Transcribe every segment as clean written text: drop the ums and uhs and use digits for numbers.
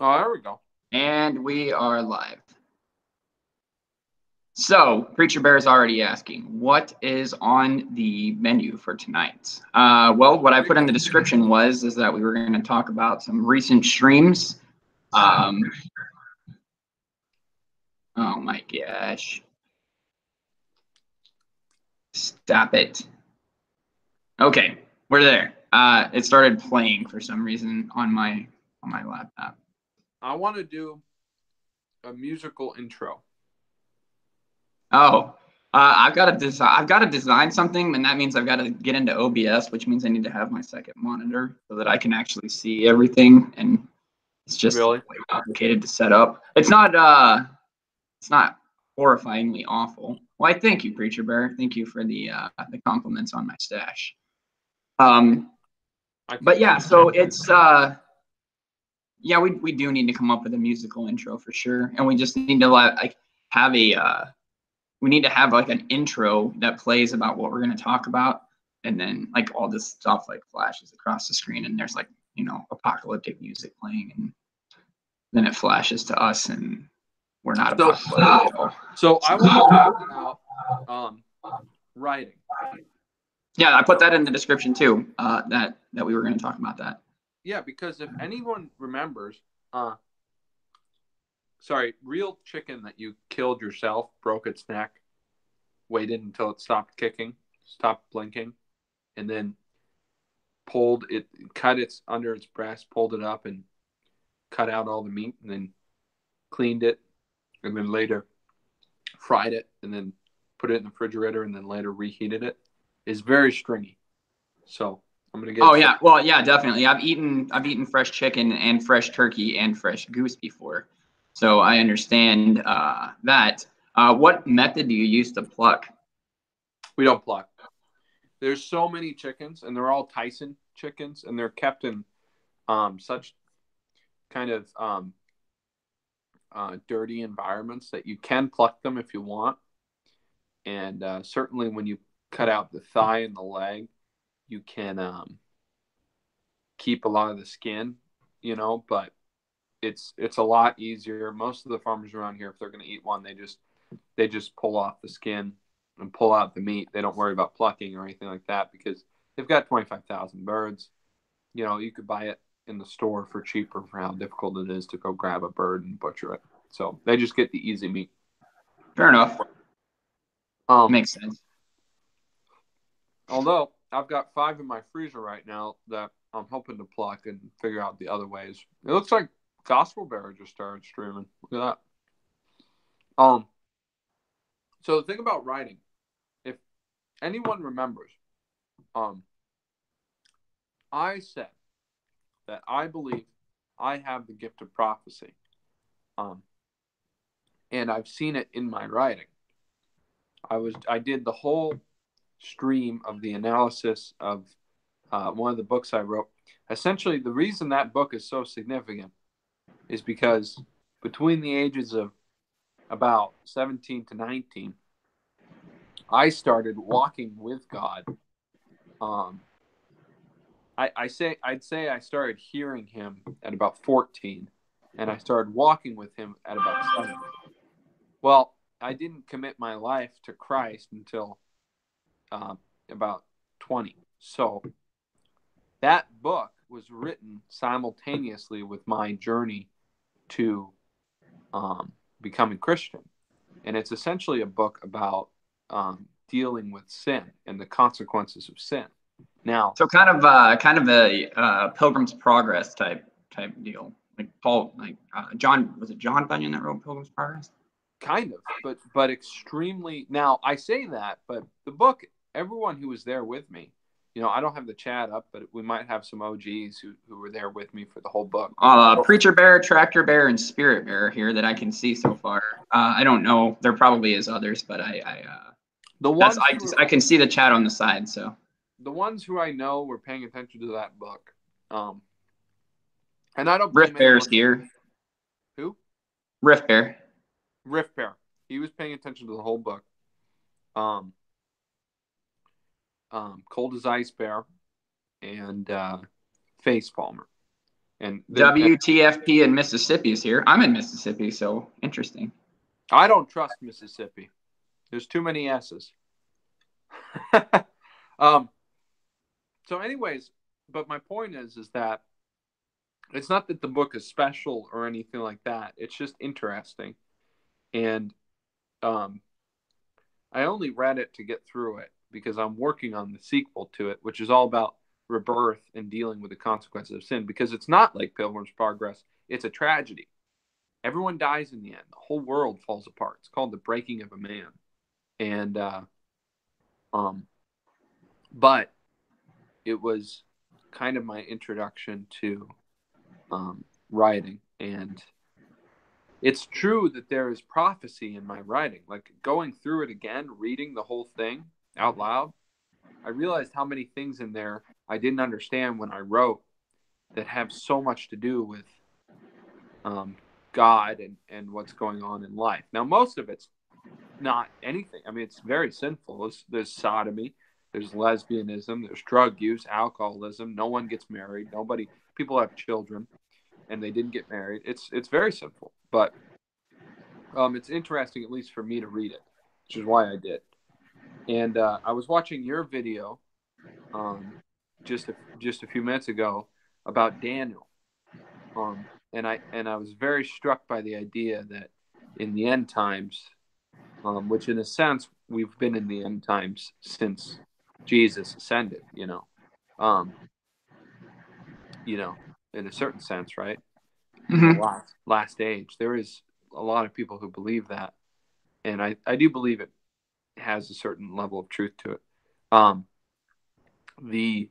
Oh, there we go. And we are live. So, Preacher Bear is already asking, what is on the menu for tonight? Well, what I put in the description is that we were going to talk about some recent streams. Oh my gosh. Stop it. Okay, we're there. It started playing for some reason on my laptop. I want to do a musical intro. Oh, I've got to design. I've got to design something, and that means I've got to get into OBS, which means I need to have my second monitor so that I can actually see everything. And it's just Really? way complicated to set up. It's not. It's not horrifyingly awful. Well, I thank you, Preacher Bear. Thank you for the compliments on my stash. But yeah, so it's yeah, we do need to come up with a musical intro for sure, and we just need to like have a we need to have like an intro that plays about what we're going to talk about, and then like all this stuff like flashes across the screen, and there's like apocalyptic music playing, and then it flashes to us, and we're not apocalyptic at all. So I want to talk about writing. Yeah, I put that in the description too. That we were going to talk about that. Yeah, because if anyone remembers, real chicken that you killed yourself, broke its neck, waited until it stopped kicking, stopped blinking, and then cut its under its breast, pulled it up, and cut out all the meat, and then cleaned it, and then later fried it, and then put it in the refrigerator, and then later reheated it, is very stringy. So I'm gonna get. Oh yeah, well yeah, definitely. I've eaten fresh chicken and fresh turkey and fresh goose before, so I understand that. What method do you use to pluck? We don't pluck. There's so many chickens, and they're all Tyson chickens, and they're kept in such kind of dirty environments that you can pluck them if you want. And certainly when you cut out the thigh and the leg, you can keep a lot of the skin, but it's a lot easier. Most of the farmers around here, if they're going to eat one, they just pull off the skin and pull out the meat. They don't worry about plucking or anything like that because they've got 25,000 birds. You could buy it in the store for cheaper for how difficult it is to go grab a bird and butcher it. So they just get the easy meat. Fair enough. Makes sense. Although I've got 5 in my freezer right now that I'm hoping to pluck and figure out the other ways. It looks like Gospel Bear just started streaming. Look at that. So the thing about writing, if anyone remembers, I said that I believe I have the gift of prophecy. And I've seen it in my writing. I did the whole stream of the analysis of one of the books I wrote. Essentially, the reason that book is so significant is because between the ages of about 17 to 19, I started walking with God. I'd say I started hearing Him at about 14, and I started walking with Him at about 7. Well, I didn't commit my life to Christ until about 20. So that book was written simultaneously with my journey to becoming Christian. And it's essentially a book about dealing with sin and the consequences of sin. Now, so kind of a Pilgrim's Progress type deal. Like Paul, like John, was it John Bunyan that wrote Pilgrim's Progress? Kind of, but extremely. Now I say that, but the book, everyone who was there with me, I don't have the chat up, but we might have some OGs who were there with me for the whole book. Preacher Bear, Tractor Bear, and Spirit Bear here that I can see so far. I don't know. There probably is others, but I can see the chat on the side. So the ones who I know were paying attention to that book, and I don't. Riff Bear's here. Who? Riff Bear. Riff Bear. He was paying attention to the whole book. Cold as Ice Bear, and Face Palmer. And WTFP in Mississippi is here. I'm in Mississippi, so interesting. I don't trust Mississippi. There's too many S's. So anyways, but my point is that it's not that the book is special or anything like that. It's just interesting. And I only read it to get through it because I'm working on the sequel to it, which is all about rebirth and dealing with the consequences of sin, because it's not like Pilgrim's Progress. It's a tragedy. Everyone dies in the end. The whole world falls apart. It's called The Breaking of a Man. And but it was kind of my introduction to writing. And it's true that there is prophecy in my writing. Like going through it again, reading the whole thing out loud, I realized how many things in there I didn't understand when I wrote that have so much to do with God and what's going on in life. Now, most of it's not anything. I mean, it's very sinful. There's sodomy, there's lesbianism, there's drug use, alcoholism. No one gets married. People have children and they didn't get married. It's very sinful, but it's interesting, at least for me, to read it, which is why I did. And I was watching your video just a few minutes ago about Daniel, and I was very struck by the idea that in the end times, which in a sense we've been in the end times since Jesus ascended, in a certain sense, right? Mm-hmm. The last age. There is a lot of people who believe that, and I do believe it has a certain level of truth to it. The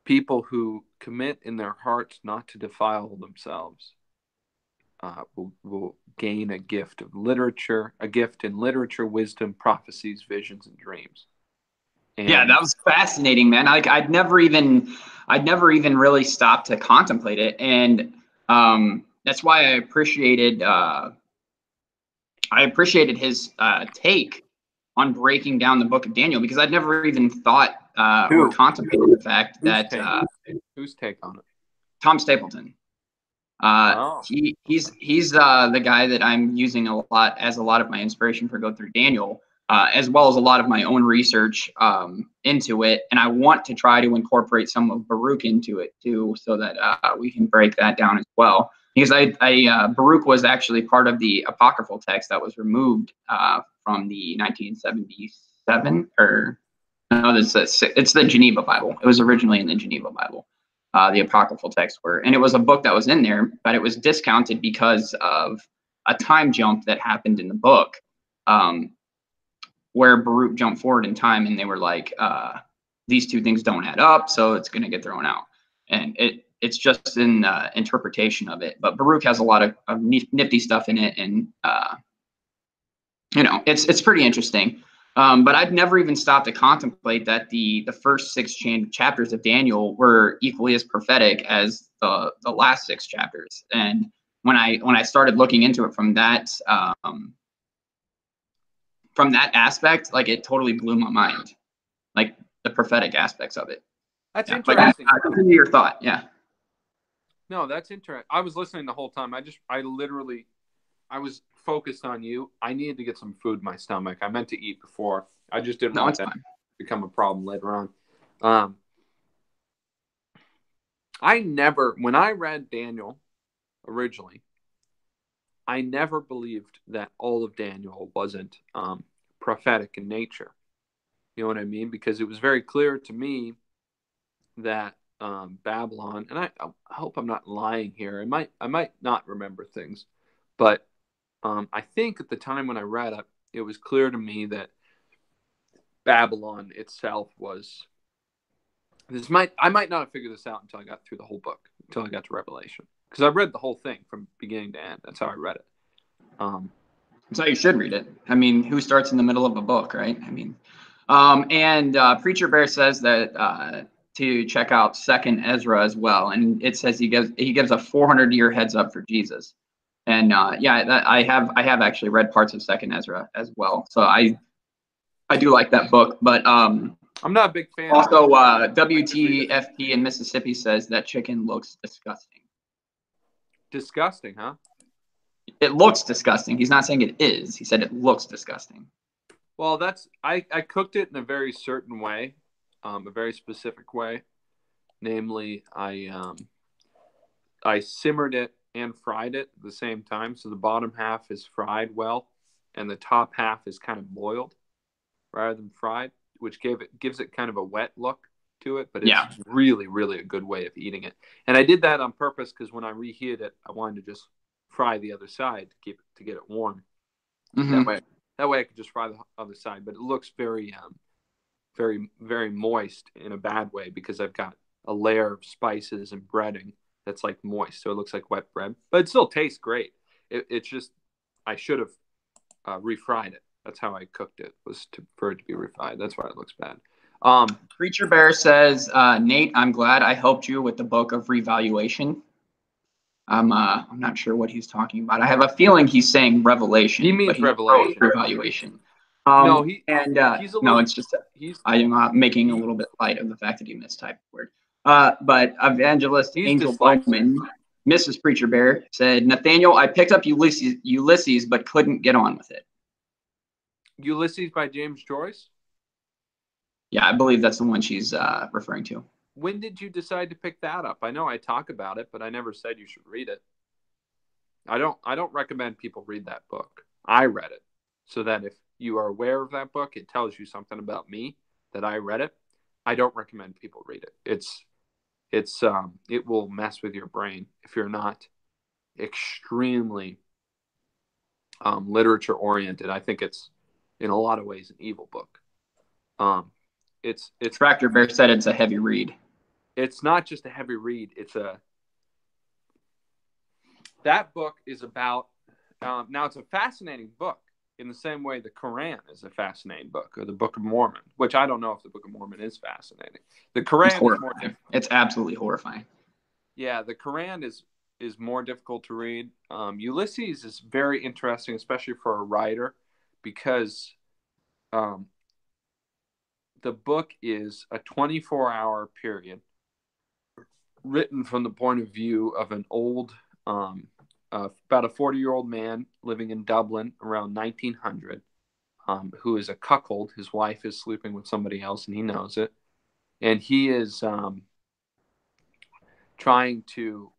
people who commit in their hearts not to defile themselves will gain a gift of literature, a gift in literature, wisdom, prophecies, visions, and dreams. And yeah, that was fascinating, man. Like I'd never even really stopped to contemplate it, and that's why I appreciated his take on breaking down the book of Daniel, because I'd never even thought or contemplated the fact that whose take on it? Tom Stapleton. He's the guy that I'm using a lot of my inspiration for Go Through Daniel, as well as a lot of my own research into it, and I want to try to incorporate some of Baruch into it too, so that we can break that down as well. Because Baruch was actually part of the apocryphal text that was removed from the 1977, or no, it's the Geneva Bible. It was originally in the Geneva Bible, the apocryphal texts were, and it was a book that was in there, but it was discounted because of a time jump that happened in the book, where Baruch jumped forward in time, and they were like, these two things don't add up, so it's going to get thrown out, and it's just an interpretation of it. But Baruch has a lot of nifty stuff in it, and it's pretty interesting. But I've never even stopped to contemplate that the first 6 chapters of Daniel were equally as prophetic as the last 6 chapters. And when I started looking into it from that aspect, like it totally blew my mind, like the prophetic aspects of it. That's interesting. But continue your thought. Yeah. No, that's interesting. I was listening the whole time. I was focused on you. I needed to get some food in my stomach. I meant to eat before. I just didn't want that to become a problem later on. When I read Daniel originally, I never believed that all of Daniel wasn't prophetic in nature. You know what I mean? Because it was very clear to me that Babylon, and I hope I'm not lying here. I might not remember things, but I think at the time when I read it, it was clear to me that Babylon itself was. I might not have figured this out until I got through the whole book, until I got to Revelation, because I read the whole thing from beginning to end. That's how I read it. That's how you should read it. I mean, who starts in the middle of a book, right? I mean, Preacher Bear says that to check out 2nd Ezra as well, and it says he gives a 400-year heads up for Jesus. And I have actually read parts of 2nd Ezra as well, so I do like that book. But I'm not a big fan. Also, WTFP in Mississippi says that chicken looks disgusting. Disgusting, huh? It looks disgusting. He's not saying it is. He said it looks disgusting. Well, I cooked it in a very certain way, a very specific way. Namely, I simmered it and fried it at the same time. So the bottom half is fried well, and the top half is kind of boiled rather than fried, which gives it kind of a wet look to it. But it's really, really a good way of eating it. And I did that on purpose because when I reheated it, I wanted to just fry the other side to get it warm. Mm-hmm. That way I could just fry the other side. But it looks very, very, very moist in a bad way because I've got a layer of spices and breading that's like moist, so it looks like wet bread, but it still tastes great. It's just I should have refried it. That's how I cooked it, for it to be refried. That's why it looks bad. Preacher Bear says, Nate, I'm glad I helped you with the book of revaluation. I'm not sure what he's talking about. I have a feeling he's saying Revelation. He means Revelation. Revaluation. No, it's just I'm making a little bit light of the fact that he mistyped the word. But Evangelist Angel Bowman, Mrs. Preacher Bear, said, Nathaniel, I picked up Ulysses, but couldn't get on with it. Ulysses by James Joyce? Yeah, I believe that's the one she's referring to. When did you decide to pick that up? I know I talk about it, but I never said you should read it. I don't recommend people read that book. I read it so that if you are aware of that book, it tells you something about me that I read it. I don't recommend people read it. It will mess with your brain if you're not extremely literature oriented. I think it's in a lot of ways an evil book. It's Tractor Bear said it's a heavy read. It's not just a heavy read. That book is about now it's a fascinating book in the same way the Quran is a fascinating book, or the Book of Mormon, which I don't know if the Book of Mormon is fascinating. The Quran is more difficult. It's absolutely horrifying. Yeah, the Quran is more difficult to read. Ulysses is very interesting, especially for a writer, because the book is a 24-hour period written from the point of view of an old, about a 40-year-old man living in Dublin around 1900, who is a cuckold. His wife is sleeping with somebody else, and he knows it. And he is trying to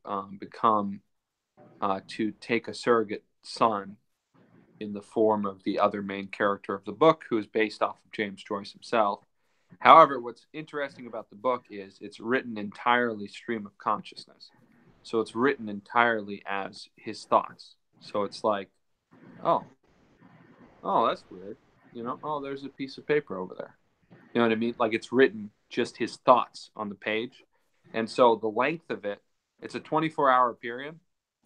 to take a surrogate son in the form of the other main character of the book, who is based off of James Joyce himself. However, what's interesting about the book is it's written entirely stream of consciousness. So it's written entirely as his thoughts. So it's like, oh, that's weird. There's a piece of paper over there. You know what I mean? Like, it's written just his thoughts on the page. And so the length of it, it's a 24-hour period,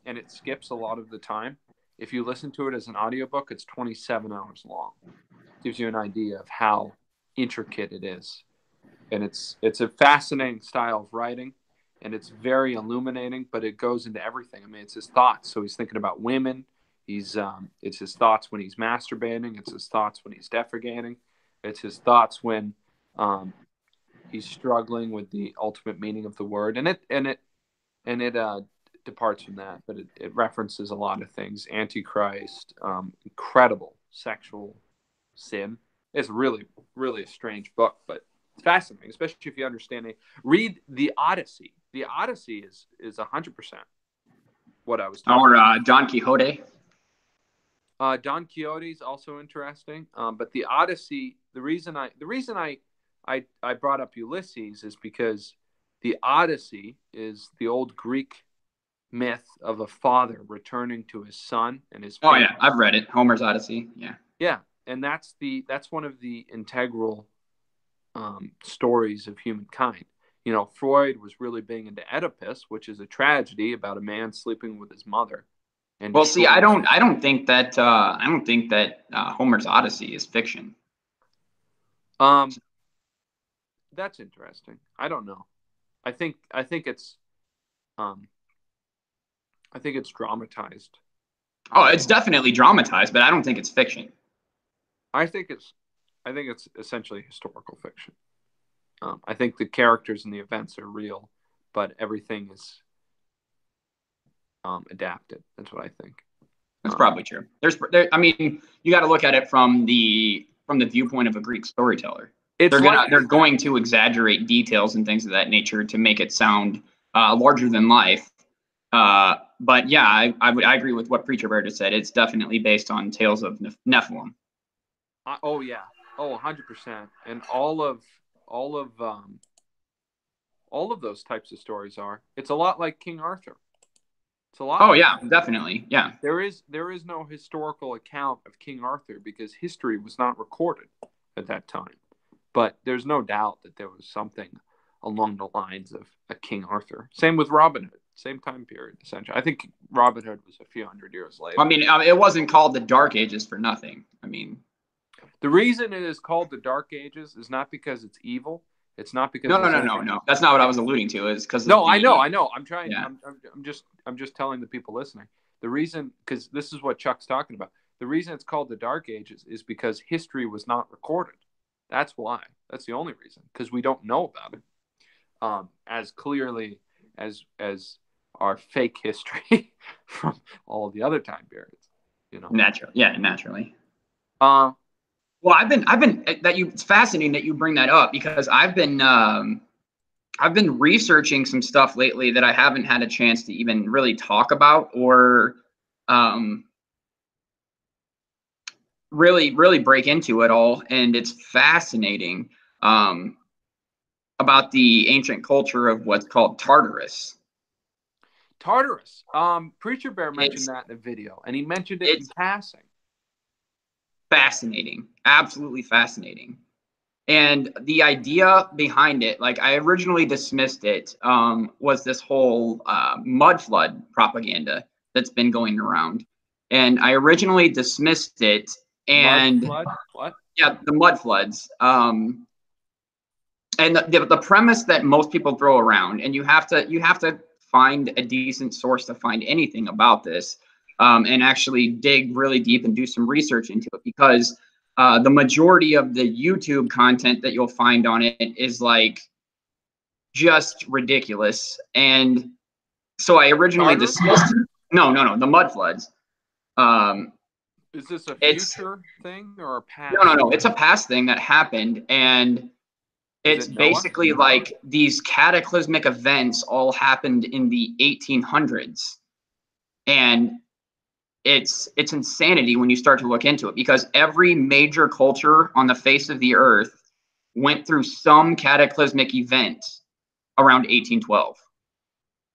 and it skips a lot of the time. If you listen to it as an audiobook, it's 27 hours long. It gives you an idea of how intricate it is. And it's a fascinating style of writing, and it's very illuminating, but it goes into everything. I mean, it's his thoughts. So he's thinking about women. It's his thoughts when he's masturbating. It's his thoughts when he's defecating. It's his thoughts when he's struggling with the ultimate meaning of the word. And it departs from that, but it references a lot of things. Antichrist, incredible sexual sin. It's really, really a strange book, but it's fascinating, especially if you understand it. Read the Odyssey. The Odyssey is 100% what I was talking about. Or Don Quixote. Don Quixote is also interesting, but the Odyssey. The reason I brought up Ulysses is because the Odyssey is the old Greek myth of a father returning to his son and his family. Oh yeah, I've read it. Homer's Odyssey. Yeah, and that's one of the integral stories of humankind. Freud was really big into Oedipus, which is a tragedy about a man sleeping with his mother. And well, see, I don't think that Homer's Odyssey is fiction. That's interesting. I don't know. I think it's dramatized. Oh, it's definitely dramatized, but I don't think it's fiction. I think it's essentially historical fiction. I think the characters and the events are real, but everything is adapted. That's what I think. That's probably true. I mean, you got to look at it from the viewpoint of a Greek storyteller. They're going to exaggerate details and things of that nature to make it sound larger than life. But yeah, I agree with what Preacher Bear just said. It's definitely based on tales of Nephilim. Oh yeah, 100%. And all of those types of stories are. It's a lot like King Arthur. It's a lot. Oh yeah, definitely. Yeah. There is no historical account of King Arthur because history was not recorded at that time. But there's no doubt that there was something along the lines of a King Arthur. Same with Robin Hood. Same time period, essentially. I think Robin Hood was a few hundred years later. I mean, it wasn't called the Dark Ages for nothing. I mean, the reason it is called the Dark Ages is not because it's evil. It's not because no. That's not what I was alluding to. Is because I know. I'm trying. Yeah. I'm just telling the people listening. The reason, because this is what Chuck's talking about. The reason it's called the Dark Ages is because history was not recorded. That's why. That's the only reason. Because we don't know about it as clearly as our fake history from all of the other time periods. Naturally. Well, it's fascinating that you bring that up because I've been researching some stuff lately that I haven't had a chance to even really talk about or really break into at all. And it's fascinating about the ancient culture of what's called Tartarus. Preacher Bear mentioned that in a video, and he mentioned it in passing. Fascinating, absolutely fascinating. And the idea behind it, like I originally dismissed it, was this whole mud flood propaganda that's been going around. And I originally dismissed it. And mud flood? What? Yeah, the mud floods. And the premise that most people throw around, and you have to find a decent source to find anything about this, and actually dig really deep and do some research into it, because the majority of the YouTube content that you'll find on it is like just ridiculous. And so I originally dismissed no, the mud floods. Is this a future thing or a past? No. It's a past thing that happened, and it's basically like these cataclysmic events all happened in the 1800s, and it's insanity when you start to look into it, because every major culture on the face of the earth went through some cataclysmic event around 1812.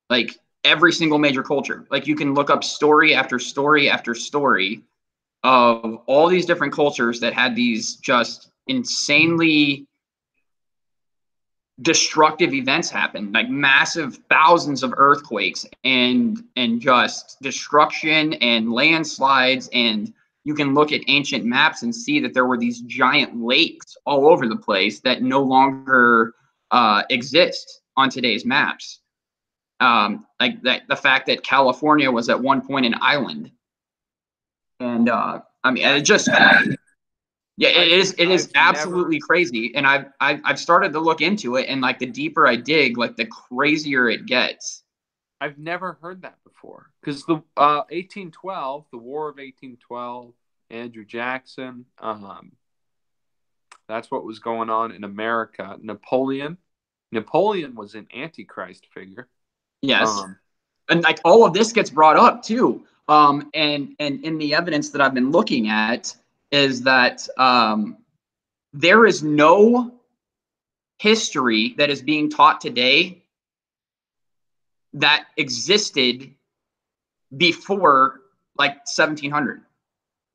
Like every single major culture. Like you can look up story after story after story of all these different cultures that had these just insanely destructive events happen, like massive thousands of earthquakes and just destruction and landslides. And you can look at ancient maps and see that there were these giant lakes all over the place that no longer exist on today's maps. Like the fact that California was at one point an island. And I mean, it just it is absolutely crazy. And I've started to look into it, and like the deeper I dig, like the crazier it gets. I've never heard that before, because the 1812, the War of 1812, Andrew Jackson, that's what was going on in America. Napoleon was an Antichrist figure. Yes, and like all of this gets brought up too. And in the evidence that I've been looking at is that there is no history that is being taught today that existed before like 1700.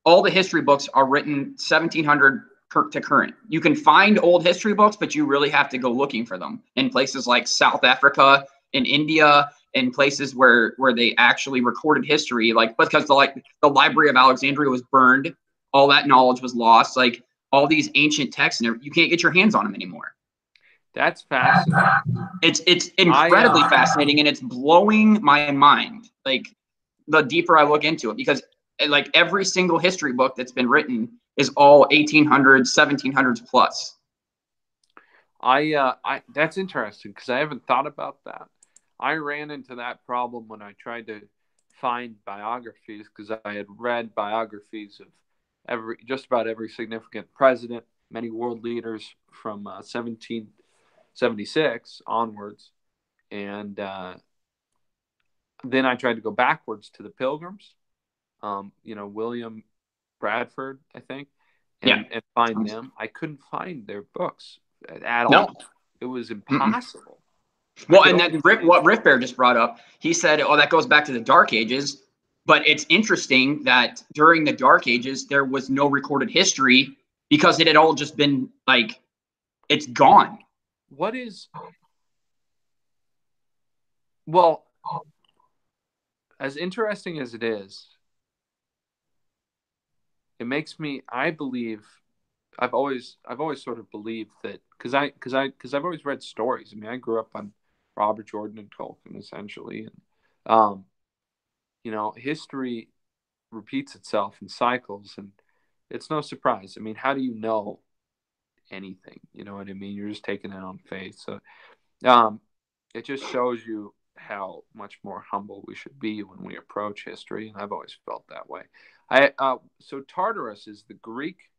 All the history books are written 1700 to current. You can find old history books, but you really have to go looking for them in places like South Africa, in India, in places where they actually recorded history, like because the Library of Alexandria was burned, all that knowledge was lost, like all these ancient texts, and you can't get your hands on them anymore. That's fascinating. It's incredibly fascinating, and it's blowing my mind, like the deeper I look into it, because like every single history book that's been written is all 1800s, 1700s plus. That's interesting, because I haven't thought about that. I ran into that problem when I tried to find biographies because I had read biographies of just about every significant president, many world leaders from 1776 onwards, and then I tried to go backwards to the Pilgrims, William Bradford, I think, and find them. I couldn't find their books at all. It was impossible. Well, and that what Riff Bear just brought up, he said, that goes back to the Dark Ages. But it's interesting that during the Dark Ages, there was no recorded history because it had all just been it's gone. Well, as interesting as it is, it makes me, I've always sort of believed that because I've always read stories. I mean, I grew up on Robert Jordan and Tolkien essentially, and history repeats itself in cycles, and it's no surprise. I mean, how do you know anything? You know what I mean? You're just taking it on faith. So, it just shows you how much more humble we should be when we approach history, and I've always felt that way. So Tartarus is the Greek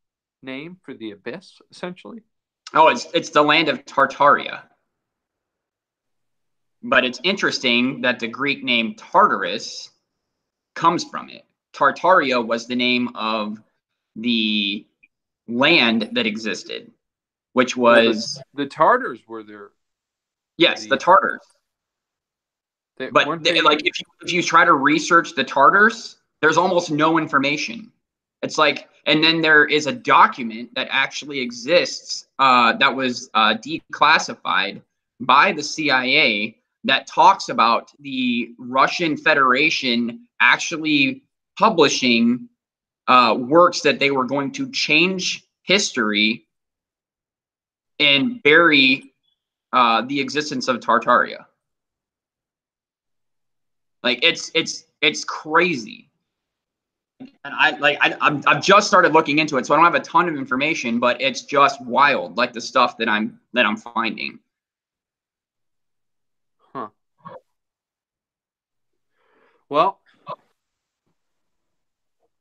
name for the abyss, essentially. Oh, it's the land of Tartaria. But it's interesting that the Greek name Tartarus comes from it. Tartaria was the name of the land that existed, which was the Tartars were there. Yes, the Tartars. If you try to research the Tartars, there's almost no information. It's and then there is a document that actually exists that was declassified by the CIA that talks about the Russian Federation actually publishing works that they were going to change history and bury the existence of Tartaria. It's crazy. And I've just started looking into it, so I don't have a ton of information, but it's just wild, the stuff that I'm finding. Huh. Well,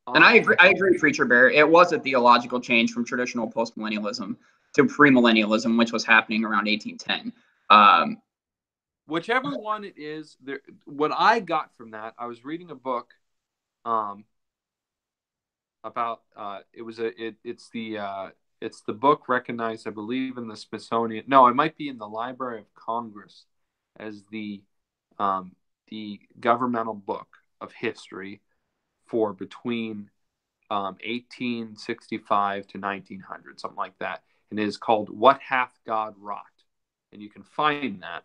and I agree, Preacher Bear. It was a theological change from traditional postmillennialism to premillennialism, which was happening around 1810. Whichever one it is, what I got from that, I was reading a book about it's the book recognized, I believe, in the Smithsonian. No, it might be in the Library of Congress as the governmental book of history for between 1865 to 1900, something like that. And it is called "What Hath God Wrought?" And you can find that.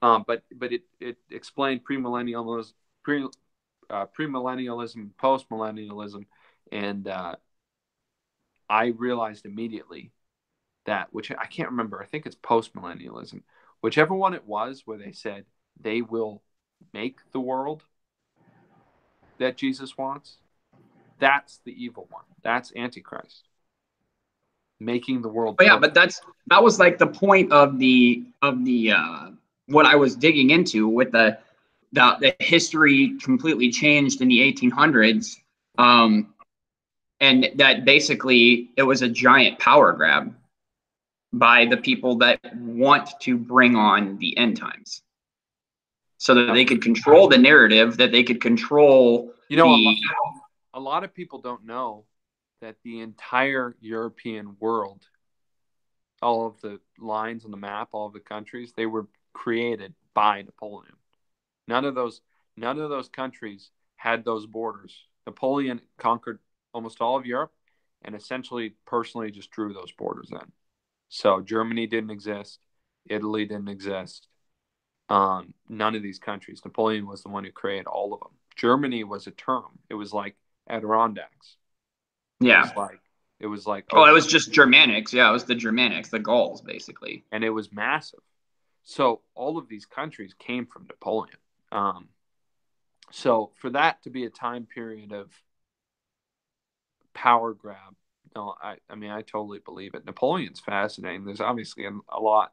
But it explained premillennialism, postmillennialism, and I realized immediately that, which I can't remember, I think it's postmillennialism, whichever one it was, where they said they will make the world that Jesus wants, that's the evil one. That's Antichrist. Making the world. But yeah, but that was the point of the what I was digging into with the history completely changed in the 1800s, and that basically it was a giant power grab by the people that want to bring on the end times, so that they could control the narrative, that they could control. A lot of people don't know that the entire European world, all of the lines on the map, all of the countries, they were created by Napoleon. None of those countries had those borders. Napoleon conquered almost all of Europe and essentially personally just drew those borders in. So Germany didn't exist. Italy didn't exist. None of these countries. Napoleon was the one who created all of them. Germany was a term. It was like Adirondacks. Yeah. It was like it was just Germanics. Yeah, it was the Germanics, the Gauls, basically. And it was massive. So all of these countries came from Napoleon. So for that to be a time period of power grab, no, I mean, I totally believe it. Napoleon's fascinating. There's obviously a lot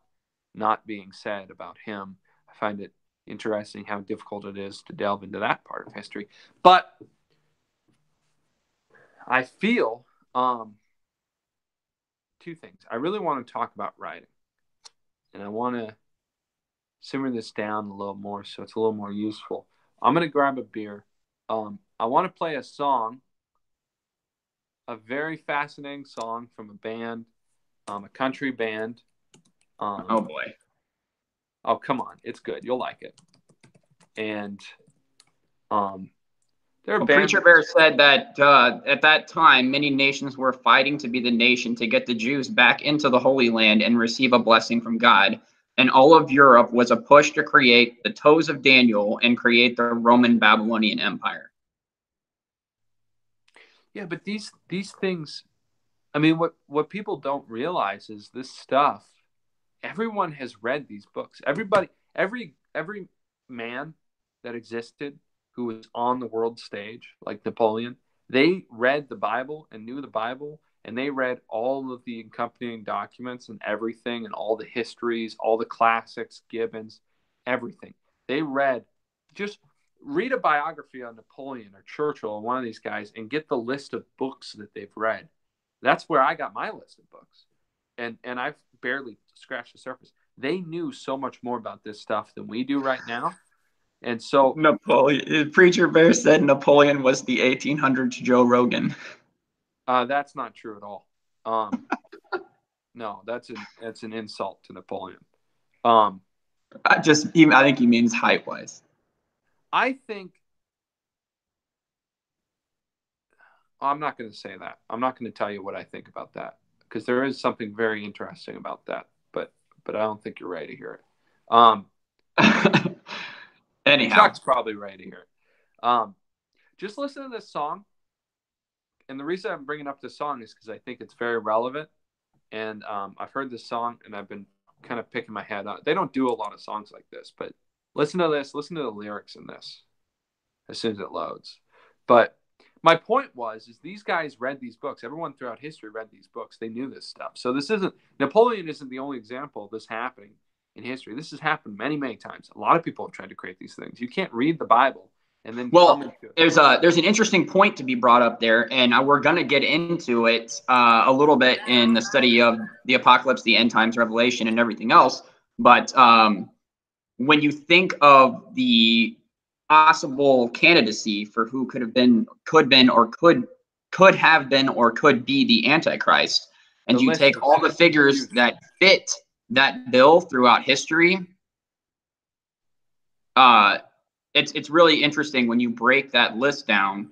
not being said about him. I find it interesting how difficult it is to delve into that part of history. But I feel two things. I really want to talk about writing, and I want to simmer this down a little more so it's a little more useful. I'm going to grab a beer. I want to play a song, a very fascinating song from a band, a country band. Oh, boy. Oh, come on. It's good. You'll like it. And Preacher Bear said that at that time, many nations were fighting to be the nation to get the Jews back into the Holy Land and receive a blessing from God. And all of Europe was a push to create the Toes of Daniel and create the Roman Babylonian Empire. Yeah, but these things, I mean, what people don't realize is this stuff, everyone has read these books. Everybody, every man that existed who was on the world stage, like Napoleon, they read the Bible and knew the Bible, and they read all of the accompanying documents and everything, and all the histories, all the classics, Gibbons, everything. They read. Just read a biography on Napoleon or Churchill or one of these guys and get the list of books that they've read. That's where I got my list of books. And I've barely scratched the surface. They knew so much more about this stuff than we do right now. And so Napoleon, Preacher Bear said Napoleon was the 1800s Joe Rogan. That's not true at all. No, that's an insult to Napoleon. I think he means height wise. I think I'm not going to say that. I'm not going to tell you what I think about that because there is something very interesting about that, but I don't think you're ready to hear it. Anyhow, Chuck's probably ready to hear it. Just listen to this song, and the reason I'm bringing up this song is because I think it's very relevant. And I've heard this song, and I've been kind of picking my head out. They don't do a lot of songs like this, but listen to this. Listen to the lyrics in this as soon as it loads. But my point is these guys read these books. Everyone throughout history read these books. They knew this stuff. So Napoleon isn't the only example of this happening in history. This has happened many, many times. A lot of people have tried to create these things. You can't read the Bible and then there's an interesting point to be brought up there, and we're going to get into it a little bit in the study of the apocalypse, the end times, Revelation, and everything else. But when you think of the possible candidacy for who could have been, could have been, or could be the Antichrist, and you take all the figures that fit that bill throughout history, it's really interesting when you break that list down.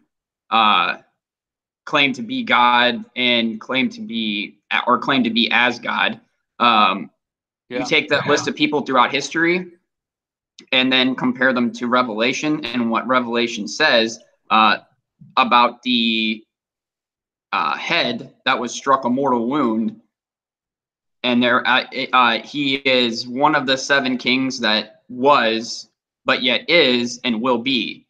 Claim to be God and claim to be as God. You take that list of people throughout history and then compare them to Revelation and what Revelation says about the head that was struck a mortal wound. And he is one of the 7 kings that was, but yet is, and will be.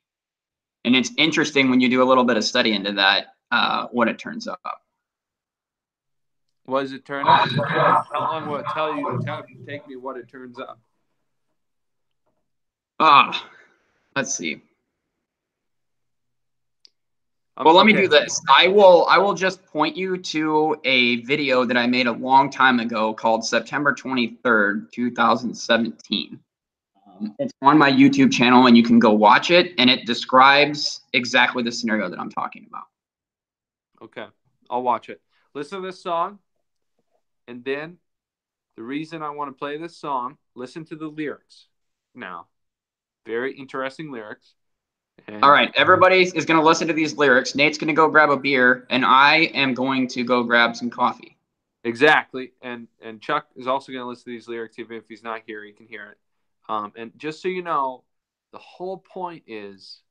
And it's interesting when you do a little bit of study into that, what it turns up. What does it turn up? How long will it take me what it turns up? Let's see. Well, let me do this. I will just point you to a video that I made a long time ago called September 23rd, 2017. It's on my YouTube channel, and you can go watch it, and it describes exactly the scenario that I'm talking about. Okay, I'll watch it. Listen to this song, and then the reason I want to play this song, listen to the lyrics. Now, very interesting lyrics. All right, everybody is going to listen to these lyrics. Nate's going to go grab a beer, and I am going to go grab some coffee. Exactly, and Chuck is also going to listen to these lyrics, even if he's not here, he can hear it. And just so you know, the whole point is,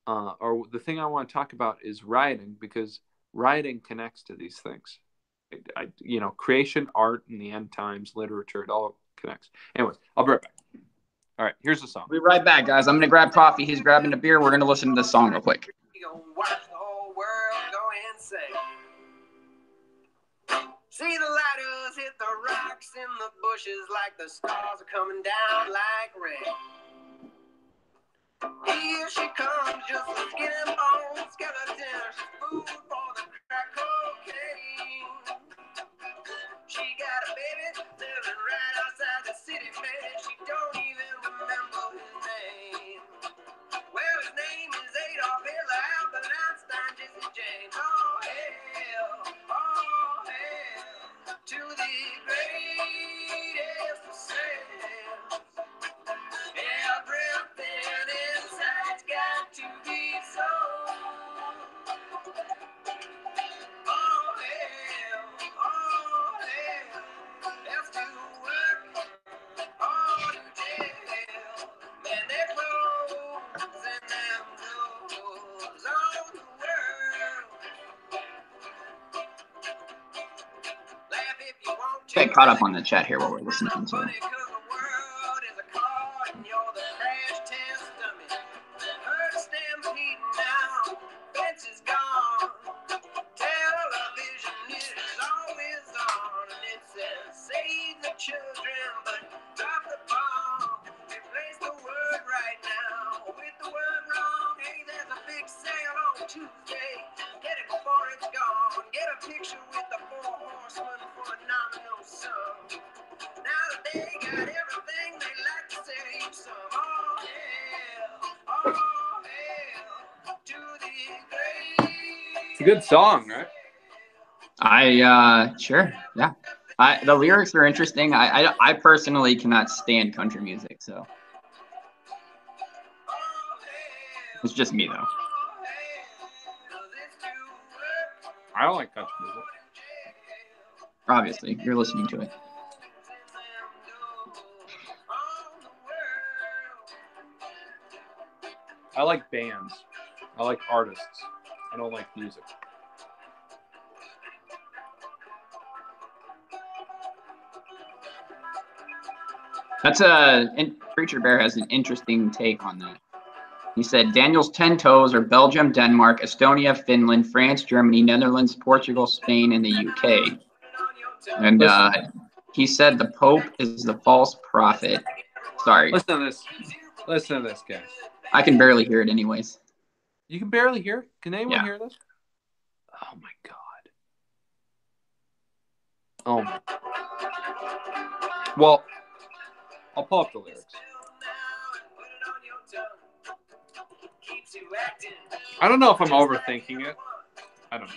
or the thing I want to talk about is writing, because writing connects to these things. Creation, art, and the end times, literature, it all connects. Anyways, I'll be right back. All right, here's the song. We'll be right back, guys. I'm going to grab coffee. He's grabbing a beer. We're going to listen to this song real quick. You're going to watch the whole world go insane. See the lighters hit the rocks in the bushes like the stars are coming down like rain. Here she comes, just a skin and bone skeleton. She's food for the crack cocaine. She got a baby living right outside the city, man. She don't even remember his name. Well, his name is Adolf Hitler, Albert Einstein, Jesse James. Oh hell, to the greatest of Sam. Everything inside's got to be sold. Oh hell, let's do work or to jail. Man, they're closing them doors on the world. Laugh if you want to. Get caught up on the chat here while we're listening to Funny 'cause the world is a car and you're the crash test dummy. Herd stampede now, fence is gone. Television is always on, and it says save the children, but drop the bomb. Replace the word right now with the word wrong. Hey, there's a big sale on Tuesday. Get it before it's gone. Get a picture with the 4 horsemen for a nominal sum. Now that they got everything they like to save some. Oh hell, to the great. It's a good song, right? Sure, yeah. The lyrics are interesting. I personally cannot stand country music, so it's just me though. I don't like country music. Obviously, you're listening to it. I like bands. I like artists. I don't like music. Preacher Bear has an interesting take on that. He said Daniel's 10 toes are Belgium, Denmark, Estonia, Finland, France, Germany, Netherlands, Portugal, Spain, and the UK. And he said the Pope is the false prophet. Sorry. Listen to this. Listen to this, guys. I can barely hear it anyways. You can barely hear it? Can anyone Yeah. hear this? Oh, my God. Oh, my. Well, I'll pull up the lyrics. I don't know if I'm overthinking it. I don't know.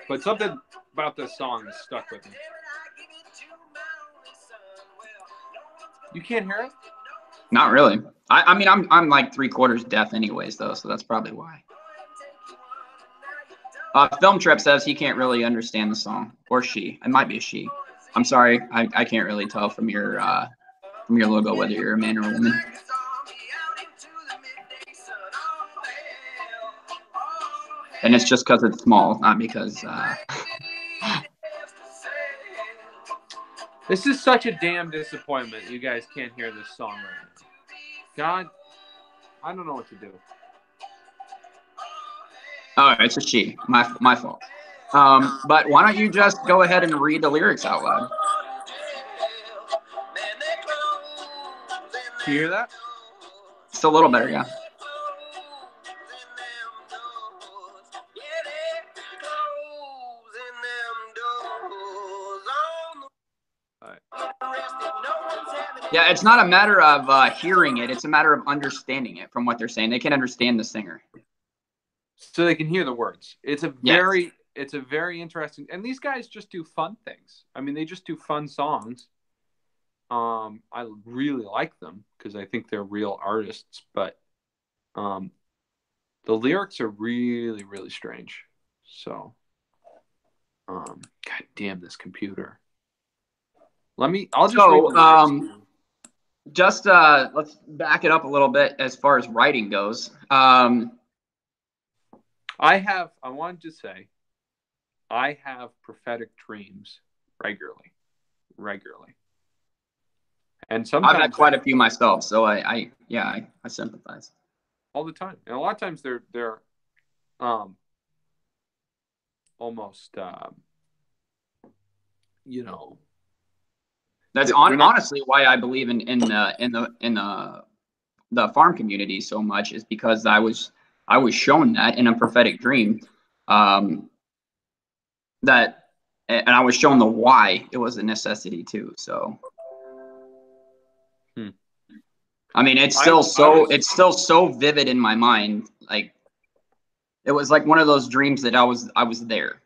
But something about this song is stuck with me. You can't hear it? Not really. I mean, I'm like 3/4 deaf anyways, though, so that's probably why. Film Trip says he can't really understand the song, or she. It might be a she. I'm sorry, I can't really tell from your logo whether you're a man or a woman. And it's just because it's small, not because. This is such a damn disappointment. You guys can't hear this song right now. God, I don't know what to do. Oh, it's a she. My fault. But why don't you just go ahead and read the lyrics out loud? Do you hear that? It's a little better, yeah. Yeah, it's not a matter of hearing it. It's a matter of understanding it from what they're saying. They can understand the singer. So they can hear the words. It's a very interesting, and these guys just do fun things. I mean, they just do fun songs. I really like them because I think they're real artists, but the lyrics are really, really strange. So, God damn this computer. I'll just read the lyrics. Just let's back it up a little bit as far as writing goes. I wanted to say, I have prophetic dreams regularly. And sometimes I've had quite a few myself, so I sympathize. All the time. And a lot of times they're almost That's honestly why I believe in the farm community so much, is because I was shown that in a prophetic dream, that, and I was shown the why it was a necessity too. So, I mean, it's still so vivid in my mind. Like, it was like one of those dreams that I was there.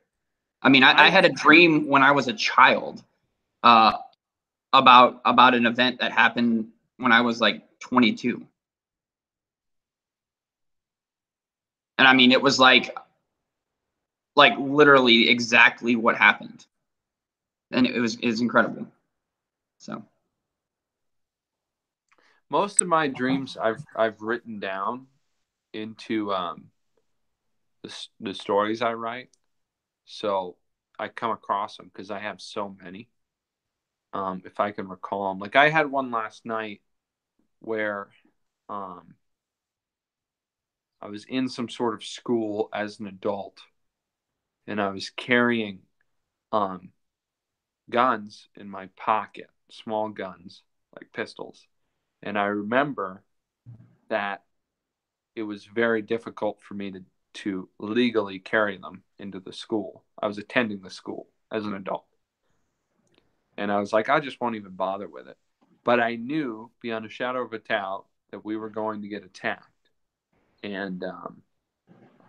I mean, I had a dream when I was a child, about an event that happened when I was like 22. And I mean, it was like literally exactly what happened. And it was incredible. So most of my dreams I've written down into the stories I write. So I come across them because I have so many. If I can recall them, like I had one last night where I was in some sort of school as an adult, and I was carrying guns in my pocket, small guns like pistols, and I remember that it was very difficult for me to legally carry them into the school. I was attending the school as an adult. And I was like, I just won't even bother with it. But I knew beyond a shadow of a doubt that we were going to get attacked. And I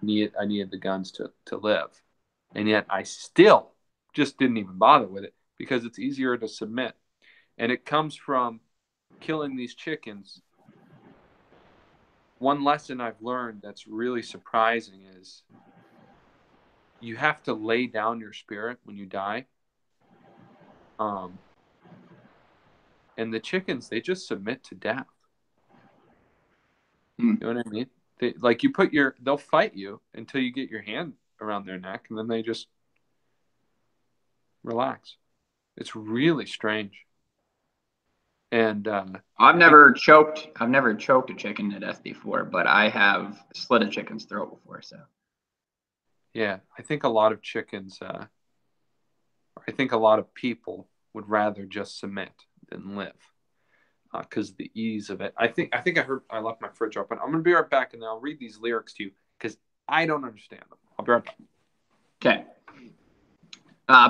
needed the guns to live. And yet I still just didn't even bother with it because it's easier to submit. And it comes from killing these chickens. One lesson I've learned that's really surprising is you have to lay down your spirit when you die. And the chickens, they just submit to death. You know what I mean? They'll fight you until you get your hand around their neck, and then they just relax. It's really strange. And I've never choked a chicken to death before, but I have slit a chicken's throat before. So yeah, I think a lot of chickens, I think a lot of people would rather just submit than live because of the ease of it. I think I left my fridge open. I'm gonna be right back, and then I'll read these lyrics to you because I don't understand them. I'll be right back. Okay.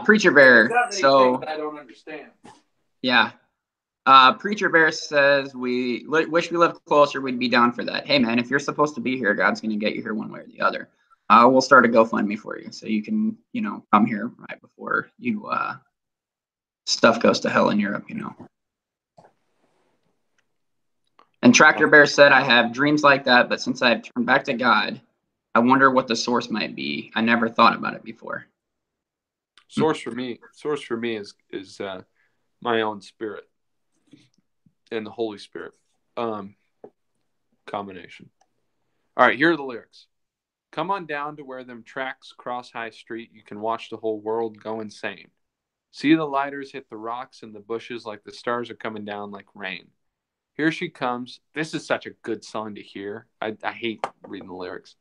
Preacher Bear. So I don't understand. Yeah. Preacher Bear says, we wish we lived closer. We'd be down for that. Hey, man, if you're supposed to be here, God's going to get you here one way or the other. We'll start a GoFundMe for you so you can, come here right before you stuff goes to hell in Europe, And Tractor Bear said, I have dreams like that, but since I have turned back to God, I wonder what the source might be. I never thought about it before. Source for me is my own spirit and the Holy Spirit combination. All right, here are the lyrics. Come on down to where them tracks cross High Street. You can watch the whole world go insane. See the lighters hit the rocks and the bushes like the stars are coming down like rain. Here she comes. This is such a good song to hear. I hate reading the lyrics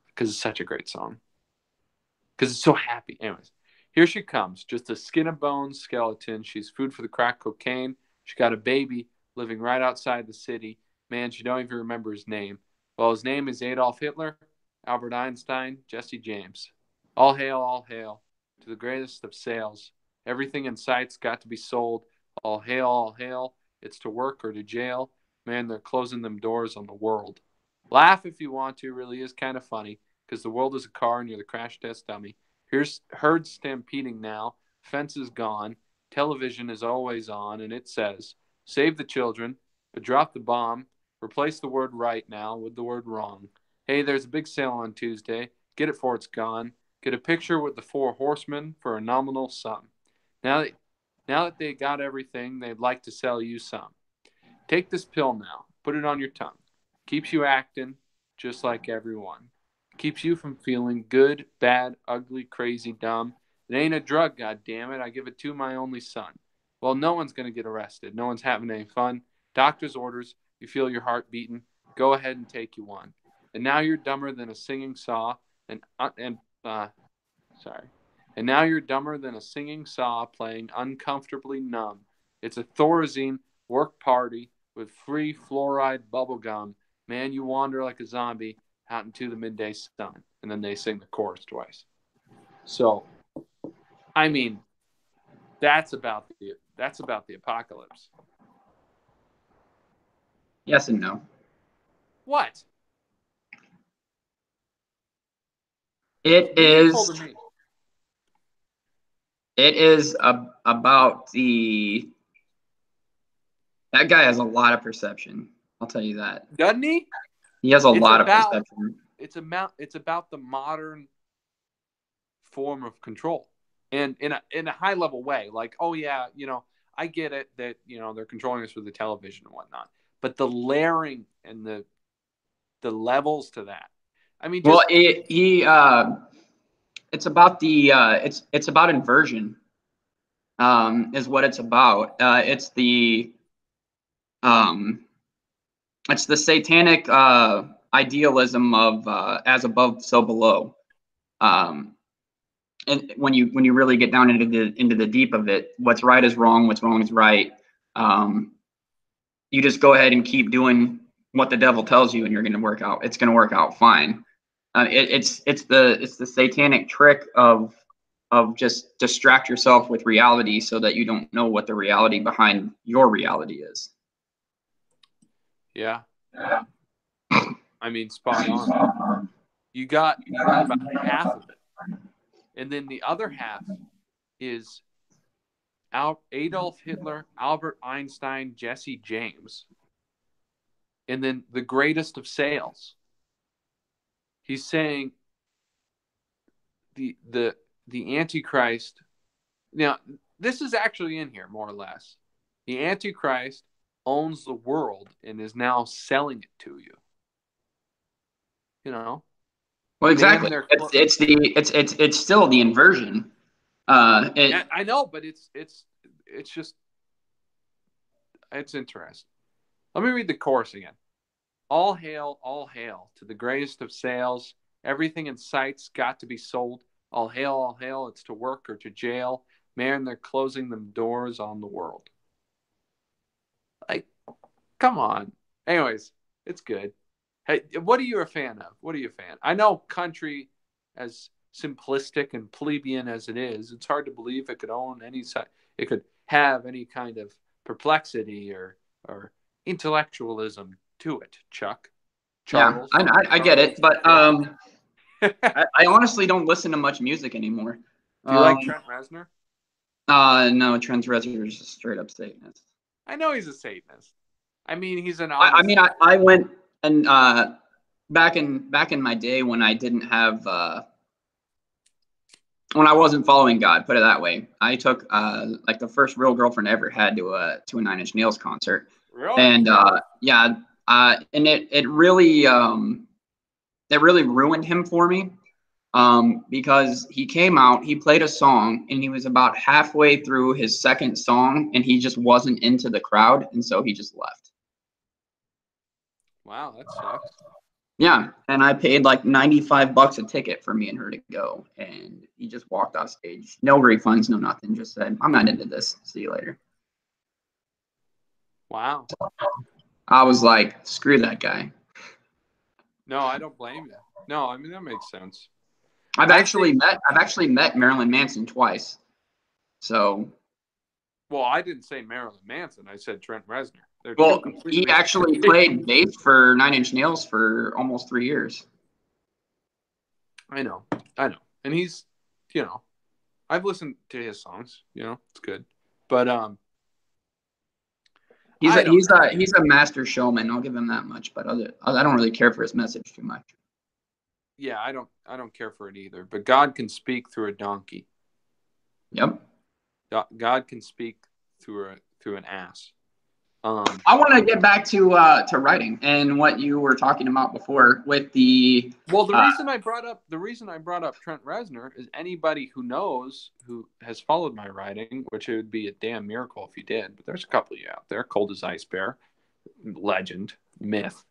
because it's such a great song. Because it's so happy. Anyways, here she comes. Just a skin and bones skeleton. She's food for the crack cocaine. She got a baby living right outside the city. Man, she don't even remember his name. Well, his name is Adolf Hitler, Albert Einstein, Jesse James. All hail to the greatest of sales. Everything in sight's got to be sold. All hail. It's to work or to jail. Man, they're closing them doors on the world. Laugh if you want to. Really is kind of funny because the world is a car and you're the crash test dummy. Here's herds stampeding now. Fence is gone. Television is always on, and it says, save the children, but drop the bomb. Replace the word right now with the word wrong. Hey, there's a big sale on Tuesday. Get it before it's gone. Get a picture with the 4 horsemen for a nominal sum. Now that they got everything, they'd like to sell you some. Take this pill now. Put it on your tongue. Keeps you acting just like everyone. Keeps you from feeling good, bad, ugly, crazy, dumb. It ain't a drug, goddammit. I give it to my only son. Well, no one's going to get arrested. No one's having any fun. Doctor's orders. You feel your heart beating. Go ahead and take you one. And now you're dumber than a singing saw. And now you're dumber than a singing saw playing uncomfortably numb. It's a Thorazine work party with free fluoride bubble gum. Man, you wander like a zombie out into the midday sun. And then they sing the chorus twice. So, I mean, that's about the apocalypse. Yes and no. What? It Meaningful is. to me. It is about that guy has a lot of perception. I'll tell you that. Doesn't he? He has a It's lot about- of perception. It's about the modern form of control, and in a high level way. Like, oh yeah, I get it that they're controlling us with the television and whatnot, but the layering and the levels to that. I mean, Well, it's about it's about inversion. Is what it's about. It's the satanic idealism of as above, so below. And when you really get down into the deep of it, what's right is wrong, what's wrong is right. You just go ahead and keep doing what the devil tells you, and you're going to work out. It's going to work out fine. It's the satanic trick of just distract yourself with reality so that you don't know what the reality behind your reality is. yeah. I mean, spot on. You got about half of it, and then the other half is Adolf Hitler, Albert Einstein, Jesse James, and then the greatest of sales. He's saying the Antichrist. Now, this is actually in here more or less. The Antichrist owns the world and is now selling it to you. Well, exactly. It's still the inversion. I know, but it's just it's interesting. Let me read the chorus again. All hail to the greatest of sales. Everything in sight's got to be sold. All hail, it's to work or to jail. Man, they're closing them doors on the world. Like, come on. Anyways, it's good. Hey, what are you a fan of? What are you a fan? I know country, as simplistic and plebeian as it is, it's hard to believe it could own any side. It could have any kind of perplexity or intellectualism to it, Chuck. Charles. Yeah, I get it, but I honestly don't listen to much music anymore. Do you like Trent Reznor? No, Trent Reznor is a straight up Satanist. I know he's a Satanist. I mean, he's an. I went and back in my day when I didn't have when I wasn't following God, put it that way. I took like the first real girlfriend I ever had to a Nine Inch Nails concert. Really? And and it really ruined him for me. Because he came out, he played a song, and he was about halfway through his second song, and he just wasn't into the crowd, and so he just left. Wow, that sucks. Yeah, and I paid like $95 a ticket for me and her to go, and he just walked off stage. No refunds, no nothing. Just said, "I'm not into this. See you later." Wow. I was like, "Screw that guy." No, I don't blame you. No, I mean that makes sense. I've actually met Marilyn Manson twice. So. Well, I didn't say Marilyn Manson. I said Trent Reznor. Well, he actually played bass for Nine Inch Nails for almost 3 years. I know, and he's, I've listened to his songs. It's good, but he's a master showman. I'll give him that much. But I don't really care for his message too much. Yeah, I don't care for it either. But God can speak through a donkey. Yep. God can speak through an ass. I want to get back to writing and what you were talking about before with the. Well, the reason I brought up Trent Reznor is anybody who has followed my writing, which it would be a damn miracle if you did. But there's a couple of you out there. Cold as Ice Bear, legend, myth.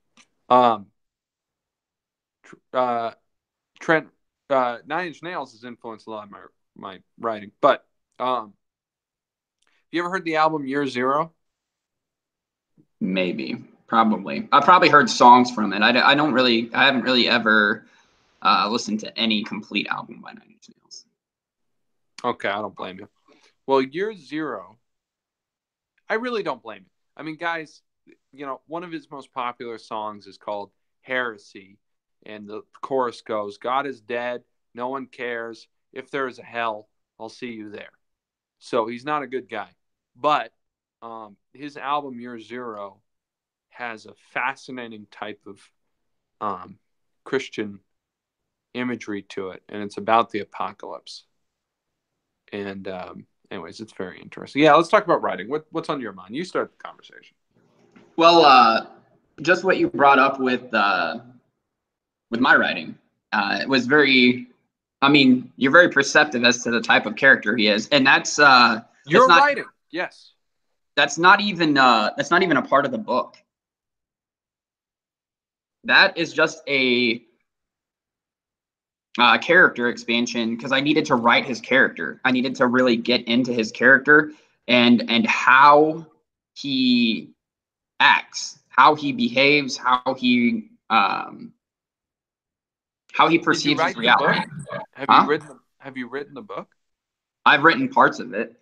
Trent Nine Inch Nails has influenced a lot of my writing, but you ever heard the album Year Zero? Maybe, probably. I probably heard songs from it. I haven't really ever listened to any complete album by Nine Inch Nails. Okay, I don't blame you. Well, Year Zero, I really don't blame you. I mean, guys, one of his most popular songs is called Heresy. And the chorus goes, God is dead. No one cares. If there is a hell, I'll see you there. So he's not a good guy. But his album Year Zero has a fascinating type of Christian imagery to it. And it's about the apocalypse. And anyways, it's very interesting. Yeah, let's talk about writing. What's on your mind? You start the conversation. Well, just what you brought up with my writing. It was very, I mean, you're very perceptive as to the type of character he is. And that's your writing. Yes. That's not even a part of the book. That is just a character expansion because I needed to write his character. I needed to really get into his character and how he acts, how he behaves, how he perceives his reality. Have you written the book? I've written parts of it.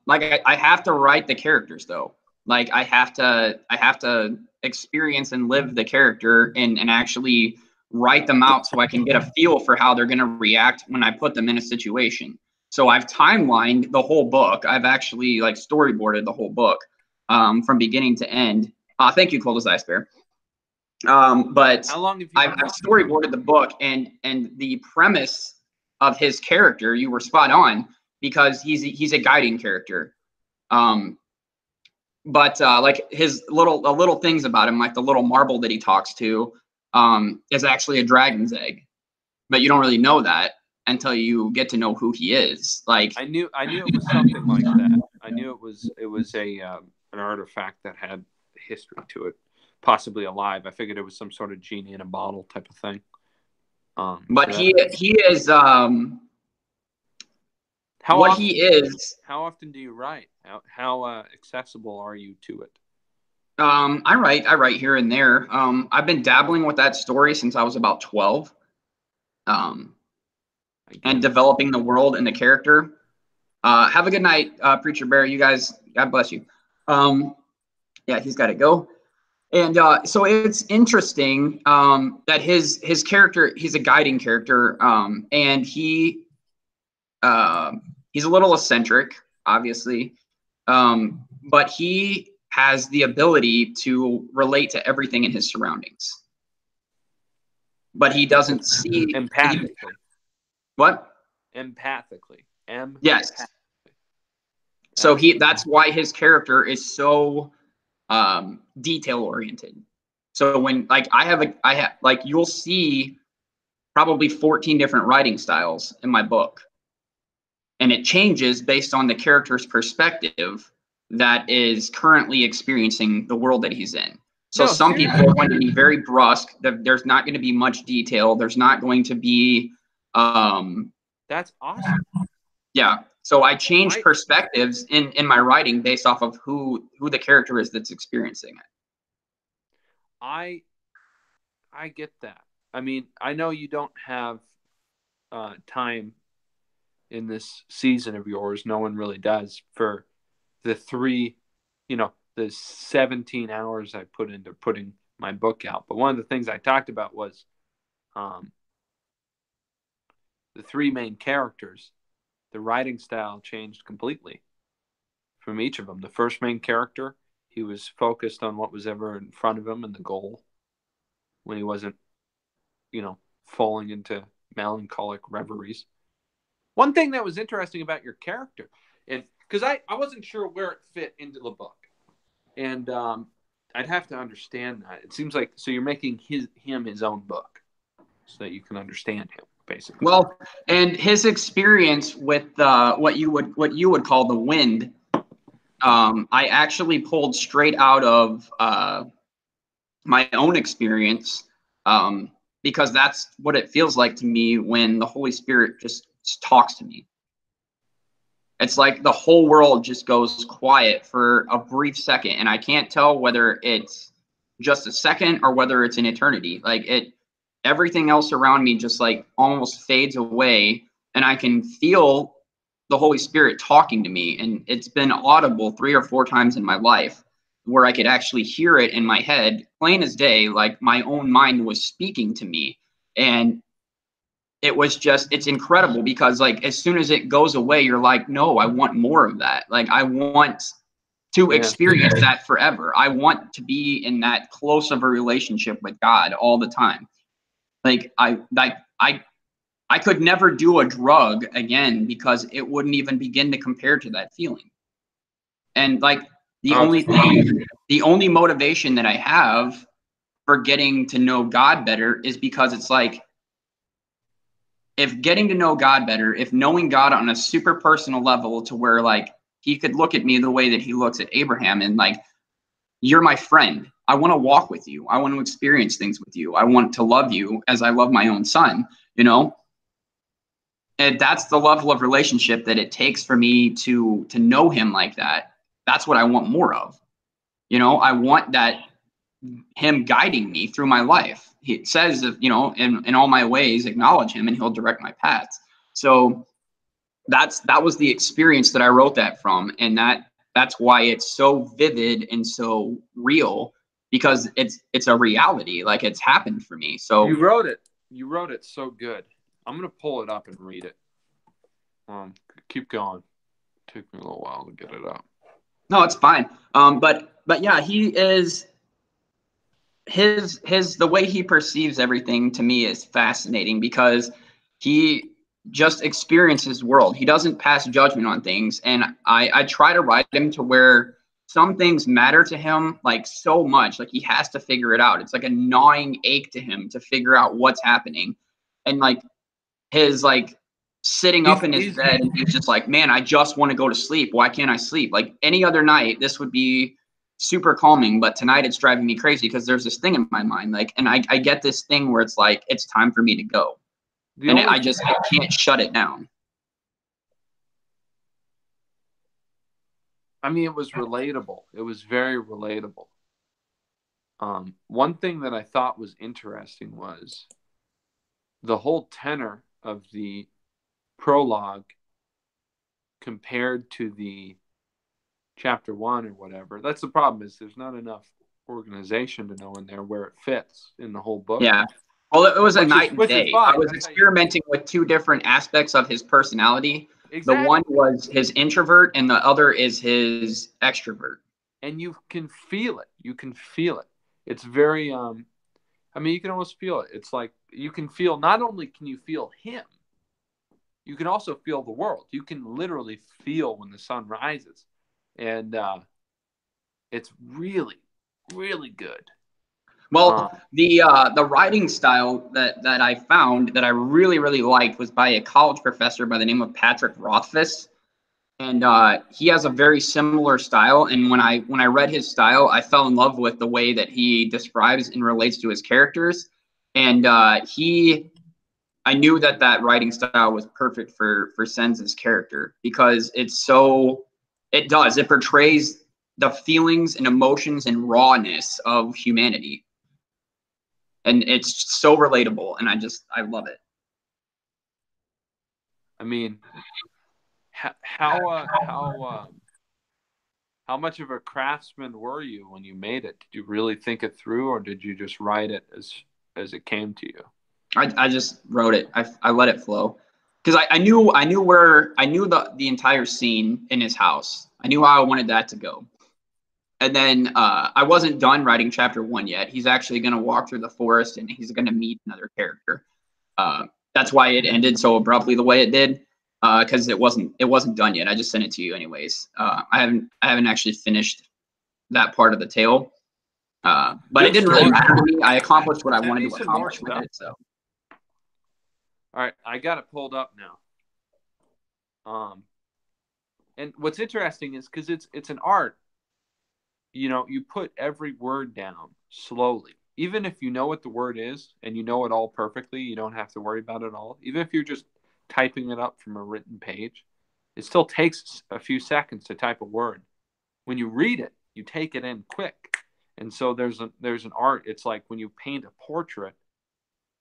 Like I have to write the characters though. Like I have to experience and live the character and actually write them out so I can get a feel for how they're going to react when I put them in a situation. So I've timelined the whole book. I've actually like storyboarded the whole book from beginning to end. Thank you, Coldest Ice Bear. But how long have you I've storyboarded the book and the premise of his character, you were spot on because he's a guiding character. But like his little things about him, like the little marble that he talks to, is actually a dragon's egg, but you don't really know that until you get to know who he is. Like I knew it was something like that. I knew it was an artifact that had history to it, possibly alive. I figured it was some sort of genie in a bottle type of thing. But he is how what often, he is. How often do you write? How accessible are you to it? I write here and there. I've been dabbling with that story since I was about 12. And developing the world and the character. Have a good night, Preacher Bear. You guys, God bless you. Yeah, he's got to go. And so it's interesting that his character, he's a guiding character, and he's a little eccentric, obviously, but he has the ability to relate to everything in his surroundings. But he doesn't see empathically. What? Empathically. Yes. So that's why his character is so detail oriented. So when like I have like you'll see probably 14 different writing styles in my book. And it changes based on the character's perspective that is currently experiencing the world that he's in. So some people are going to be very brusque. There's not going to be much detail. There's not going to be that's awesome. Yeah. So I change perspectives in my writing based off of who the character is that's experiencing it. I get that. I mean, I know you don't have time in this season of yours. No one really does for the the 17 hours I put into putting my book out. But one of the things I talked about was the three main characters. The writing style changed completely from each of them. The first main character, he was focused on what was ever in front of him and the goal when he wasn't, falling into melancholic reveries. One thing that was interesting about your character, and because I wasn't sure where it fit into the book, and I'd have to understand that. It seems like, so you're making him his own book so that you can understand him, basically. Well, and his experience with what you would call the wind, I actually pulled straight out of my own experience, because that's what it feels like to me when the Holy Spirit just talks to me. It's like the whole world just goes quiet for a brief second, and I can't tell whether it's just a second or whether it's an eternity. Like everything else around me just like almost fades away, and I can feel the Holy Spirit talking to me, and it's been audible 3 or 4 times in my life where I could actually hear it in my head, plain as day, like my own mind was speaking to me. And it's incredible because like as soon as it goes away, you're like, no, I want more of that. Like I want to experience that forever. I want to be in that close of a relationship with God all the time. Like I could never do a drug again because it wouldn't even begin to compare to that feeling. And like the only motivation that I have for getting to know God better is because it's like, if getting to know God better, if knowing God on a super personal level to where like he could look at me the way that he looks at Abraham and like, you're my friend. I want to walk with you. I want to experience things with you. I want to love you as I love my own son, you know? And that's the level of relationship that it takes for me to know him like that. That's what I want more of. You know, I want that him guiding me through my life. He says, you know, in all my ways, acknowledge him and he'll direct my paths. So that was the experience that I wrote that from. And that's why it's so vivid and so real, because it's a reality. Like it's happened for me. So you wrote it so good. I'm going to pull it up and read it. Keep going. Took me a little while to get it up. No, it's fine. But yeah, he is the way he perceives everything to me is fascinating because he just experiences the world. He doesn't pass judgment on things. And I try to write him to where some things matter to him like so much, like he has to figure it out. It's like a gnawing ache to him to figure out what's happening. And like his like sitting up in his bed and he's just like, man, I just want to go to sleep. Why can't I sleep? Like any other night, this would be super calming, but tonight it's driving me crazy because there's this thing in my mind. Like, and I get this thing where it's like, it's time for me to go. I can't shut it down. I mean, it was relatable. It was very relatable. One thing that I thought was interesting was the whole tenor of the prologue compared to the chapter 1 or whatever. That's the problem, is there's not enough organization to know in there where it fits in the whole book. Yeah. Well, it was a night and day. I was experimenting with 2 different aspects of his personality. Exactly. The one was his introvert and the other is his extrovert. And you can feel it. You can feel it. It's very, I mean, you can almost feel it. It's like you can feel, not only can you feel him, you can also feel the world. You can literally feel when the sun rises. And it's really, really good. Well, the writing style that I found that I really, really liked was by a college professor by the name of Patrick Rothfuss. And he has a very similar style. And when I read his style, I fell in love with the way that he describes and relates to his characters. And I knew that writing style was perfect for Sens's character because it portrays the feelings and emotions and rawness of humanity. And it's so relatable, and I love it. I mean, how much of a craftsman were you when you made it? Did you really think it through, or did you just write it as it came to you? I just wrote it. I let it flow because I knew the entire scene in his house. I knew how I wanted that to go. And then I wasn't done writing chapter 1 yet. He's actually going to walk through the forest and he's going to meet another character. That's why it ended so abruptly the way it did, because it wasn't done yet. I just sent it to you anyways. I haven't actually finished that part of the tale, but it didn't really matter to me. I accomplished what I wanted to accomplish with it. So, all right, I got it pulled up now. And what's interesting is because it's an art. You know, you put every word down slowly. Even if you know what the word is and you know it all perfectly, you don't have to worry about it all. Even if you're just typing it up from a written page, It still takes a few seconds to type a word. When you read it, you take it in quick. And so there's an art. It's like when you paint a portrait,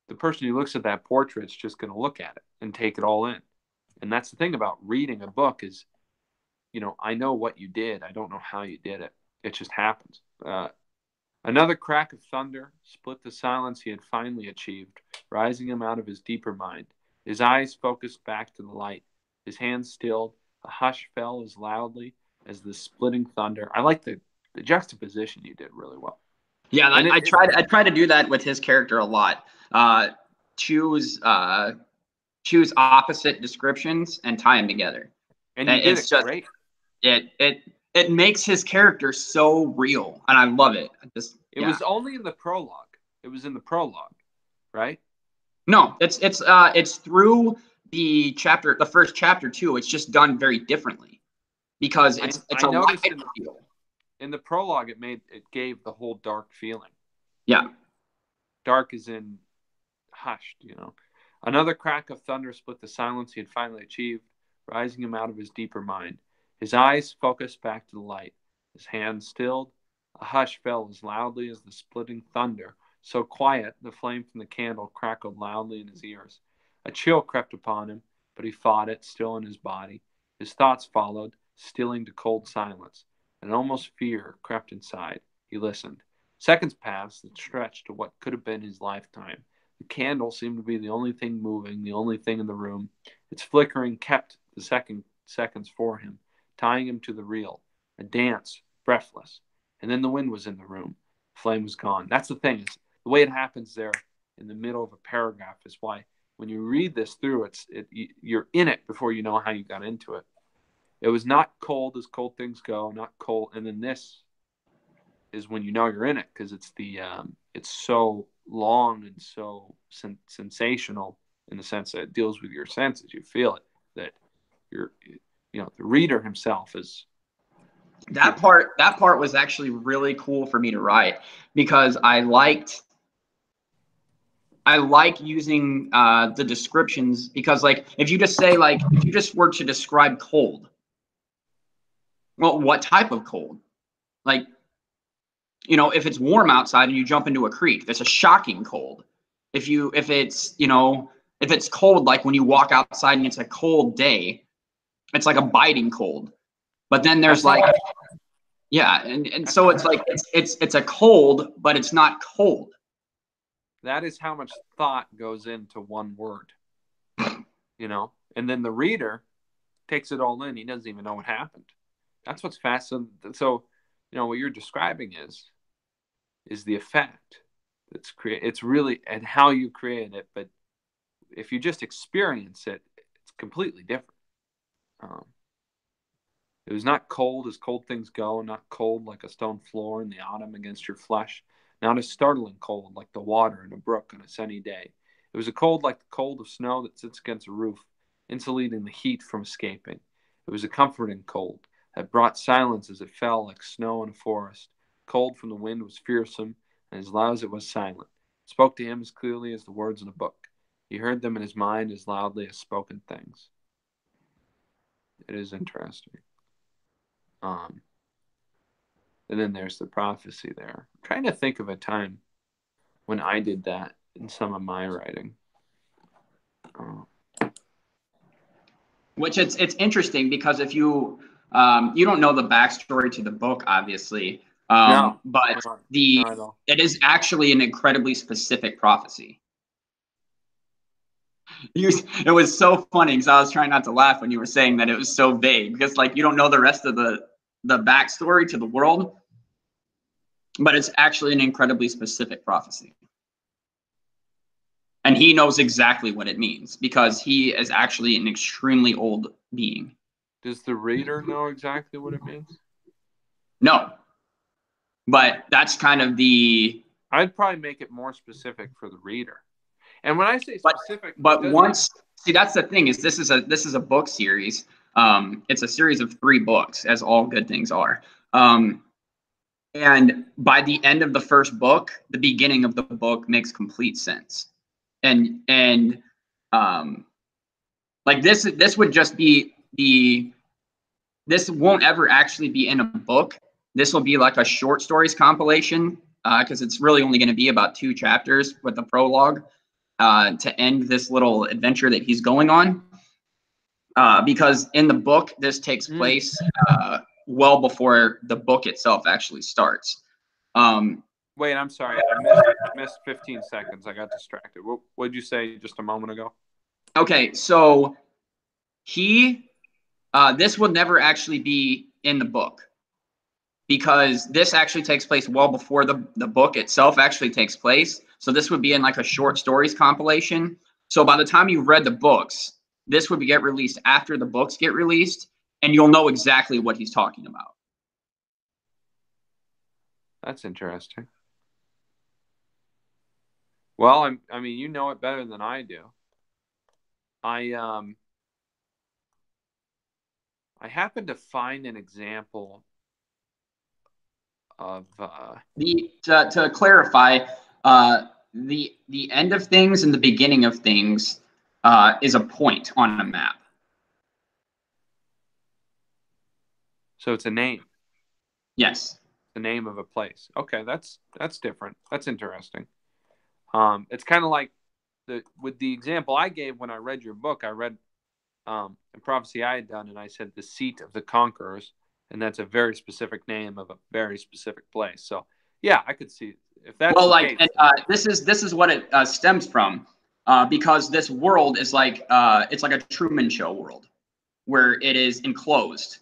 the person who looks at that portrait is just going to look at it and take it all in. And that's the thing about reading a book is, I know what you did. I don't know how you did it. It just happens. Another crack of thunder split the silence he had finally achieved, rising him out of his deeper mind. His eyes focused back to the light. His hands stilled. A hush fell as loudly as the splitting thunder. I like the juxtaposition you did really well. Yeah, I try to do that with his character a lot. Choose opposite descriptions and tie them together. And you did it great. It makes his character so real, and I love it. It was only in the prologue. It was in the prologue, right? No, it's through the first chapter too. It's just done very differently because it's a light feel. In the prologue, it gave the whole dark feeling. Yeah, dark is in hushed. Another crack of thunder split the silence he had finally achieved, rising him out of his deeper mind. His eyes focused back to the light. His hands stilled. A hush fell as loudly as the splitting thunder. So quiet, the flame from the candle crackled loudly in his ears. A chill crept upon him, but he fought it, still in his body. His thoughts followed, stilling to cold silence. And almost fear crept inside. He listened. Seconds passed that stretched to what could have been his lifetime. The candle seemed to be the only thing moving, the only thing in the room. Its flickering kept the seconds for him, tying him to the reel. A dance, breathless. And then the wind was in the room. The flame was gone. That's the thing. Is the way it happens there in the middle of a paragraph is why when you read this through, you're in it before you know how you got into it. It was not cold as cold things go, not cold. And then this is when you know you're in it because it's so long and so sensational in the sense that it deals with your senses. You feel it, that the reader himself is. That part was actually really cool for me to write because I like using the descriptions because if you just were to describe cold, well, what type of cold? If it's warm outside and you jump into a creek, that's a shocking cold. If it's cold, like when you walk outside and it's a cold day, it's like a biting cold. But then there's so it's a cold, but it's not cold. That is how much thought goes into one word, and then the reader takes it all in. He doesn't even know what happened. That's what's fascinating. So, what you're describing is the effect that's created. It's really and how you create it. But if you just experience it, it's completely different. It was not cold as cold things go, not cold like a stone floor in the autumn against your flesh, not a startling cold like the water in a brook on a sunny day. It was a cold like the cold of snow that sits against a roof, insulating the heat from escaping. It was a comforting cold that brought silence as it fell like snow in a forest. Cold from the wind was fearsome, and as loud as it was silent. It spoke to him as clearly as the words in a book. He heard them in his mind as loudly as spoken things. It is interesting. And then there's the prophecy there. I'm trying to think of a time when I did that in some of my writing. Which it's interesting because if you don't know the backstory to the book, obviously, but it is actually an incredibly specific prophecy. It was so funny because I was trying not to laugh when you were saying that it was so vague because you don't know the rest of the backstory to the world, but it's actually an incredibly specific prophecy. And he knows exactly what it means because he is actually an extremely old being. Does the reader know exactly what it means? No. But that's kind of I'd probably make it more specific for the reader. And when I say specific, that's the thing is this is a book series. It's a series of 3 books, as all good things are. And by the end of the first book, the beginning of the book makes complete sense. And this would just be this won't ever actually be in a book. This will be like a short stories compilation, because it's really only going to be about 2 chapters with the prologue to end this little adventure that he's going on. Because in the book, this takes place well before the book itself actually starts. Wait, I'm sorry. I missed 15 seconds. I got distracted. What did you say just a moment ago? Okay, so this will never actually be in the book, because this actually takes place well before the book itself actually takes place. So this would be in like a short stories compilation. So by the time you've read the books, this would get released after the books get released, and you'll know exactly what he's talking about. That's interesting. Well, I mean, you know it better than I do. I happened to find an example of to clarify, the end of things and the beginning of things is a point on a map. So it's a name. Yes. The name of a place. Okay, that's different. That's interesting. It's kind of like with the example I gave when I read your book. I read a prophecy I had done, and I said the seat of the conquerors, and that's a very specific name of a very specific place. So yeah, I could see if that's well, the like, case. And, this is what it stems from, because this world is like it's like a Truman Show world, where it is enclosed,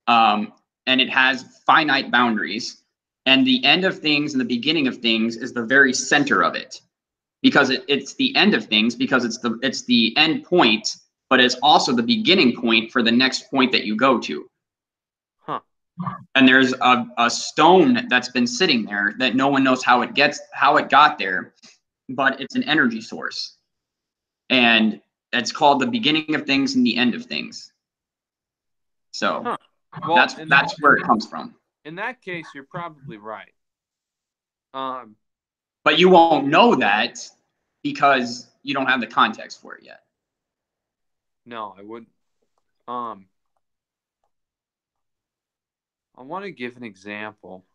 and it has finite boundaries, and the end of things and the beginning of things is the very center of it, because it's the end of things, because it's the end point, but it's also the beginning point for the next point that you go to. Huh. And there's a stone that's been sitting there that no one knows how it got there, but it's an energy source, and it's called the beginning of things and the end of things. So well, that's where it comes from. In that case, you're probably right. But you won't know that because you don't have the context for it yet. No, I wouldn't. I want to give an example.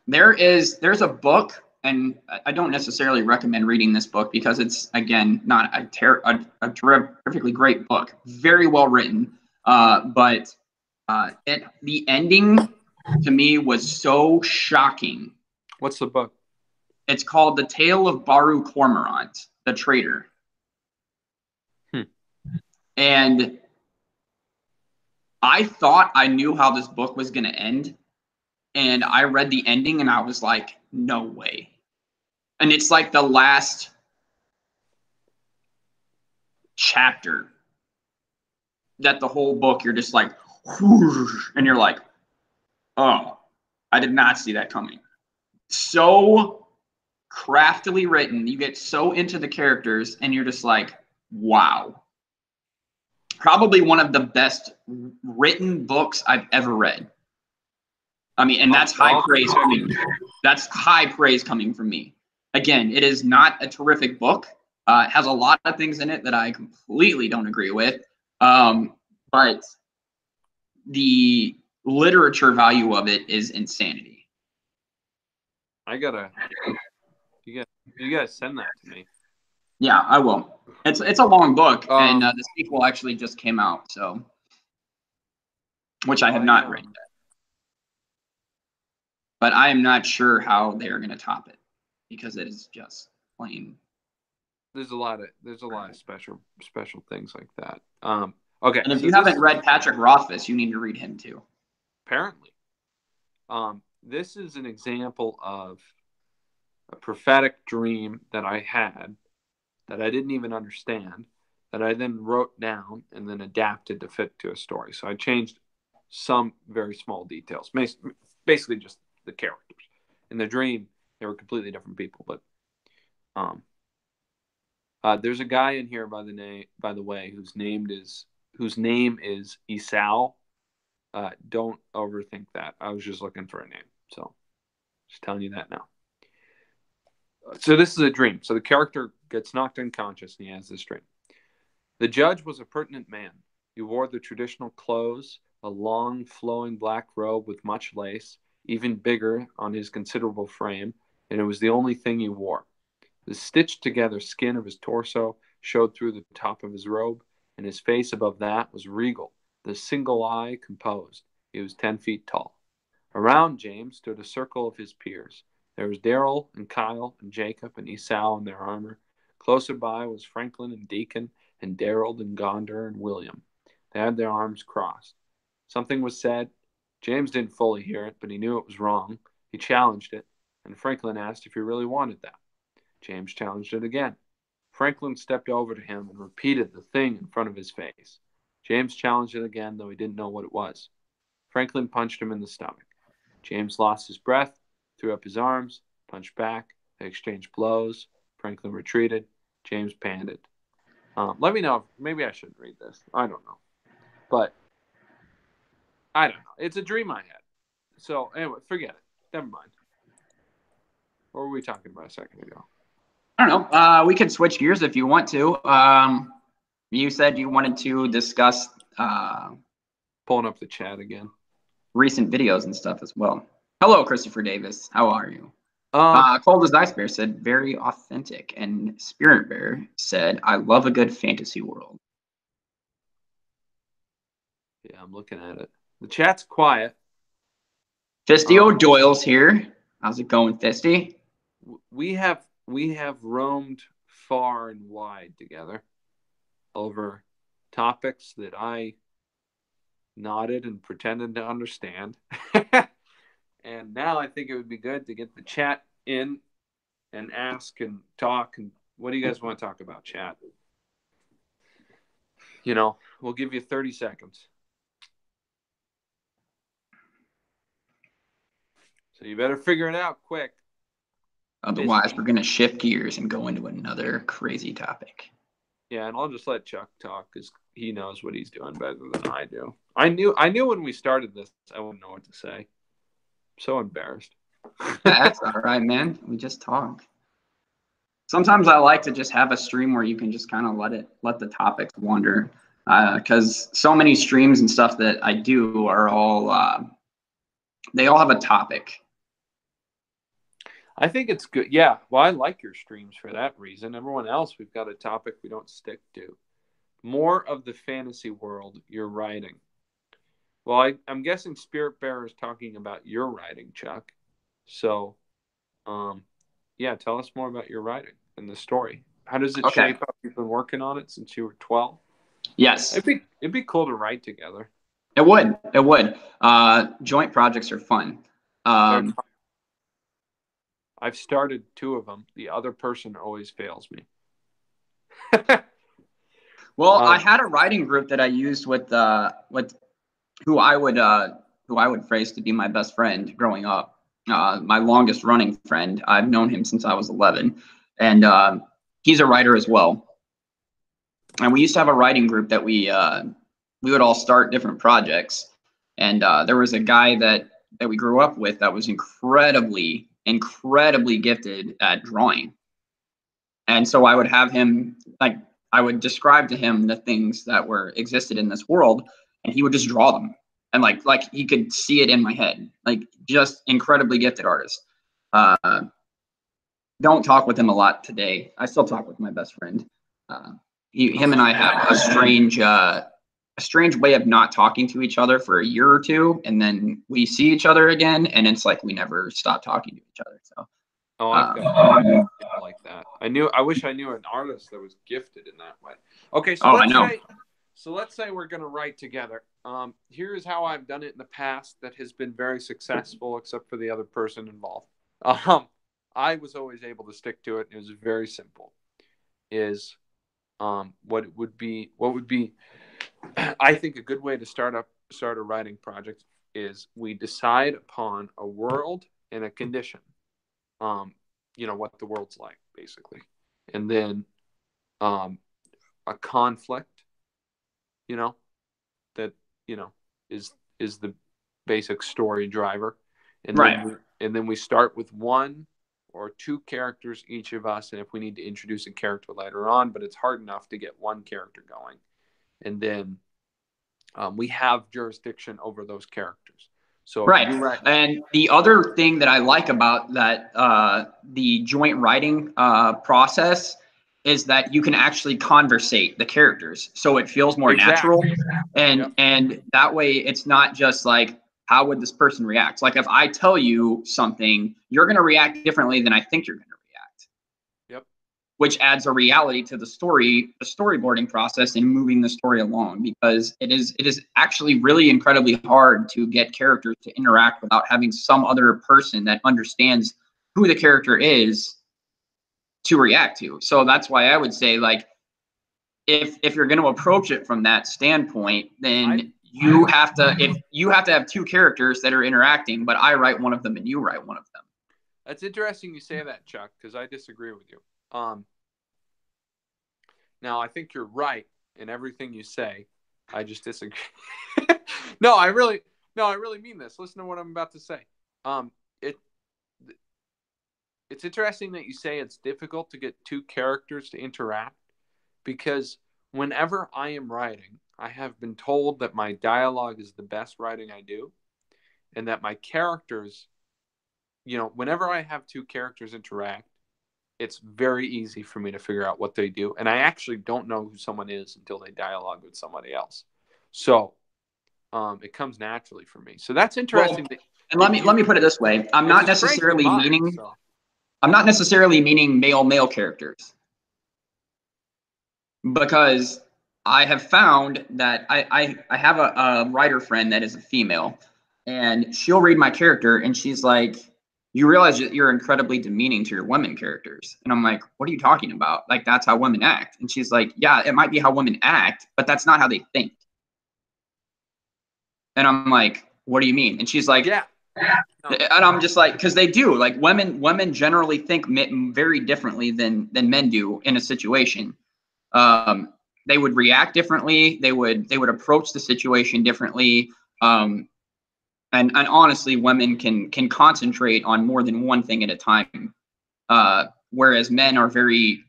There's a book, and I don't necessarily recommend reading this book because it's, again, not a terrifically great book. Very well written, but the ending to me was so shocking. What's the book? It's called The Tale of Baru Cormorant, the Traitor. And I thought I knew how this book was going to end. And I read the ending and I was like, no way. And it's like the last chapter that the whole book, you're just like, whoosh, and you're like, oh, I did not see that coming. So craftily written. You get so into the characters and you're just like, wow. Probably one of the best written books I've ever read. I mean, and that's high praise coming. That's high praise coming from me. Again, it is not a terrific book. It has a lot of things in it that I completely don't agree with. But the literature value of it is insanity. You gotta send that to me. Yeah, I will. It's a long book, and the sequel actually just came out, so which I have not read yet. But I am not sure how they are going to top it, because it is just plain. There's a lot of special things like that. Okay. And if you haven't read Patrick Rothfuss, you need to read him too. Apparently. This is an example of a prophetic dream that I had that I didn't even understand, that I then wrote down and then adapted to fit to a story. So I changed some very small details, basically just the characters. In the dream, they were completely different people, but there's a guy in here by the way, whose name is Esau. Don't overthink that. I was just looking for a name, so just telling you that now. So this is a dream. So the character gets knocked unconscious and he has this dream. The judge was a pertinent man. He wore the traditional clothes, a long, flowing black robe with much lace, even bigger on his considerable frame, and it was the only thing he wore. The stitched together skin of his torso showed through the top of his robe, and his face above that was regal, the single eye composed. He was 10 feet tall. Around James stood a circle of his peers. There was Darrell and Kyle and Jacob and Esau in their armor. Closer by was Franklin and Deacon and Darrell and Gonder and William. They had their arms crossed. Something was said. James didn't fully hear it, but he knew it was wrong. He challenged it, and Franklin asked if he really wanted that. James challenged it again. Franklin stepped over to him and repeated the thing in front of his face. James challenged it again, though he didn't know what it was. Franklin punched him in the stomach. James lost his breath, threw up his arms, punched back. They exchanged blows. Franklin retreated. James panted. Let me know if maybe I shouldn't read this. I don't know. But I don't know. It's a dream I had. So anyway, forget it. Never mind. What were we talking about a second ago? I don't know. We could switch gears if you want to. You said you wanted to discuss Pulling up the chat again. Recent videos and stuff as well. Hello, Christopher Davis. How are you? Cold as Ice Bear said, very authentic. And Spirit Bear said, I love a good fantasy world. Yeah, I'm looking at it. The chat's quiet. Fisty O'Doyle's here. How's it going, Fisty? We have roamed far and wide together over topics that I nodded and pretended to understand. And now I think it would be good to get the chat in and ask and talk. And what do you guys want to talk about, chat? You know, we'll give you 30 seconds. So you better figure it out quick. Otherwise, we're going to shift gears and go into another crazy topic. Yeah, and I'll just let Chuck talk because he knows what he's doing better than I do. I knew when we started this, I wouldn't know what to say. I'm so embarrassed. That's all right, man. We just talk. Sometimes I like to just have a stream where you can just kind of let the topics wander. Because so many streams and stuff that I do are all, they all have a topic. I think it's good. Yeah, well, I like your streams for that reason. Everyone else, we've got a topic we don't stick to. More of the fantasy world you're writing. Well, I'm guessing Spirit Bear is talking about your writing, Chuck. So, yeah, tell us more about your writing and the story. How does it shape up? You've been working on it since you were 12? Yes. It'd be cool to write together. It would. Joint projects are fun. I've started 2 of them. The other person always fails me. Well, I had a writing group that I used with who I would phrase to be my best friend growing up. My longest running friend. I've known him since I was 11, and he's a writer as well. And we used to have a writing group that we would all start different projects. And there was a guy that we grew up with that was incredibly gifted at drawing. And so I would have him, I would describe to him the things that existed in this world, and he would just draw them. And like he could see it in my head, just incredibly gifted artist. Don't talk with him a lot today. I still talk with my best friend. Him and I have a strange way of not talking to each other for a year or two, and then we see each other again, and it's like we never stop talking to each other. So, I've got people like that. I wish I knew an artist that was gifted in that way. Okay, so let's say we're going to write together. Here's how I've done it in the past that has been very successful, except for the other person involved. I was always able to stick to it. It was very simple. What would be I think a good way to start a writing project is we decide upon a world and a condition. What the world's like, basically. And then a conflict, that, is the basic story driver. And then we start with one or 2 characters each of us, and if we need to introduce a character later on, but it's hard enough to get one character going. And then we have jurisdiction over those characters. So right. And the other thing that I like about that, the joint writing process, is that you can actually conversate the characters, so it feels more natural, and that way it's not just like, how would this person react? Like if I tell you something, you're going to react differently than I think you're going to react. Yep. Which adds a reality to the story, the storyboarding process, and moving the story along, because it is actually really incredibly hard to get characters to interact without having some other person that understands who the character is to react to. So that's why I would say, like, if you're going to approach it from that standpoint, then you have to have 2 characters that are interacting, but I write one of them and you write one of them. That's interesting you say that, Chuck, because I disagree with you. Now I think you're right in everything you say. I just disagree. No, I really mean this. Listen to what I'm about to say. It's interesting that you say it's difficult to get 2 characters to interact, because whenever I am writing, I have been told that my dialogue is the best writing I do, and that my characters, whenever I have 2 characters interact, it's very easy for me to figure out what they do. And I actually don't know who someone is until they dialogue with somebody else. So it comes naturally for me. So that's interesting. Well, and let me put it this way. I'm not necessarily meaning male characters, because I have found that I have a writer friend that is a female, and she'll read my character and she's like, you realize that you're incredibly demeaning to your women characters. And I'm like, what are you talking about? Like, that's how women act. And she's like, yeah, it might be how women act, but that's not how they think. And I'm like, what do you mean? And she's like, yeah. And I'm just like, because they do. Like, women generally think very differently than men do in a situation. They would react differently. They would approach the situation differently. And honestly, women can concentrate on more than one thing at a time, whereas men are very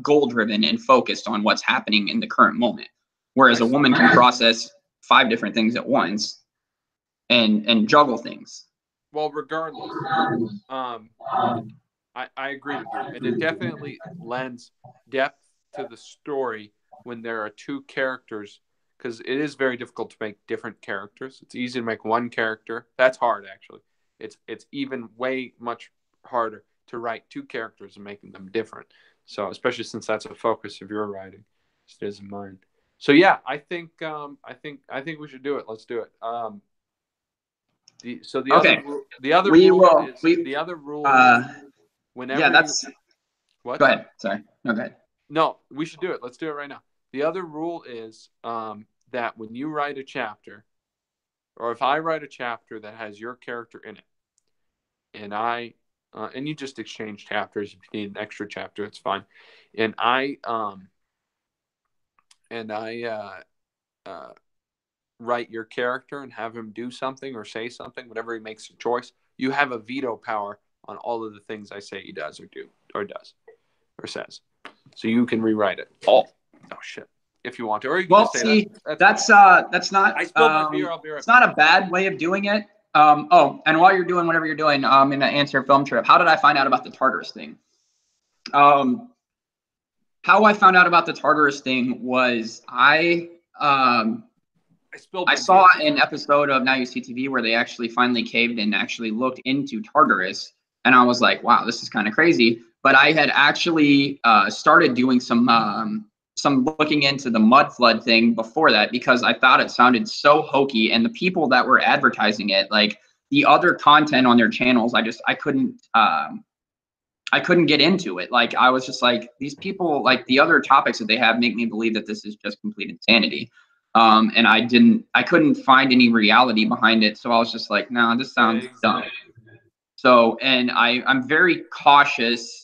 goal-driven and focused on what's happening in the current moment. Whereas a woman can process 5 different things at once and juggle things. Well, regardless, I agree with you, and it definitely lends depth to the story when there are 2 characters. Because it is very difficult to make different characters. It's easy to make one character. That's hard, actually. It's even way much harder to write 2 characters and making them different. So, especially since that's a focus of your writing, just as in mine. So yeah, I think we should do it. Let's do it. The other rule is whenever. Yeah, that's. What? Go ahead. Sorry. No, go ahead. No, we should do it. Let's do it right now. The other rule is that when you write a chapter, or if I write a chapter that has your character in it, and you just exchange chapters. If you need an extra chapter, it's fine. And I write your character and have him do something or say something, whenever he makes a choice, you have a veto power on all of the things I say he does or says. So you can rewrite it all. Oh shit! If you want to, or you can just say that. That's not. I spilled my beer. I'll be right back. It's not a bad way of doing it. And while you're doing whatever you're doing, I'm gonna answer Film Trip. How did I find out about the Tartarus thing? How I found out about the Tartarus thing was I saw an episode of Now You See TV where they actually finally caved and actually looked into Tartarus, and I was like, wow, this is kind of crazy. But I had actually started doing some looking into the mud flood thing before that, because I thought it sounded so hokey, and the people that were advertising it, like the other content on their channels, I couldn't get into it. Like, I was just like, these people, like the other topics that they have make me believe that this is just complete insanity. And I couldn't find any reality behind it. So I was just like, no, this sounds dumb. So, and I'm very cautious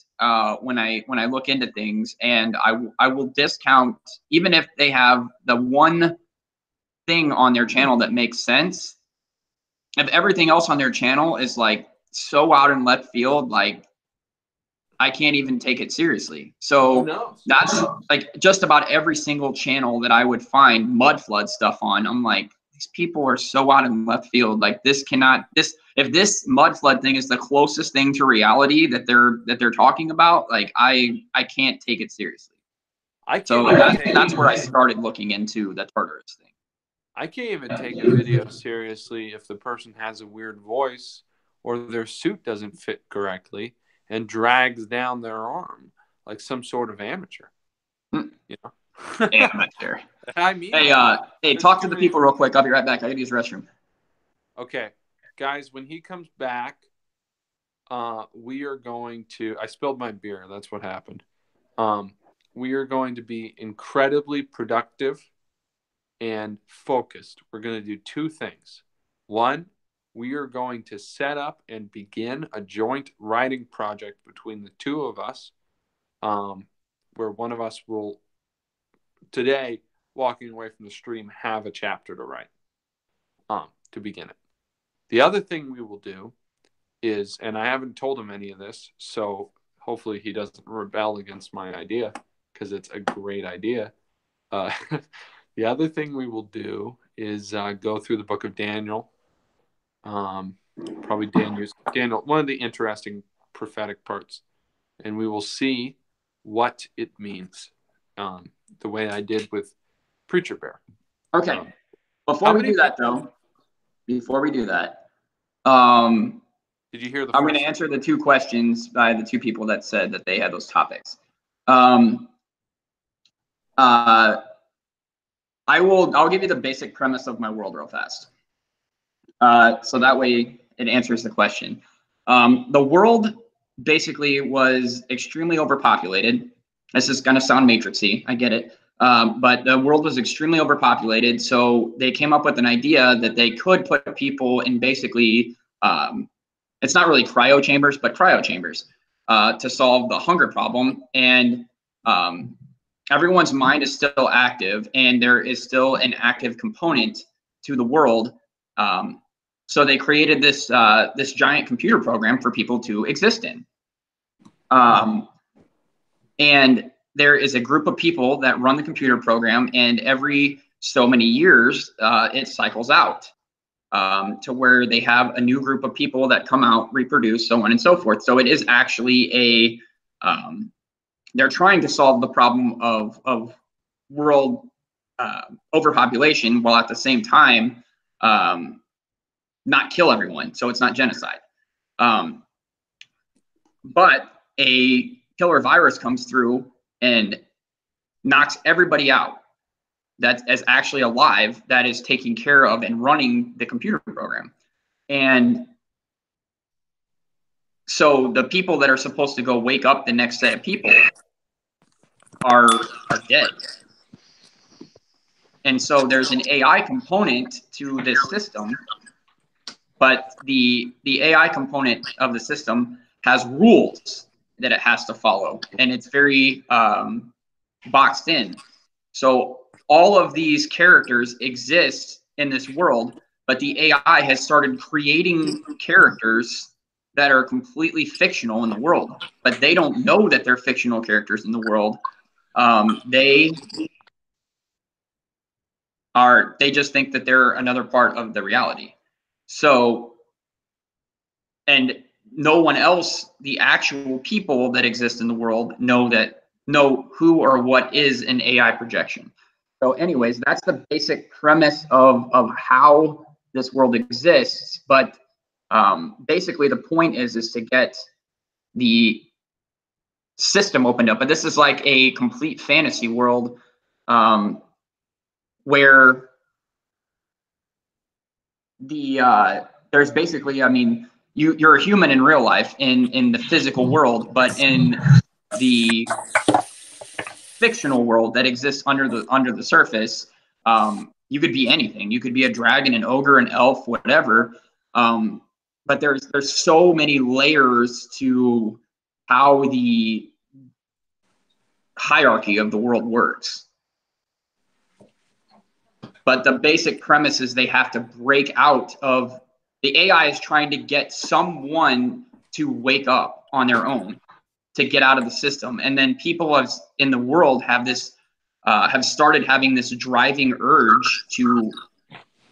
when I look into things, and I will discount, even if they have the one thing on their channel that makes sense. If everything else on their channel is like so out in left field, like I can't even take it seriously. Who So knows? that's like just about every single channel that I would find mud flood stuff on. I'm like, these people are so out in left field. Like this cannot, this, if this mud flood thing is the closest thing to reality that they're talking about, like I can't take it seriously. So that's where I started looking into the Tartarus thing. I can't even take a video seriously if the person has a weird voice or their suit doesn't fit correctly and drags down their arm like some sort of amateur. You know? Amateur. I mean, hey, talk to the people real quick. I'll be right back. I gotta use the restroom. Okay, guys, when he comes back, we are going to. I spilled my beer. That's what happened. We are going to be incredibly productive and focused. We're going to do two things. One, we are going to set up and begin a joint writing project between the two of us, where one of us will, today, walking away from the stream, have a chapter to write to begin it. The other thing we will do is, and I haven't told him any of this, so hopefully he doesn't rebel against my idea, because it's a great idea. The other thing we will do is go through the book of Daniel. Probably Daniel, one of the interesting prophetic parts. And we will see what it means, the way I did with Preacher Bear. Okay. Before we do that, did you hear the I'm going to answer the two questions by the two people that said that they had those topics. I'll give you the basic premise of my world real fast. So that way it answers the question. The world basically was extremely overpopulated. This is going to sound matrixy, I get it. But the world was extremely overpopulated. So they came up with an idea that they could put people in basically, it's not really cryo chambers, but cryo chambers to solve the hunger problem. And everyone's mind is still active, and there is still an active component to the world. So they created this this giant computer program for people to exist in. And there is a group of people that run the computer program, and every so many years it cycles out to where they have a new group of people that come out, reproduce, so on and so forth. So it is actually a they're trying to solve the problem of world overpopulation, while at the same time not kill everyone. So it's not genocide. But a killer virus comes through and knocks everybody out that is actually alive, that is taking care of and running the computer program. And so the people that are supposed to go wake up the next set of people are dead. And so there's an AI component to this system, but the AI component of the system has rules that it has to follow, and it's very boxed in. So all of these characters exist in this world, but the AI has started creating characters that are completely fictional in the world, but they don't know that they're fictional characters in the world. They just think that they're another part of the reality. So, and no one else, the actual people that exist in the world, know who or what is an AI projection. So anyways, that's the basic premise of how this world exists. But basically the point is to get the system opened up. But this is like a complete fantasy world where there's basically, I mean, you're a human in real life in the physical world, but in the fictional world that exists under the surface, you could be anything. You could be a dragon, an ogre, an elf, whatever. But there's so many layers to how the hierarchy of the world works. But the basic premise is they have to break out of, the AI is trying to get someone to wake up on their own. to get out of the system. And then people in the world have started having this driving urge to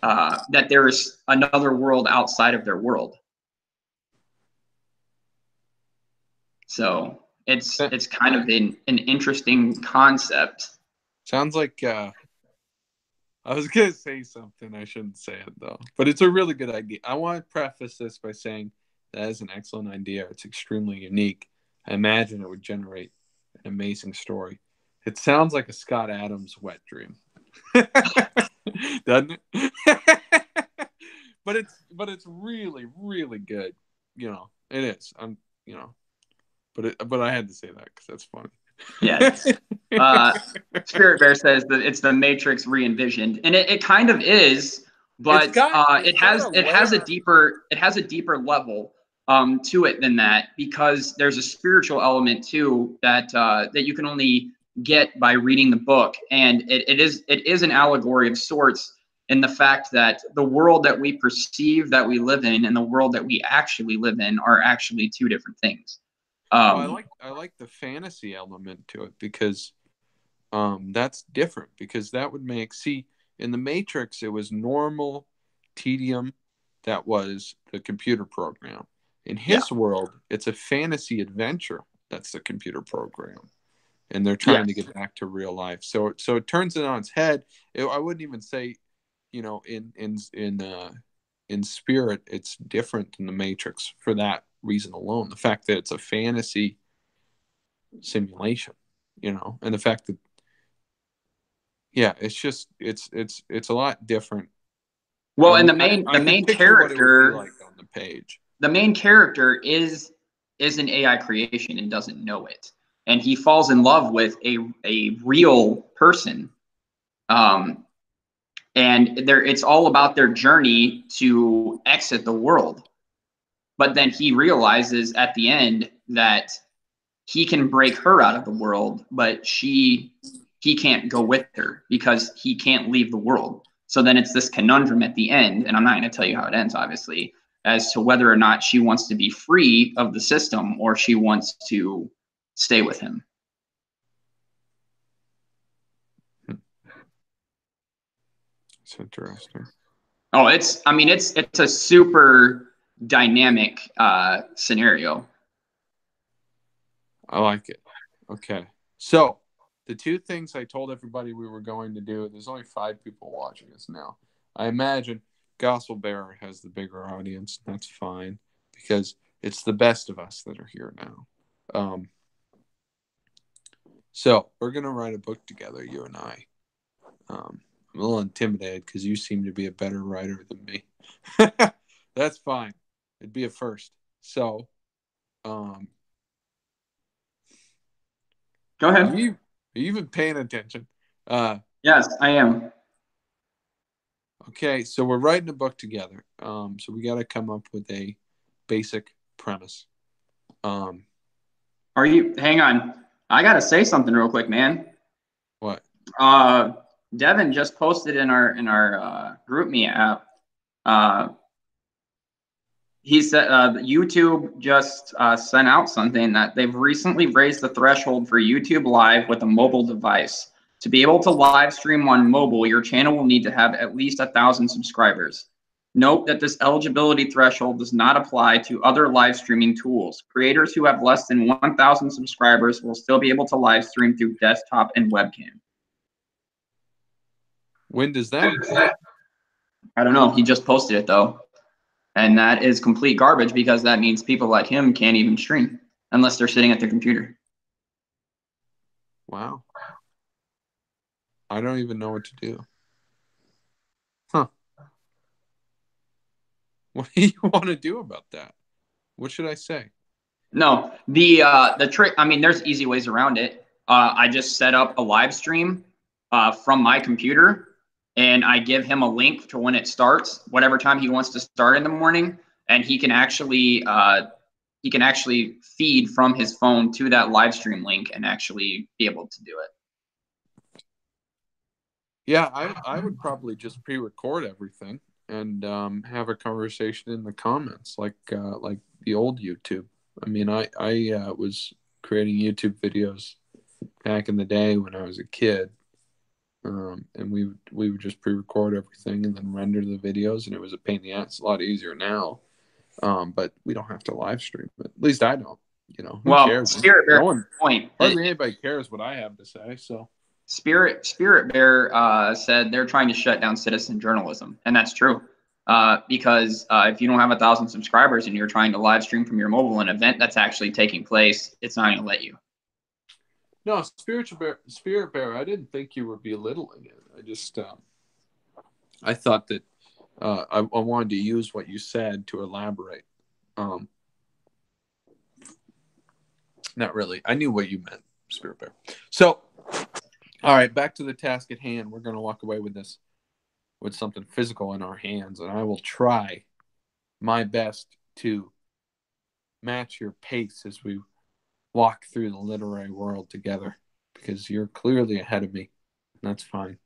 that there is another world outside of their world. So it's kind of an interesting concept. Sounds like I was gonna say something. I shouldn't say it though, but it's a really good idea. I want to preface this by saying that is an excellent idea. It's extremely unique. I imagine it would generate an amazing story. It sounds like a Scott Adams wet dream, doesn't it? but it's really, really good. You know, it is. But I had to say that because that's funny. Yeah. Spirit Bear says that it's the Matrix re-envisioned, and it kind of is, but it has a deeper level to it than that, because there's a spiritual element too that you can only get by reading the book, and it is an allegory of sorts in the fact that the world that we perceive that we live in and the world that we actually live in are actually two different things. I like the fantasy element to it, because that's different, because that would make, in the Matrix it was normal tedium that was the computer program. In his world, it's a fantasy adventure that's the computer program, and they're trying to get back to real life. So it turns it on its head. I wouldn't even say, in spirit it's different than the Matrix for that reason alone. The fact that it's a fantasy simulation, and the fact that it's just it's a lot different. Well, and the main character, like on the page, the main character is an AI creation and doesn't know it, and he falls in love with a real person, and it's all about their journey to exit the world. But then he realizes at the end that he can break her out of the world, but he can't go with her because he can't leave the world. So then it's this conundrum at the end, and I'm not going to tell you how it ends, obviously, as to whether or not she wants to be free of the system or she wants to stay with him. It's interesting. Oh, it's a super dynamic scenario. I like it. Okay. So the two things I told everybody we were going to do, there's only 5 people watching us now. I imagine Gospel Bearer has the bigger audience. That's fine, because it's the best of us that are here now. So we're going to write a book together, you and I. I'm a little intimidated because you seem to be a better writer than me. That's fine. It'd be a first. So, go ahead. Are you even paying attention? Yes, I am. Okay, so we're writing a book together. So we got to come up with a basic premise. Hang on. I got to say something real quick, man. What? Devin just posted in our GroupMe app. He said YouTube just sent out something that they've recently raised the threshold for YouTube Live with a mobile device. To be able to live stream on mobile, your channel will need to have at least 1,000 subscribers. Note that this eligibility threshold does not apply to other live streaming tools. Creators who have less than 1,000 subscribers will still be able to live stream through desktop and webcam. When does that? I don't know. He just posted it though. And that is complete garbage, because that means people like him can't even stream unless they're sitting at their computer. Wow. I don't even know what to do. Huh. What do you want to do about that? What should I say? No, the trick, there's easy ways around it. I just set up a live stream from my computer, and I give him a link to when it starts, whatever time he wants to start in the morning, and he can actually feed from his phone to that live stream link and actually be able to do it. Yeah, I would probably just pre-record everything and have a conversation in the comments like the old YouTube. I was creating YouTube videos back in the day when I was a kid. And we would just pre-record everything and then render the videos, and it was a pain in the ass. It's a lot easier now, but we don't have to live stream it. At least I don't. Who cares? Spirit Bear, No one, point. Hardly anybody cares what I have to say. So Spirit Bear said they're trying to shut down citizen journalism, and that's true. Because if you don't have 1,000 subscribers and you're trying to live stream from your mobile an event that's actually taking place, it's not going to let you. No, Spirit Bear, I didn't think you were belittling it. I just, I thought that I wanted to use what you said to elaborate. Not really. I knew what you meant, Spirit Bear. So, all right, back to the task at hand. We're going to walk away with this, with something physical in our hands, and I will try my best to match your pace as we walk through the literary world together, because you're clearly ahead of me. That's fine.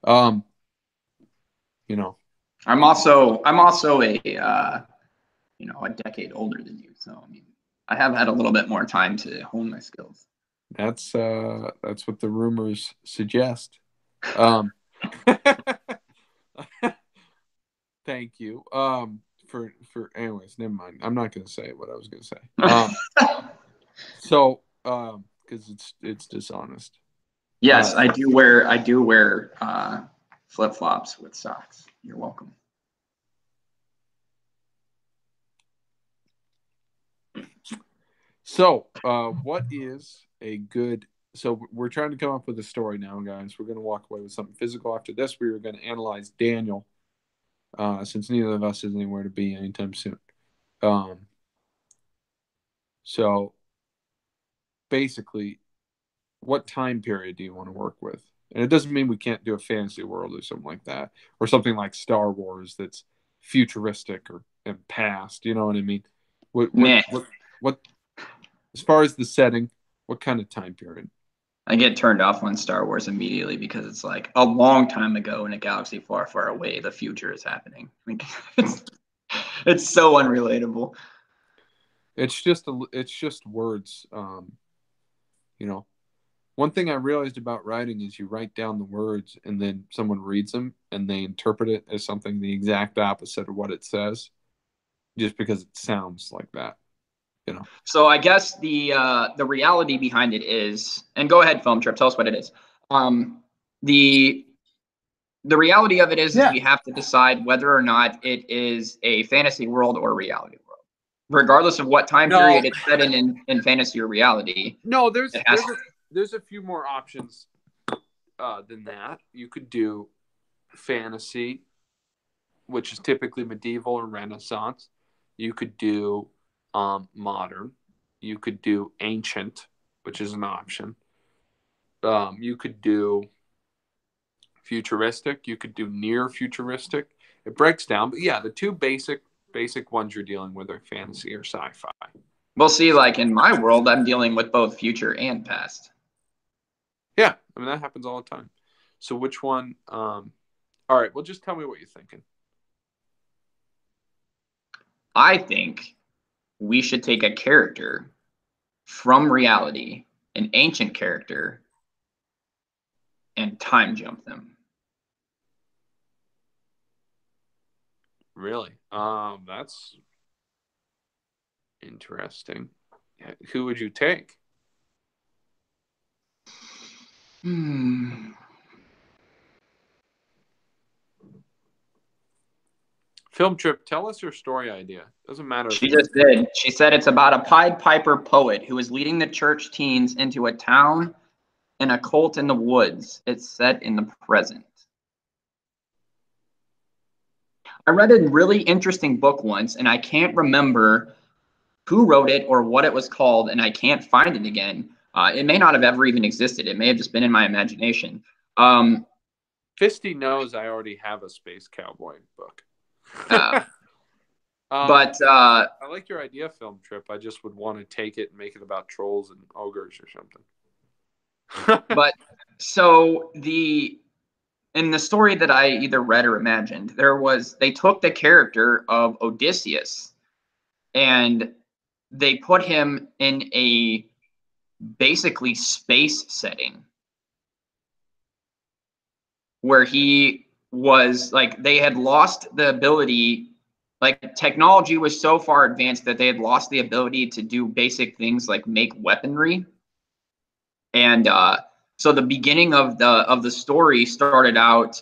I'm also a a decade older than you, so I mean, I have had a little bit more time to hone my skills. That's what the rumors suggest. Thank you. For anyways, never mind. I'm not gonna say what I was gonna say. So, because it's dishonest. Yes, I do wear flip flops with socks. You're welcome. So, what is a good? So we're trying to come up with a story now, guys. We're going to walk away with something physical. After this, we were going to analyze Daniel, since neither of us is anywhere to be anytime soon. So, basically, what time period do you want to work with? And it doesn't mean we can't do a fantasy world or something like that, or something like Star Wars that's futuristic or and past. You know what I mean? What as far as the setting, what kind of time period? I get turned off on Star Wars immediately because it's like a long time ago in a galaxy far, far away. The future is happening. Like, it's so unrelatable. It's just words. One thing I realized about writing is you write down the words and then someone reads them and they interpret it as something the exact opposite of what it says, just because it sounds like that. So I guess the reality behind it is, and go ahead, Film Trip, tell us what it is. The reality of it is we have to decide whether or not it is a fantasy world or a reality world, regardless of what time period it's set in fantasy or reality. No, there's a few more options than that. You could do fantasy, which is typically medieval or Renaissance. You could do modern. You could do ancient, which is an option. You could do futuristic. You could do near futuristic. It breaks down, but yeah, the two basic ones you're dealing with are fantasy or sci-fi. Well, see, like in my world, I'm dealing with both future and past. Yeah, I mean that happens all the time. So which one? All right, well, just tell me what you're thinking. I think we should take a character from reality, an ancient character, and time jump them. Really? That's interesting. Who would you take? Film Trip, tell us your story idea. Doesn't matter. She just did. She said it's about a Pied Piper poet who is leading the church teens into a town and a cult in the woods. It's set in the present. I read a really interesting book once, and I can't remember who wrote it or what it was called, and I can't find it again. It may not have ever even existed. It may have just been in my imagination. Fisty knows I already have a Space Cowboy book. But I like your idea, Film Trip. I just would want to take it and make it about trolls and ogres or something. But so in the story that I either read or imagined, they took the character of Odysseus and they put him in a basically space setting, where he was like, they had lost the ability, like technology was so far advanced that they had lost the ability to do basic things like make weaponry. And so the beginning of the story started out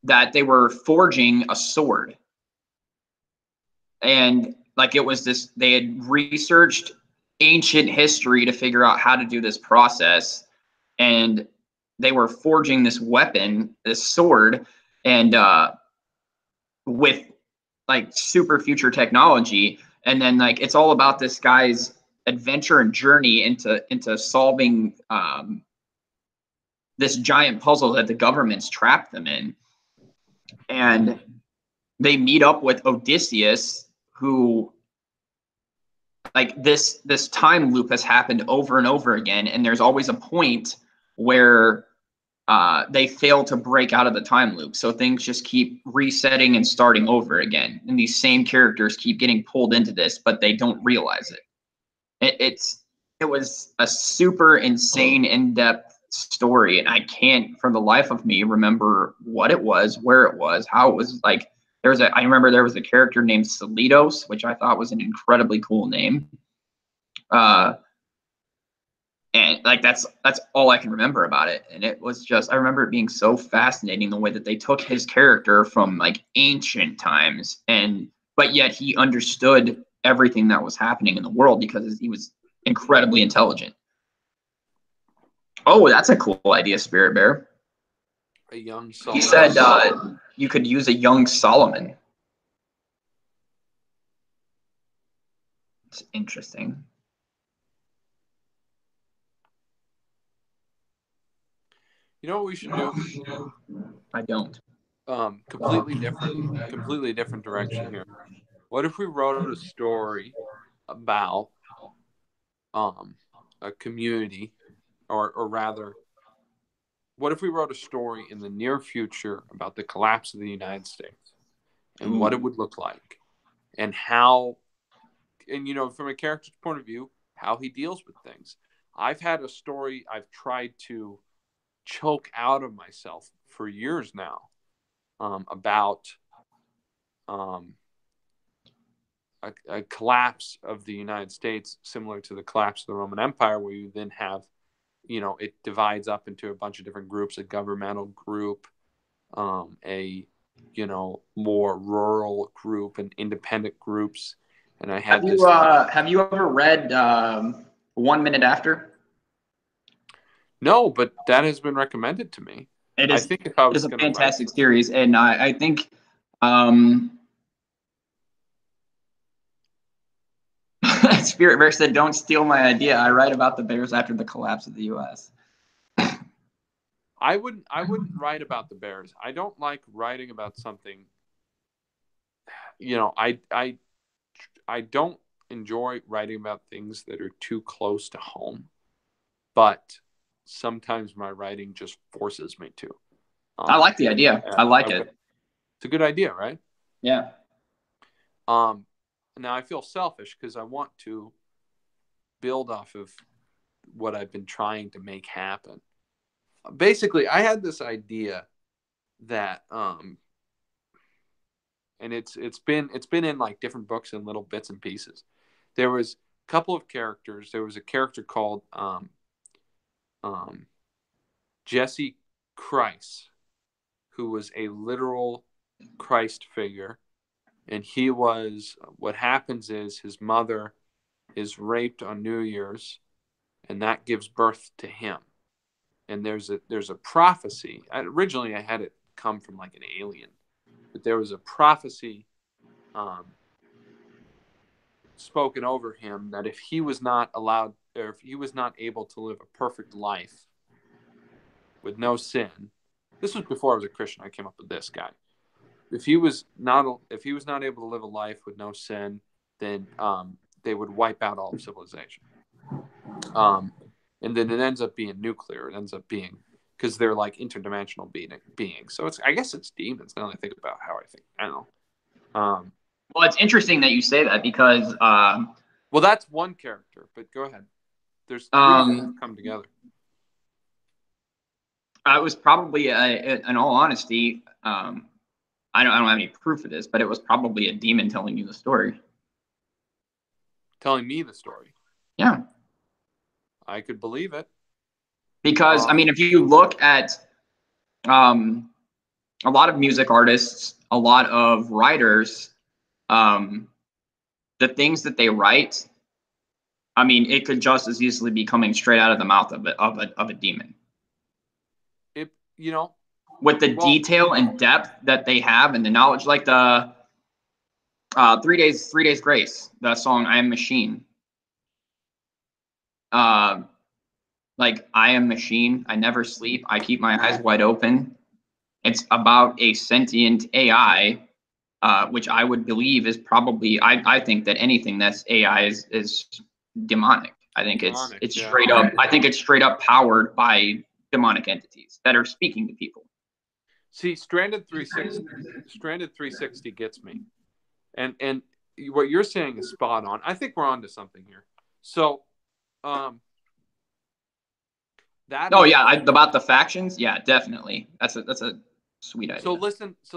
that they were forging a sword, and like it was this, they had researched ancient history to figure out how to do this process, and they were forging this weapon, this sword, and with like super future technology. And then like it's all about this guy's adventure and journey into solving this giant puzzle that the government's trapped them in. And they meet up with Odysseus, who, like, this time loop has happened over and over again, and there's always a point where they fail to break out of the time loop. So things just keep resetting and starting over again, and these same characters keep getting pulled into this, but they don't realize it. It was a super insane, in-depth story, and I can't for the life of me remember what it was, where it was, how it was. Like, I remember there was a character named Salidos, which I thought was an incredibly cool name. And like that's all I can remember about it. And it was just, I remember it being so fascinating the way that they took his character from like ancient times, but yet he understood everything that was happening in the world because he was incredibly intelligent. Oh, that's a cool idea, Spirit Bear. A young Solomon. He said you could use a young Solomon. It's interesting. You know what we should do? I don't. Completely different direction here. What if we wrote a story about a community, or rather, what if we wrote a story in the near future about the collapse of the United States and what it would look like, and how, and from a character's point of view, how he deals with things. I've had a story I've tried to choke out of myself for years now, about a collapse of the United States, similar to the collapse of the Roman Empire, where you then have, it divides up into a bunch of different groups: a governmental group, a more rural group, and independent groups. And I had have you ever read 1 Minute After? No, but that has been recommended to me. It is a fantastic series, and I think Spirit Bear said, "Don't steal my idea. I write about the Bears after the collapse of the U.S." I wouldn't write about the Bears. I don't like writing about something. I don't enjoy writing about things that are too close to home, but sometimes my writing just forces me to. I like the idea. I like it. It's a good idea, right? Yeah. Now I feel selfish because I want to build off of what I've been trying to make happen. Basically, I had this idea that and it's been in like different books and little bits and pieces. There was a couple of characters. There was a character called Jesse Christ, who was a literal Christ figure. And he was, what happens is his mother is raped on New Year's, and that gives birth to him. And there's a prophecy. Originally, I had it come from like an alien, but there was a prophecy spoken over him that if he was not allowed, or if he was not able to live a perfect life with no sin, this was before I was a Christian. I came up with this guy. If he was not able to live a life with no sin, then they would wipe out all of civilization. And then it ends up being nuclear. It ends up being, because they're like interdimensional beings. So I guess it's demons. Now that I think about how I think. I don't know. Well, it's interesting that you say that, because Well, that's one character, but go ahead. There's three that come together. It was probably, in all honesty, I don't have any proof of this, but it was probably a demon telling you the story. Telling me the story. Yeah. I could believe it. Because, I mean, if you look at a lot of music artists, a lot of writers, the things that they write, I mean, it could just as easily be coming straight out of the mouth of a demon. It, you know, with the detail and depth that they have and the knowledge, like the 3 Days Grace, the song I Am Machine. Like, I am machine, I never sleep, I keep my eyes wide open. It's about a sentient AI, which I would believe is probably, I think that anything that's AI is demonic. I think it's straight up, I think it's straight up powered by demonic entities that are speaking to people. See, Stranded 360 gets me. And what you're saying is spot on. I think we're onto something here. So, about the factions, yeah, definitely. That's a sweet idea. So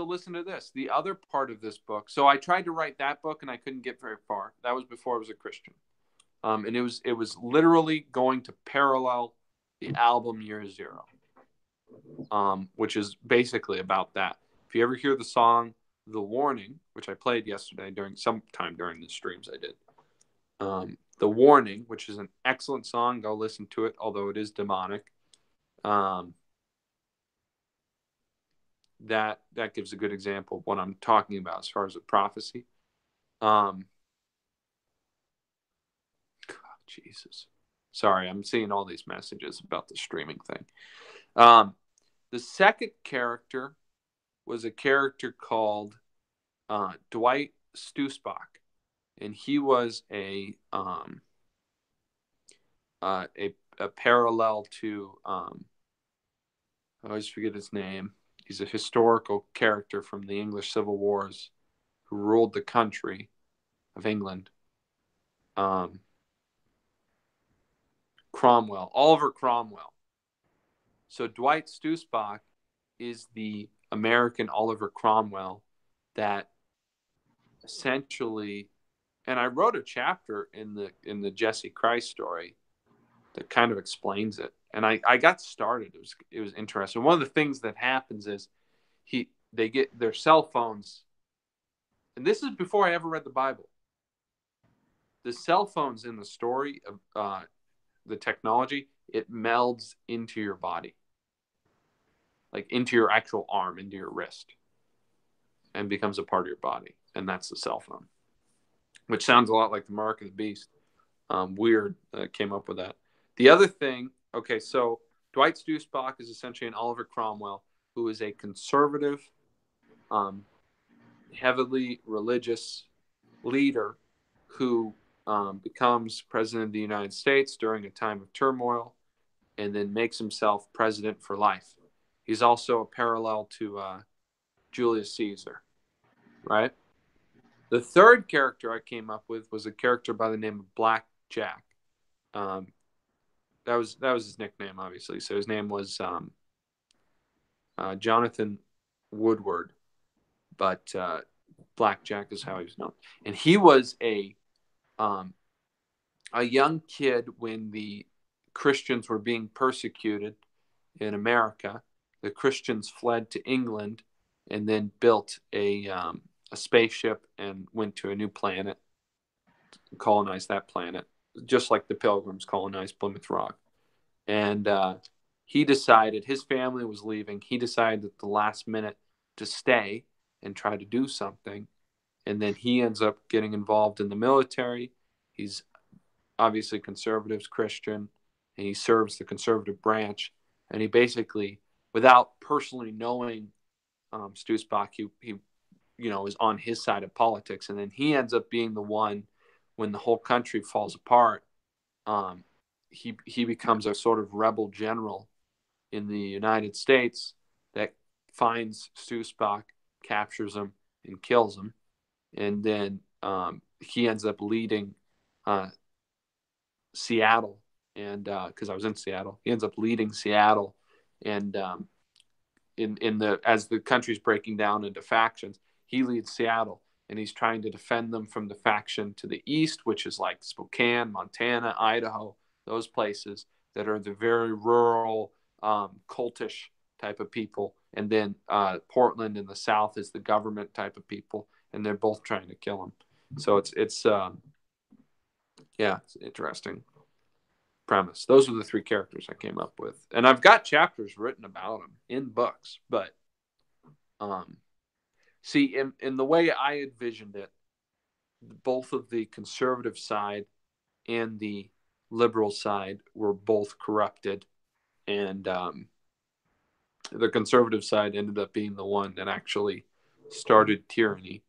listen to this. The other part of this book. So I tried to write that book and I couldn't get very far. That was before I was a Christian. And it was literally going to parallel the album Year Zero, which is basically about that. If you ever hear the song The Warning, which I played yesterday sometime during the streams I did, The Warning, which is an excellent song, go listen to it, although it is demonic. That gives a good example of what I'm talking about as far as a prophecy. Jesus. Sorry, I'm seeing all these messages about the streaming thing. The second character was a character called Dwight Stussbach, and he was a parallel to I always forget his name. He's a historical character from the English Civil Wars who ruled the country of England. Cromwell, Oliver Cromwell. So Dwight Stussbach is the American Oliver Cromwell that essentially, and I wrote a chapter in the Jesse Christ story that kind of explains it. And I got started. It was interesting. One of the things that happens is they get their cell phones, and this is before I ever read the Bible. The cell phones in the story of the technology, it melds into your body, like into your actual arm, into your wrist, and becomes a part of your body. And that's the cell phone, which sounds a lot like the mark of the beast. Weird came up with that. The other thing, okay, so Dwight Stussbach is essentially an Oliver Cromwell who is a conservative, heavily religious leader who becomes president of the United States during a time of turmoil and then makes himself president for life. He's also a parallel to Julius Caesar, right? The third character I came up with was a character by the name of Black Jack. That was his nickname, obviously. So his name was Jonathan Woodward, but Black Jack is how he was known. And he was a young kid when the Christians were being persecuted in America. The Christians fled to England and then built a spaceship and went to a new planet, colonized that planet, just like the Pilgrims colonized Plymouth Rock. And he decided, his family was leaving, he decided at the last minute to stay and try to do something. And then he ends up getting involved in the military. He's obviously conservative, Christian, and he serves the conservative branch. And he basically, without personally knowing Stussbach, he is on his side of politics. And then he ends up being the one, when the whole country falls apart, he becomes a sort of rebel general in the United States that finds Stussbach, captures him, and kills him. And then he ends up leading Seattle, and because I was in Seattle, he ends up leading Seattle, and as the country's breaking down into factions, he leads Seattle, and he's trying to defend them from the faction to the east, which is like Spokane, Montana, Idaho, those places that are the very rural, cultish type of people, and then Portland in the south is the government type of people, and they're both trying to kill him. So it's interesting premise. Those are the three characters I came up with, and I've got chapters written about them in books. But see, in the way I envisioned it, both of the conservative side and the liberal side were both corrupted, and the conservative side ended up being the one that actually started tyranny,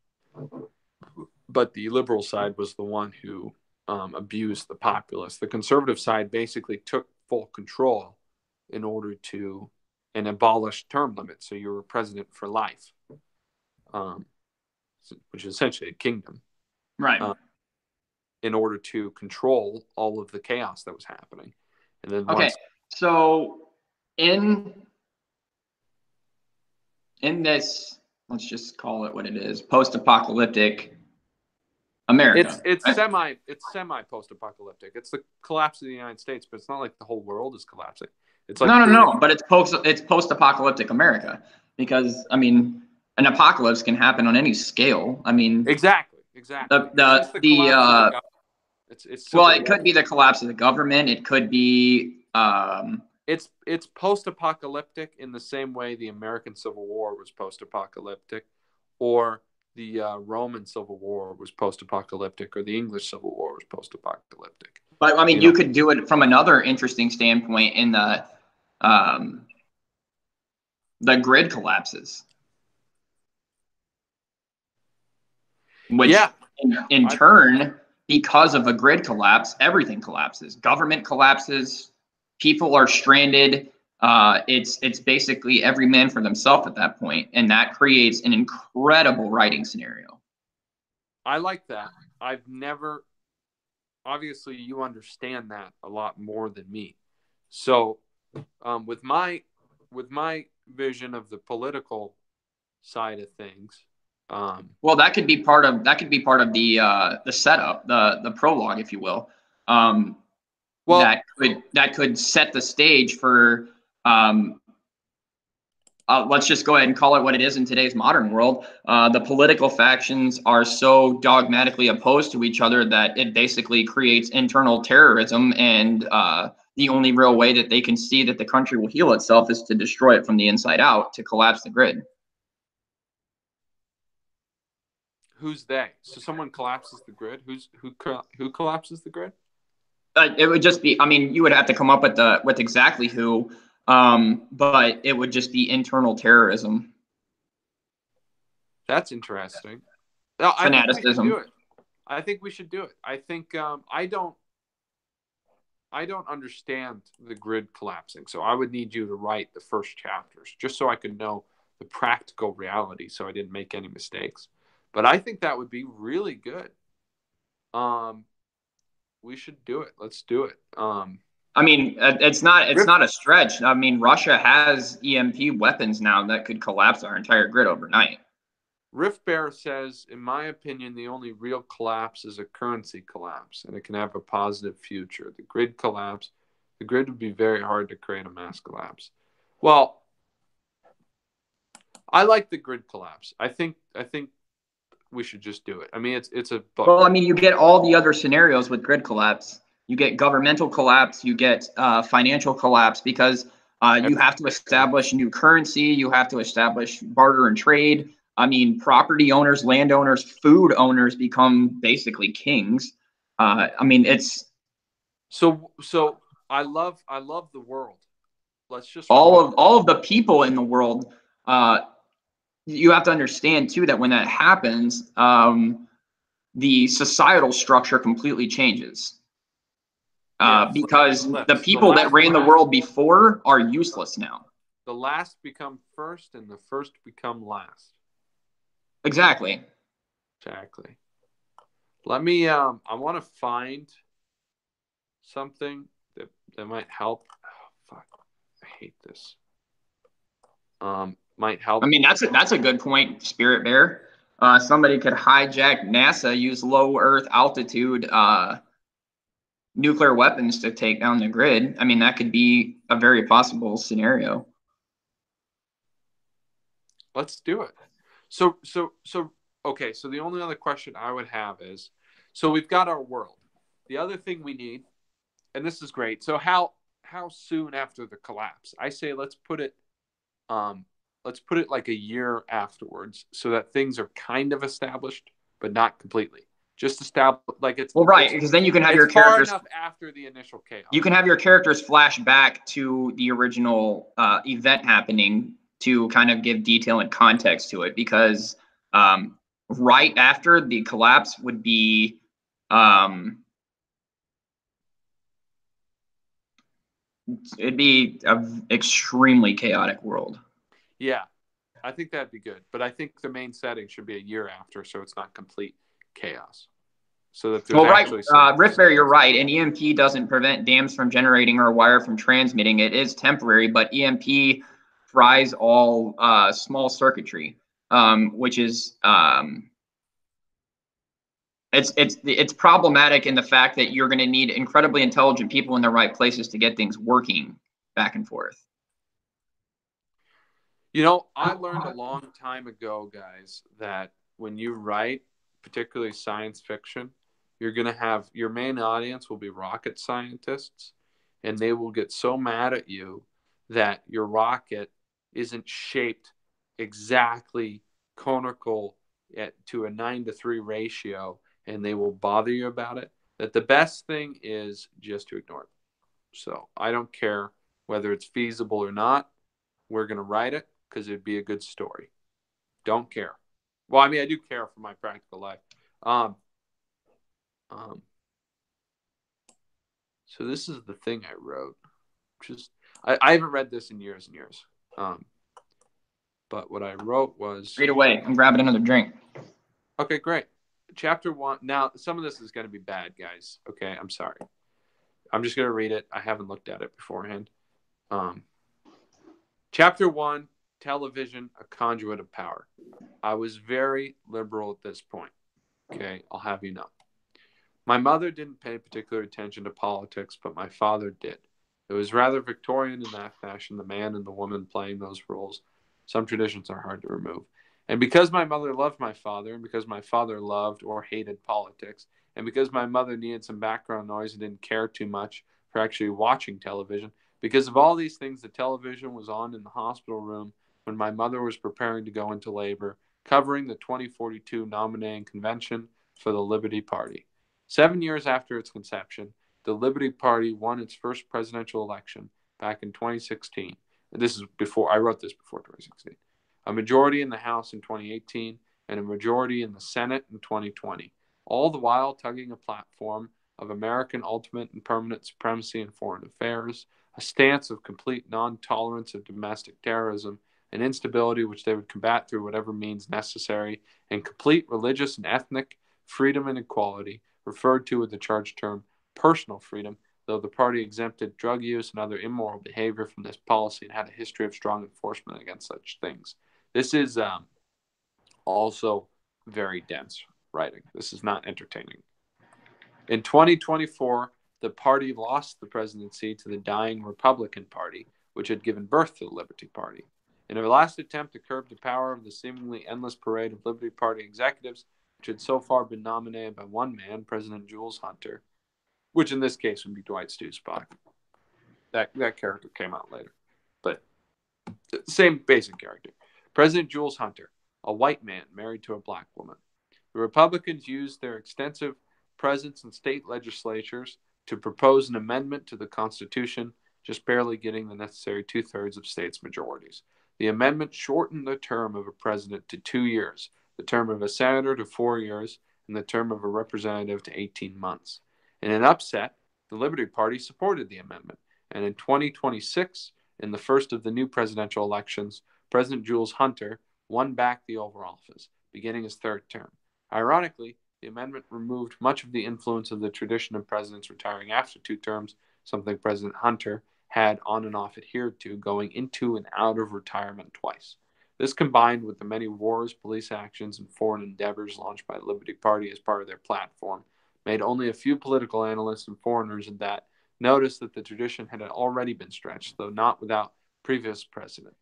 but the liberal side was the one who abused the populace. The conservative side basically took full control in order to and abolished term limits, so you were president for life, which is essentially a kingdom, Right. In order to control all of the chaos that was happening. And then so in this, let's just call it what it is, post-apocalyptic America. It's right? semi post-apocalyptic. It's the collapse of the United States, but it's not like the whole world is collapsing. It's like No, but it's post-apocalyptic America, because I mean an apocalypse can happen on any scale. I mean exactly. It's it could be the collapse of the government. It could be it's post-apocalyptic in the same way the American Civil War was post-apocalyptic, or the Roman Civil War was post-apocalyptic, or the English Civil War was post-apocalyptic. But I mean, you could do it from another interesting standpoint in the grid collapses, which in turn, because of a grid collapse, everything collapses. Government collapses. People are stranded. It's basically every man for themselves at that point, and that creates an incredible writing scenario. I like that. I've never. Obviously, you understand that a lot more than me. So, with my vision of the political side of things, well, that could be part of the setup, the prologue, if you will. That could set the stage for. Let's just go ahead and call it what it is in today's modern world. The political factions are so dogmatically opposed to each other that it basically creates internal terrorism, and the only real way that they can see that the country will heal itself is to destroy it from the inside out, to collapse the grid. Who's they? So someone collapses the grid. Who collapses the grid? It would just be. I mean, you would have to come up with exactly who. But it would just be internal terrorism. That's interesting. Fanaticism. I think we should do it. I think I don't understand the grid collapsing, so I would need you to write the first chapters just so I could know the practical reality, so I didn't make any mistakes. But I think that would be really good. We should do it. Let's do it. I mean, it's not a stretch. I mean, Russia has EMP weapons now that could collapse our entire grid overnight. Rift Bear says, in my opinion, the only real collapse is a currency collapse, and it can have a positive future. The grid collapse, the grid would be very hard to create a mass collapse. Well, I like the grid collapse. I think we should just do it. I mean, it's a book. Well, I mean, you get all the other scenarios with grid collapse. You get governmental collapse, you get financial collapse, because you have to establish new currency, you have to establish barter and trade. I mean, property owners, landowners, food owners become basically kings. I mean, it's so I love the world. Let's just all of the people in the world. You have to understand too that when that happens, the societal structure completely changes. Because the people that ran the world before are useless now. The last become first, and the first become last. Exactly. Let me. I want to find something that might help. Oh, fuck, I hate this. Might help. I mean, that's a good point, Spirit Bear. Somebody could hijack NASA, use low Earth altitude nuclear weapons to take down the grid. I mean, that could be a very possible scenario. Let's do it. So okay. So the only other question I would have is, so we've got our world. The other thing we need, and this is great. So how soon after the collapse? I say let's put it like a year afterwards, so that things are kind of established, but not completely. Just established, like it's well, right, because then you can have your characters characters far enough after the initial chaos. You can have your characters flash back to the original event happening to kind of give detail and context to it, because right after the collapse would be it'd be an extremely chaotic world. Yeah, I think that'd be good, but I think the main setting should be a year after, so it's not complete chaos. So that well, right, Riftbear, you're right. An EMP doesn't prevent dams from generating or a wire from transmitting. It is temporary, but EMP fries all small circuitry, which is it's problematic in the fact that you're going to need incredibly intelligent people in the right places to get things working back and forth. You know, I learned a long time ago, guys, that when you write, particularly science fiction, you're going to have your main audience will be rocket scientists, and they will get so mad at you that your rocket isn't shaped exactly conical to a 9:3 ratio, and they will bother you about it. That the best thing is just to ignore it. So I don't care whether it's feasible or not. We're going to write it because it'd be a good story. Don't care. Well, I mean, I do care for my practical life. So this is the thing I wrote. I haven't read this in years and years. But what I wrote was... Read away. I'm grabbing another drink. Okay, great. Chapter 1. Now, some of this is going to be bad, guys. Okay, I'm sorry. I'm just going to read it. I haven't looked at it beforehand. Chapter 1, television, a conduit of power. I was very liberal at this point. Okay, I'll have you know. My mother didn't pay particular attention to politics, but my father did. It was rather Victorian in that fashion, the man and the woman playing those roles. Some traditions are hard to remove. And because my mother loved my father, and because my father loved or hated politics, and because my mother needed some background noise and didn't care too much for actually watching television, because of all these things, the television was on in the hospital room when my mother was preparing to go into labor, covering the 2042 nominating convention for the Liberty Party. 7 years after its conception, the Liberty Party won its first presidential election back in 2016. This is before, I wrote this before 2016. A majority in the House in 2018 and a majority in the Senate in 2020. All the while tugging a platform of American ultimate and permanent supremacy in foreign affairs, a stance of complete non-tolerance of domestic terrorism and instability which they would combat through whatever means necessary, and complete religious and ethnic freedom and equality, referred to with the charged term personal freedom, though the party exempted drug use and other immoral behavior from this policy and had a history of strong enforcement against such things. This is also very dense writing. This is not entertaining. In 2024, the party lost the presidency to the dying Republican Party, which had given birth to the Liberty Party. In a last attempt to curb the power of the seemingly endless parade of Liberty Party executives, which had so far been nominated by one man, President Jules Hunter, which in this case would be Dwight Stu Spock. That character came out later. But same basic character. President Jules Hunter, a white man married to a black woman. The Republicans used their extensive presence in state legislatures to propose an amendment to the Constitution, just barely getting the necessary 2/3 of states' majorities. The amendment shortened the term of a president to 2 years, the term of a senator to 4 years, and the term of a representative to 18 months. In an upset, the Liberty Party supported the amendment, and in 2026, in the first of the new presidential elections, President Jules Hunter won back the Oval Office, beginning his third term. Ironically, The amendment removed much of the influence of the tradition of presidents retiring after 2 terms, something President Hunter had on and off adhered to, going into and out of retirement twice. This, combined with the many wars, police actions, and foreign endeavors launched by the Liberty Party as part of their platform, made only a few political analysts and foreigners of that notice that the tradition had already been stretched, though not without previous precedent.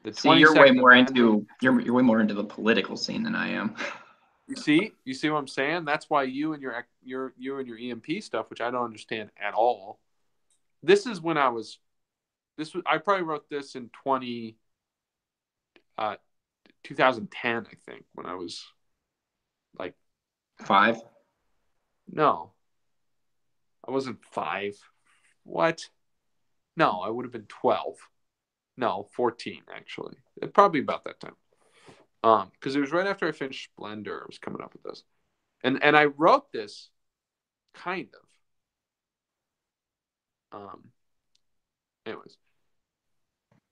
The See, you're way more Amendment, you're way more into the political scene than I am. you see what I'm saying? That's why you and your EMP stuff, which I don't understand at all. This is when I probably wrote this in 2010, I think, when I was like 5. No, I wasn't 5. What? No, I would have been 12. No, 14 actually. Probably about that time. Because it was right after I finished Splendor. I was coming up with this, and I wrote this kind of. Anyways,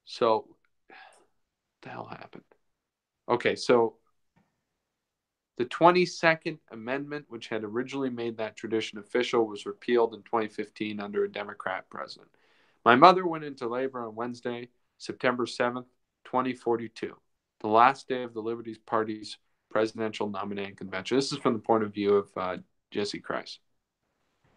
so what the hell happened? Okay, so the 22nd Amendment, which had originally made that tradition official, was repealed in 2015 under a Democrat president. My mother went into labor on Wednesday, September 7th, 2042, the last day of the Liberty Party's presidential nominating convention. This is from the point of view of Jesse Christ.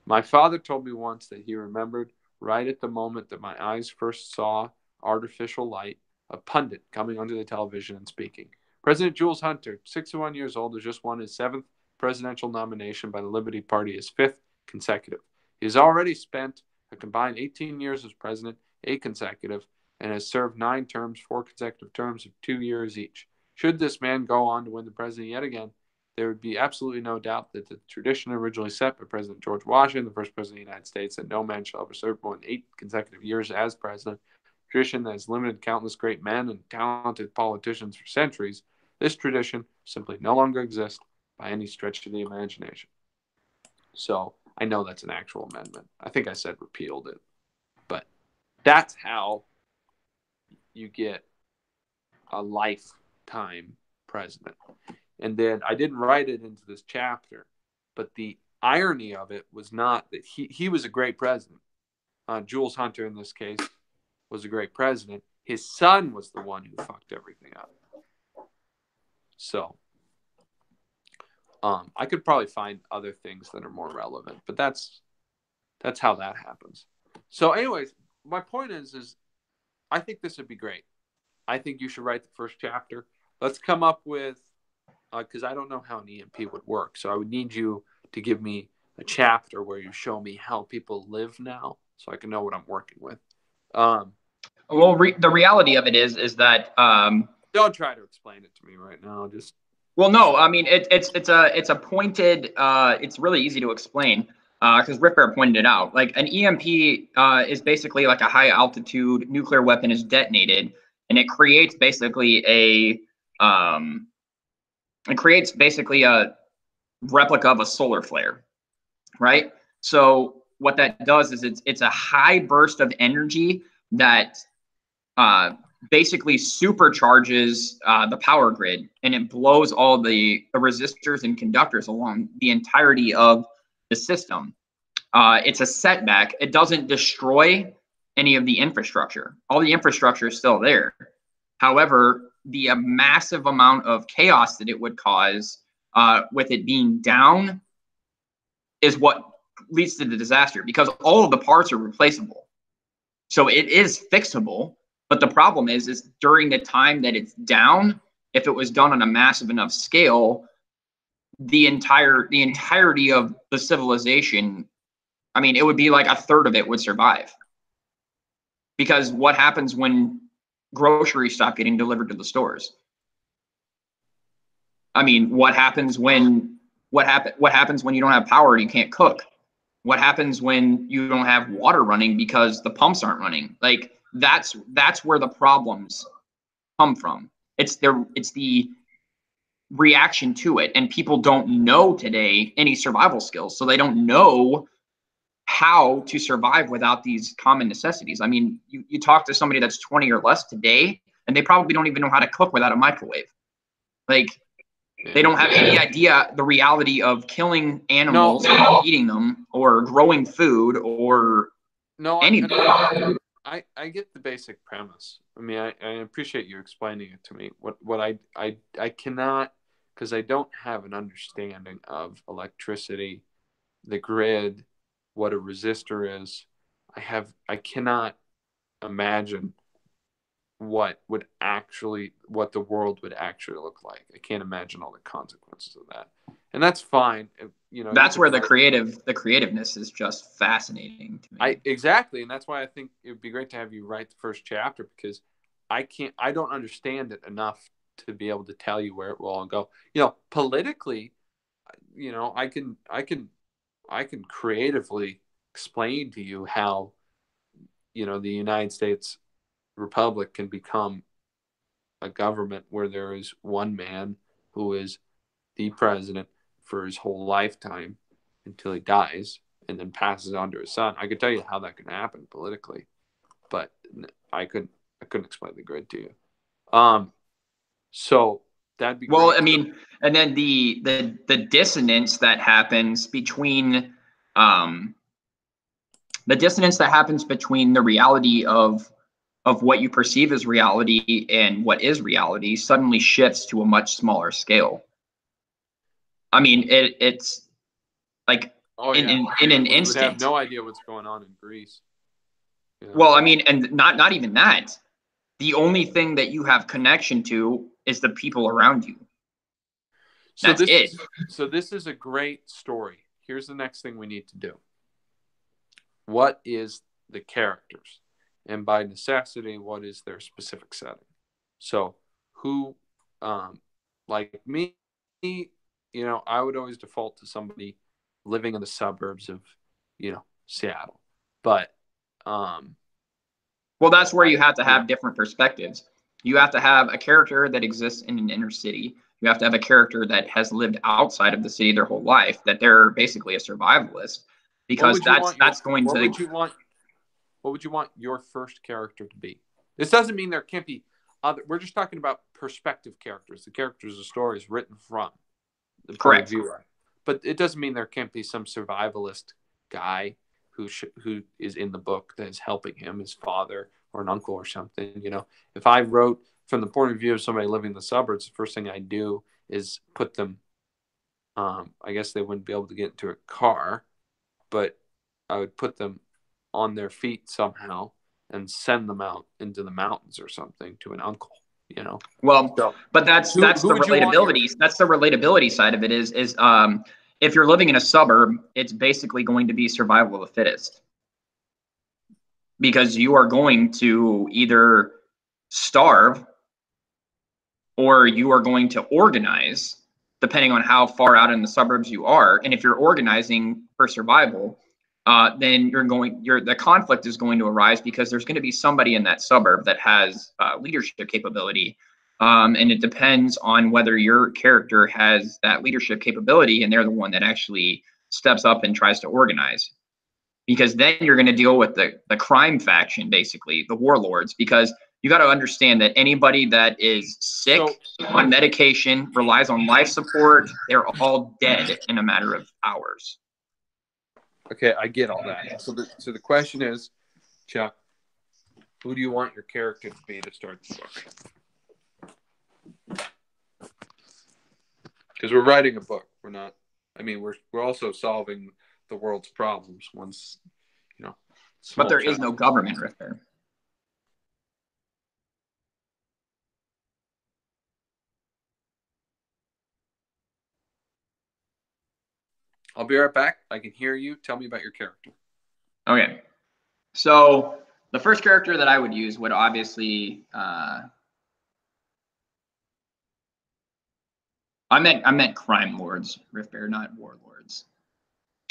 My father told me once that he remembered, right at the moment that my eyes first saw artificial light, a pundit coming onto the television and speaking. President Jules Hunter, 61 years old, has just won his 7th presidential nomination by the Liberty Party, his 5th consecutive. He has already spent a combined 18 years as president, 8 consecutive, and has served 9 terms, 4 consecutive terms of 2 years each. Should this man go on to win the presidency yet again, there would be absolutely no doubt that the tradition originally set by President George Washington, the first president of the United States, that no man shall ever serve more than 8 consecutive years as president, tradition that has limited countless great men and talented politicians for centuries, this tradition simply no longer exists by any stretch of the imagination. So I know that's an actual amendment. I think I said repealed it. But that's how you get a lifetime president. And then I didn't write it into this chapter, but the irony of it was not that he was a great president. Jules Hunter, in this case, was a great president. His son was the one who fucked everything up. So I could probably find other things that are more relevant, but that's how that happens. So anyways, my point is I think this would be great. I think you should write the first chapter. Let's come up with, because I don't know how an EMP would work. So I would need you to give me a chapter where you show me how people live now so I can know what I'm working with. Well, the reality of it is that don't try to explain it to me right now. Just no, I mean it's a pointed. It's really easy to explain because Ripper pointed it out. Like an EMP is basically like a high altitude nuclear weapon is detonated, and it creates basically a replica of a solar flare, right? So what that does is it's a high burst of energy that basically supercharges the power grid, and it blows all the resistors and conductors along the entirety of the system. It's a setback. It doesn't destroy any of the infrastructure. All the infrastructure is still there. However, the massive amount of chaos that it would cause with it being down is what leads to the disaster, because all of the parts are replaceable. So it is fixable. But the problem is during the time that it's down, if it was done on a massive enough scale, the entirety of the civilization, I mean, it would be like a third of it would survive. Because what happens when groceries stop getting delivered to the stores? I mean, what happens when you don't have power and you can't cook? What happens when you don't have water running because the pumps aren't running? Like, that's where the problems come from. It's the reaction to it, and people don't know today any survival skills, so they don't know how to survive without these common necessities. I mean, you talk to somebody that's 20 or less today, and they probably don't even know how to cook without a microwave. Like, They don't have any idea the reality of killing animals, eating them, or growing food, or anything. I get the basic premise. I mean, I appreciate you explaining it to me. What I cannot, because I don't have an understanding of electricity, the grid, what a resistor is. I cannot imagine what the world would actually look like. I can't imagine all the consequences of that. And that's fine. That's where the creativeness is just fascinating to me. Exactly. And that's why I think it would be great to have you write the first chapter, because I don't understand it enough to be able to tell you where it will all go. Politically, I can creatively explain to you how, the United States Republic can become a government where there is one man who is the president for his whole lifetime until he dies and then passes on to his son. I could tell you how that can happen politically, but I couldn't explain the grid to you. So that'd be well, great. I mean, and then the dissonance that happens between the reality of what you perceive as reality and what is reality suddenly shifts to a much smaller scale. I mean, it's like in an instant. You would have no idea what's going on in Greece. Well, I mean, and not even that. The only thing that you have connection to is the people around you. That's it. So this is a great story. Here's the next thing we need to do. What is the characters? And by necessity, what is their specific setting? So who, like me, I would always default to somebody living in the suburbs of, Seattle. But, well, that's where you have to have different perspectives. You have to have a character that exists in an inner city. You have to have a character that has lived outside of the city their whole life, that they're basically a survivalist, because that's going to. What would you want your first character to be? This doesn't mean there can't be other. We're just talking about perspective characters, the characters of stories written from the point of view. But it doesn't mean there can't be some survivalist guy who is in the book that is helping him, his father or an uncle or something. If I wrote from the point of view of somebody living in the suburbs, the first thing I do is put them. I guess they wouldn't be able to get into a car, but I would put them on their feet somehow and send them out into the mountains or something to an uncle, Well, but that's the relatability. That's the relatability side of it is if you're living in a suburb, it's basically going to be survival of the fittest, because you are going to either starve or you are going to organize, depending on how far out in the suburbs you are. And if you're organizing for survival, then the conflict is going to arise, because there's going to be somebody in that suburb that has leadership capability. And it depends on whether your character has that leadership capability and they're the one that actually steps up and tries to organize. Because then you're going to deal with the crime faction, basically, the warlords, because you got to understand that anybody that is sick, on medication, relies on life support, they're all dead in a matter of hours. Okay, I get all that. So the question is, Chuck, who do you want your character to be to start the book? Because we're writing a book. We're not. I mean, we're also solving the world's problems. Once, but there is no government right there. I'll be right back. I can hear you. Tell me about your character. Okay. So the first character that I would use would obviously I meant crime lords, Rift Bear, not warlords.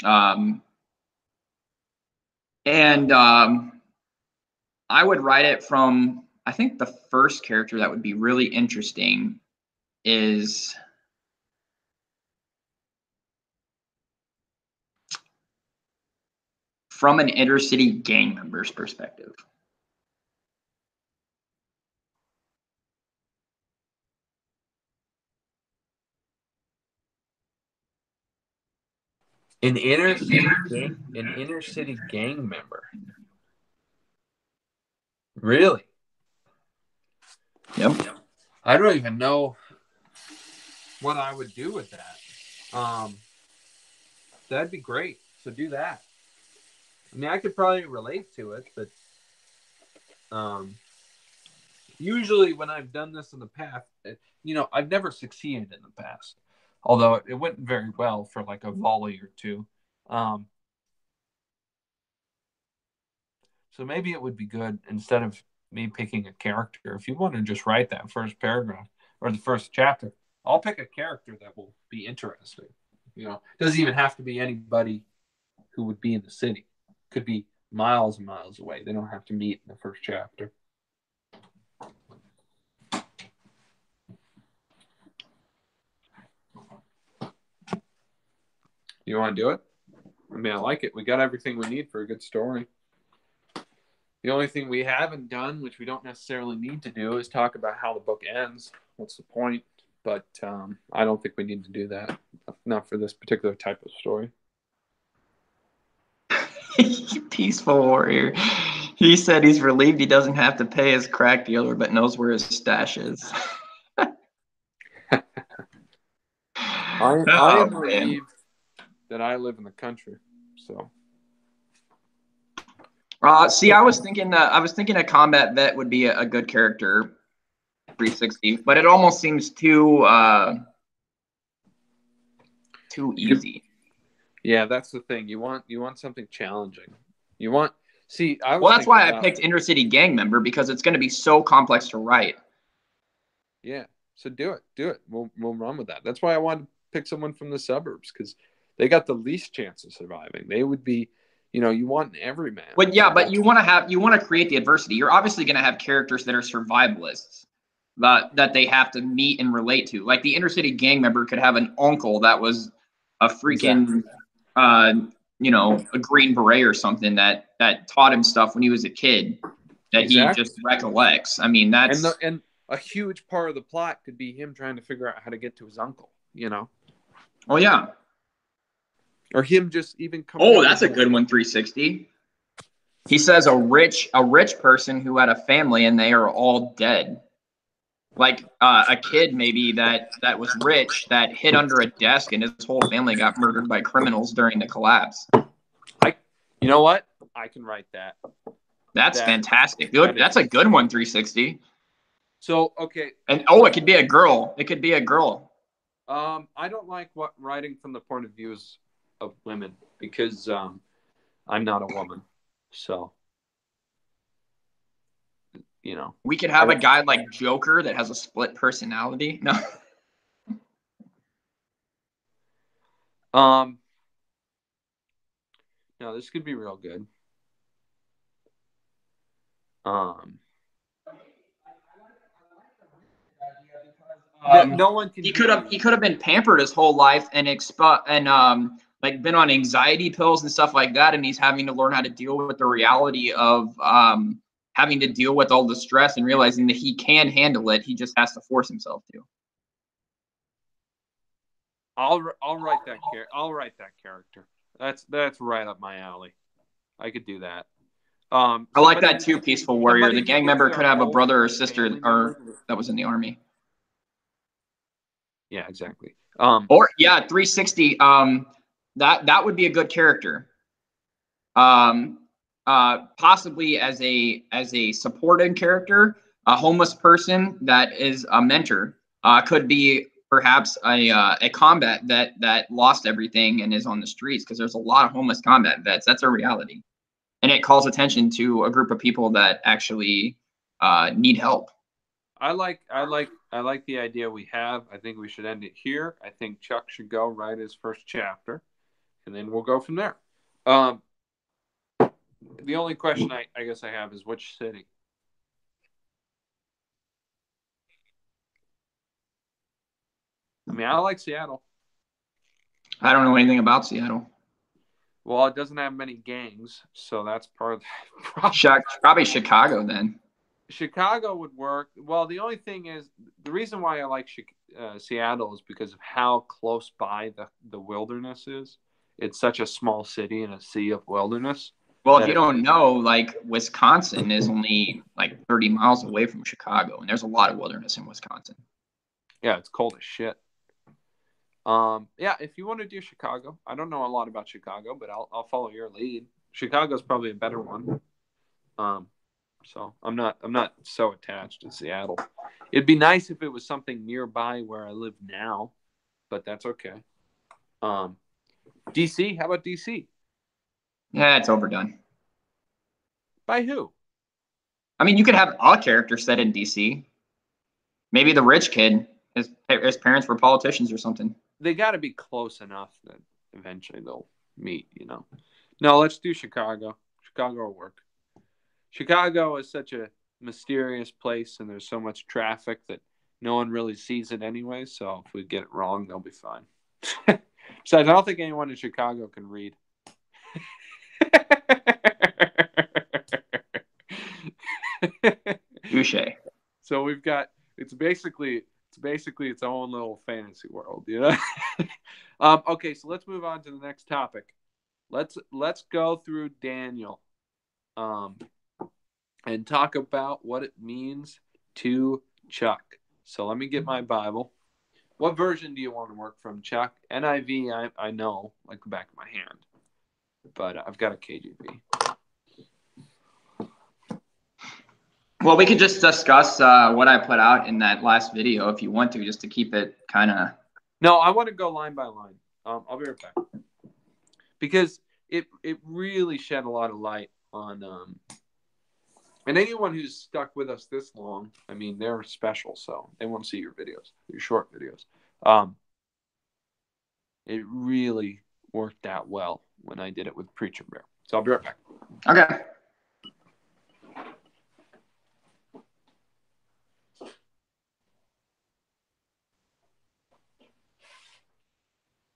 I would write it from, I think the first character that would be really interesting is from an inner city gang member's perspective. An inner city gang member. Really? Yep. I don't even know what I would do with that. That'd be great. So do that. I mean, I could probably relate to it, but usually when I've done this in the past, I've never succeeded in the past. Although it went very well for like a volley or two. So maybe it would be good instead of me picking a character. If you want to just write that first paragraph or the first chapter, I'll pick a character that will be interesting. It doesn't even have to be anybody who would be in the city. It could be miles and miles away. They don't have to meet in the first chapter. You want to do it? I mean, I like it. We got everything we need for a good story. The only thing we haven't done, which we don't necessarily need to do, is talk about how the book ends. What's the point? But I don't think we need to do that. Not for this particular type of story. Peaceful warrior. He said he's relieved he doesn't have to pay his crack dealer, but knows where his stash is. I am relieved that I live in the country. So. See, I was thinking a combat vet would be a good character, 360, but it almost seems too easy. Yeah, that's the thing. You want something challenging. That's why I picked Inner City Gang Member, because it's going to be so complex to write. Yeah, so do it. We'll run with that. That's why I wanted to pick someone from the suburbs, because they got the least chance of surviving. They would be, you want an everyman. But you want to create the adversity. You're obviously going to have characters that are survivalists, that they have to meet and relate to. Like the Inner City Gang Member could have an uncle that was a freaking, a Green Beret or something that taught him stuff when he was a kid that he just recollects. I mean, that's and a huge part of the plot could be him trying to figure out how to get to his uncle. Oh yeah. Or him just even coming. Oh, that's a good one. 360. He says a rich person who had a family and they are all dead. Like a kid maybe that was rich that hid under a desk and his whole family got murdered by criminals during the collapse. You know what? I can write that. That's fantastic. Good. That's a good one. 360. So okay. And it could be a girl. It could be a girl. I don't like writing from the point of views of women, because I'm not a woman. So we could have a guy like Joker that has a split personality. No. No, this could be real good. No one can. He could have been pampered his whole life and like been on anxiety pills and stuff like that, and he's having to learn how to deal with the reality of having to deal with all the stress and realizing that he can handle it. He just has to force himself to. I'll write that character. I'll write that character. That's right up my alley. I could do that. I like that too. Peaceful warrior. The gang member could have a brother or sister that was in the army. Yeah, exactly. 360. That would be a good character. Possibly as a supporting character, a homeless person that is a mentor. Could be perhaps a combat vet that lost everything and is on the streets, because there's a lot of homeless combat vets. That's a reality, and it calls attention to a group of people that actually need help. I like the idea we have. I think we should end it here. I think Chuck should go write his first chapter, and then we'll go from there. The only question I guess I have is which city? I mean, I like Seattle. I don't know anything about Seattle. Well, it doesn't have many gangs, so that's part of the problem. Probably Chicago then. Chicago would work. Well, the only thing is, the reason why I like Seattle is because of how close by the wilderness is. it's such a small city and a sea of wilderness. Well, if you don't know, like Wisconsin is only like 30 miles away from Chicago, and there's a lot of wilderness in Wisconsin. Yeah, it's cold as shit. Yeah, if you want to do Chicago, I don't know a lot about Chicago, but I'll follow your lead. Chicago's probably a better one. So I'm not so attached to Seattle. It'd be nice if it was something nearby where I live now, but that's okay. DC, how about DC? Yeah, it's overdone. By who? I mean, you could have a character set in DC. Maybe the rich kid, his parents were politicians or something. They got to be close enough that eventually they'll meet, you know. No, let's do Chicago. Chicago will work. Chicago is such a mysterious place, and there's so much traffic that no one really sees it anyway. So if we get it wrong, they'll be fine. Besides, I don't think anyone in Chicago can read. Touche. So we've got it's basically its own little fantasy world, you know. Okay, so let's move on to the next topic. Let's go through Daniel, and talk about what it means to Chuck. So let me get my Bible. What version do you want to work from, Chuck? NIV, I know like the back of my hand, but I've got a KJV. Well, we could just discuss what I put out in that last video if you want to, just to keep it kind of. No, I want to go line by line. I'll be right back. Because it really shed a lot of light on, and anyone who's stuck with us this long, I mean, they're special, so they want to see your videos, your short videos. It really worked out well when I did it with Preacher Bear. So I'll be right back. Okay.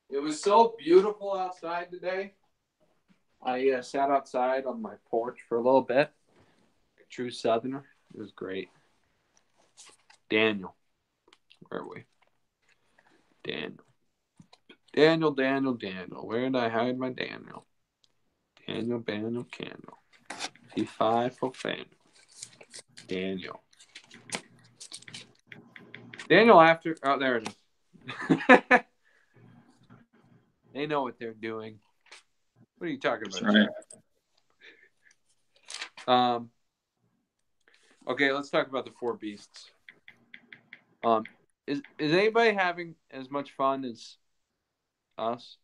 It was so beautiful outside today. I sat outside on my porch for a little bit. A true Southerner. It was great. Daniel. Where are we? Daniel. Where did I hide my Daniel? Daniel, Candle. P5 for Fan. Daniel. Daniel after. Oh, there it is. They know what they're doing. What are you talking about? That's right. Okay, let's talk about the four beasts. Is anybody having as much fun as us?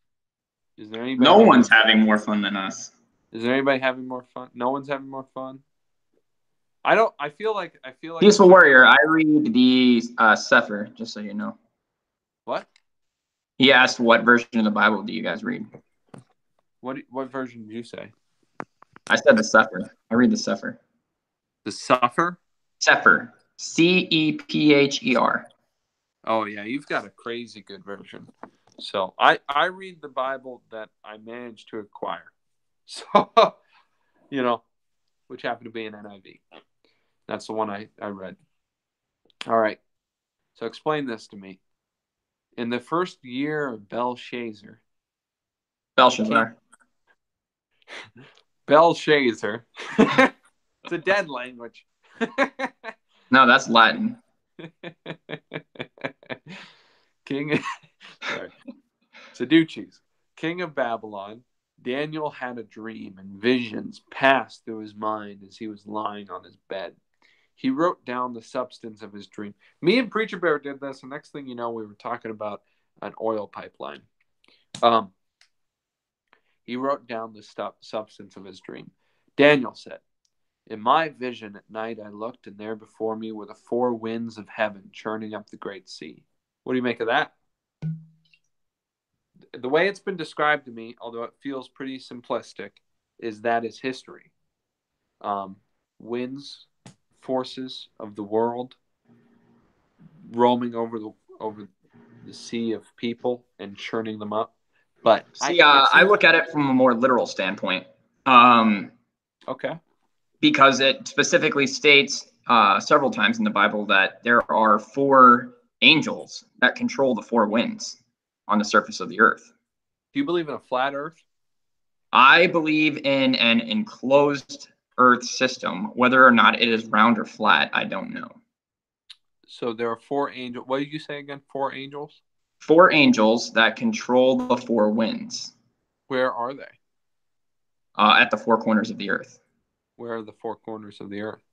Is there anybody? No one's having more fun than us. Is there anybody having more fun? No one's having more fun. I feel like. Peaceful Warrior. I read the Sefer, just so you know. What? He asked, "What version of the Bible do you guys read?" What version did you say? I said the Sefer. I read the Sefer. The Suffer? Sefer. Cepher. Oh yeah, you've got a crazy good version. So I read the Bible that I managed to acquire. So which happened to be an NIV. That's the one I read. All right. So explain this to me. In the first year of Belshazzar. Belshazzar. It's a dead language. No, that's Latin. Sadducees, king of Babylon, Daniel had a dream, and visions passed through his mind as he was lying on his bed. He wrote down the substance of his dream. Me and Preacher Bear did this, and next thing you know, we were talking about an oil pipeline. He wrote down the substance of his dream. Daniel said, "In my vision at night I looked, and there before me were the four winds of heaven churning up the great sea." What do you make of that? The way it's been described to me, although it feels pretty simplistic, is that is history. Winds, forces of the world, roaming over the sea of people and churning them up. But see, I look at it from a more literal standpoint. Okay. Because it specifically states several times in the Bible that there are four angels that control the four winds on the surface of the earth. Do you believe in a flat Earth? I believe in an enclosed Earth system. Whether or not it is round or flat, I don't know. So there are four angels. What did you say again? Four angels? 4 angels that control the 4 winds Where are they? at the 4 corners of the earth. Where are the four corners of the earth?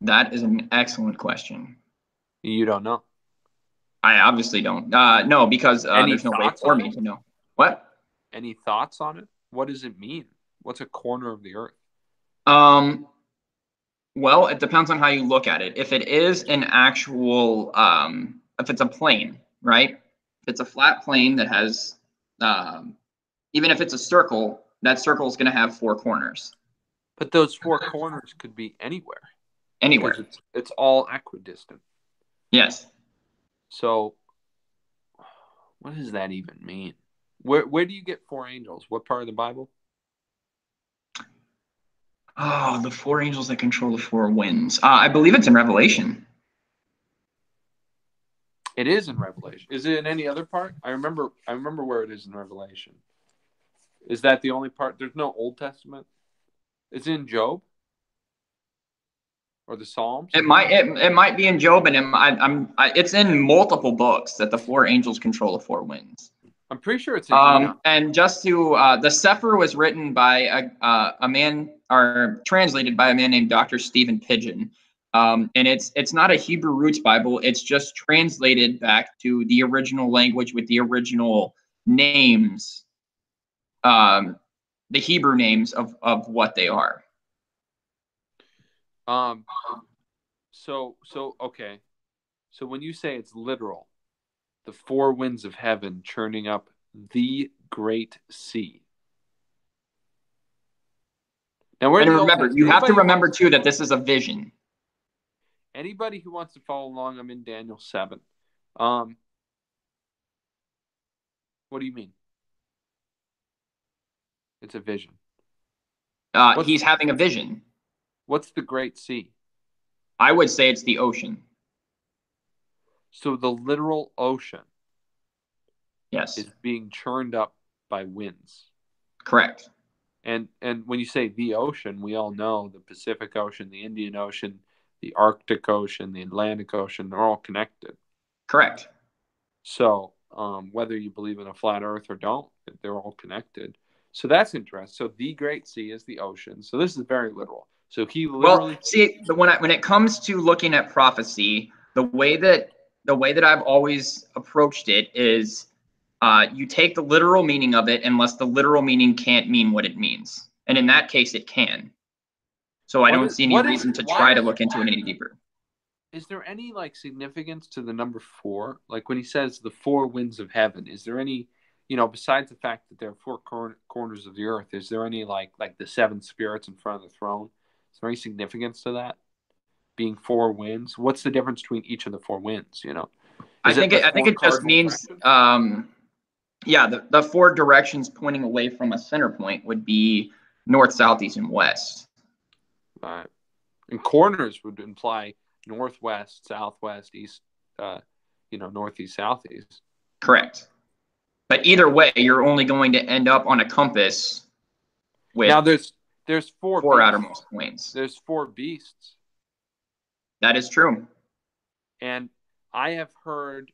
That is an excellent question. You don't know. I obviously don't. No, because Any there's no way thoughts for on me it? to know. What? Any thoughts on it? What does it mean? What's a corner of the earth? Well, it depends on how you look at it. If it is an actual, if it's a plane, right? If it's a flat plane that has, even if it's a circle, that circle is going to have 4 corners. But those four corners could be anywhere. Anywhere. Because it's all equidistant. Yes. So what does that even mean? Where do you get 4 angels? What part of the Bible? Oh, the 4 angels that control the 4 winds. I believe it's in Revelation. It is in Revelation. Is it in any other part? I remember where it is in Revelation. Is that the only part? There's no Old Testament. It's in Job or the Psalms. It might be in Job, and it's in multiple books that the 4 angels control the 4 winds. I'm pretty sure it's in Enoch. And just to the Sefer was written by a man, or translated by a man named Dr. Stephen Pidgeon, and it's not a Hebrew roots Bible. It's just translated back to the original language with the original names, the Hebrew names of what they are. So okay. So when you say it's literal, the 4 winds of heaven churning up the great sea. Now, And remember, you have to remember too that this is a vision. Anybody who wants to follow along, I'm in Daniel 7. What do you mean? It's a vision. He's having a vision. What's the great sea? I would say it's the ocean. So the literal ocean, yes, is being churned up by winds. Correct. And when you say the ocean, we all know the Pacific Ocean, the Indian Ocean, the Arctic Ocean, the Atlantic Ocean, they're all connected. Correct. So whether you believe in a flat earth or don't, they're all connected. So that's interesting. So the Great Sea is the ocean. So this is very literal. So he literally. Well, see, when it comes to looking at prophecy, the way that I've always approached it is, you take the literal meaning of it, unless the literal meaning can't mean what it means, and in that case, it can. So I don't see any reason to try to look into it any deeper. Is there any significance to the number 4? Like when he says the 4 winds of heaven, is there any, besides the fact that there are 4 corners of the earth, is there any like the 7 spirits in front of the throne? Is there any significance to that being 4 winds? What's the difference between each of the 4 winds? I think it just means, the 4 directions pointing away from a center point would be north, south, east, and west. Right. And corners would imply northwest, southwest, east, northeast, southeast. Correct. But either way, you're only going to end up on a compass with now there's 4 outermost points. There's 4 beasts. That is true. And I have heard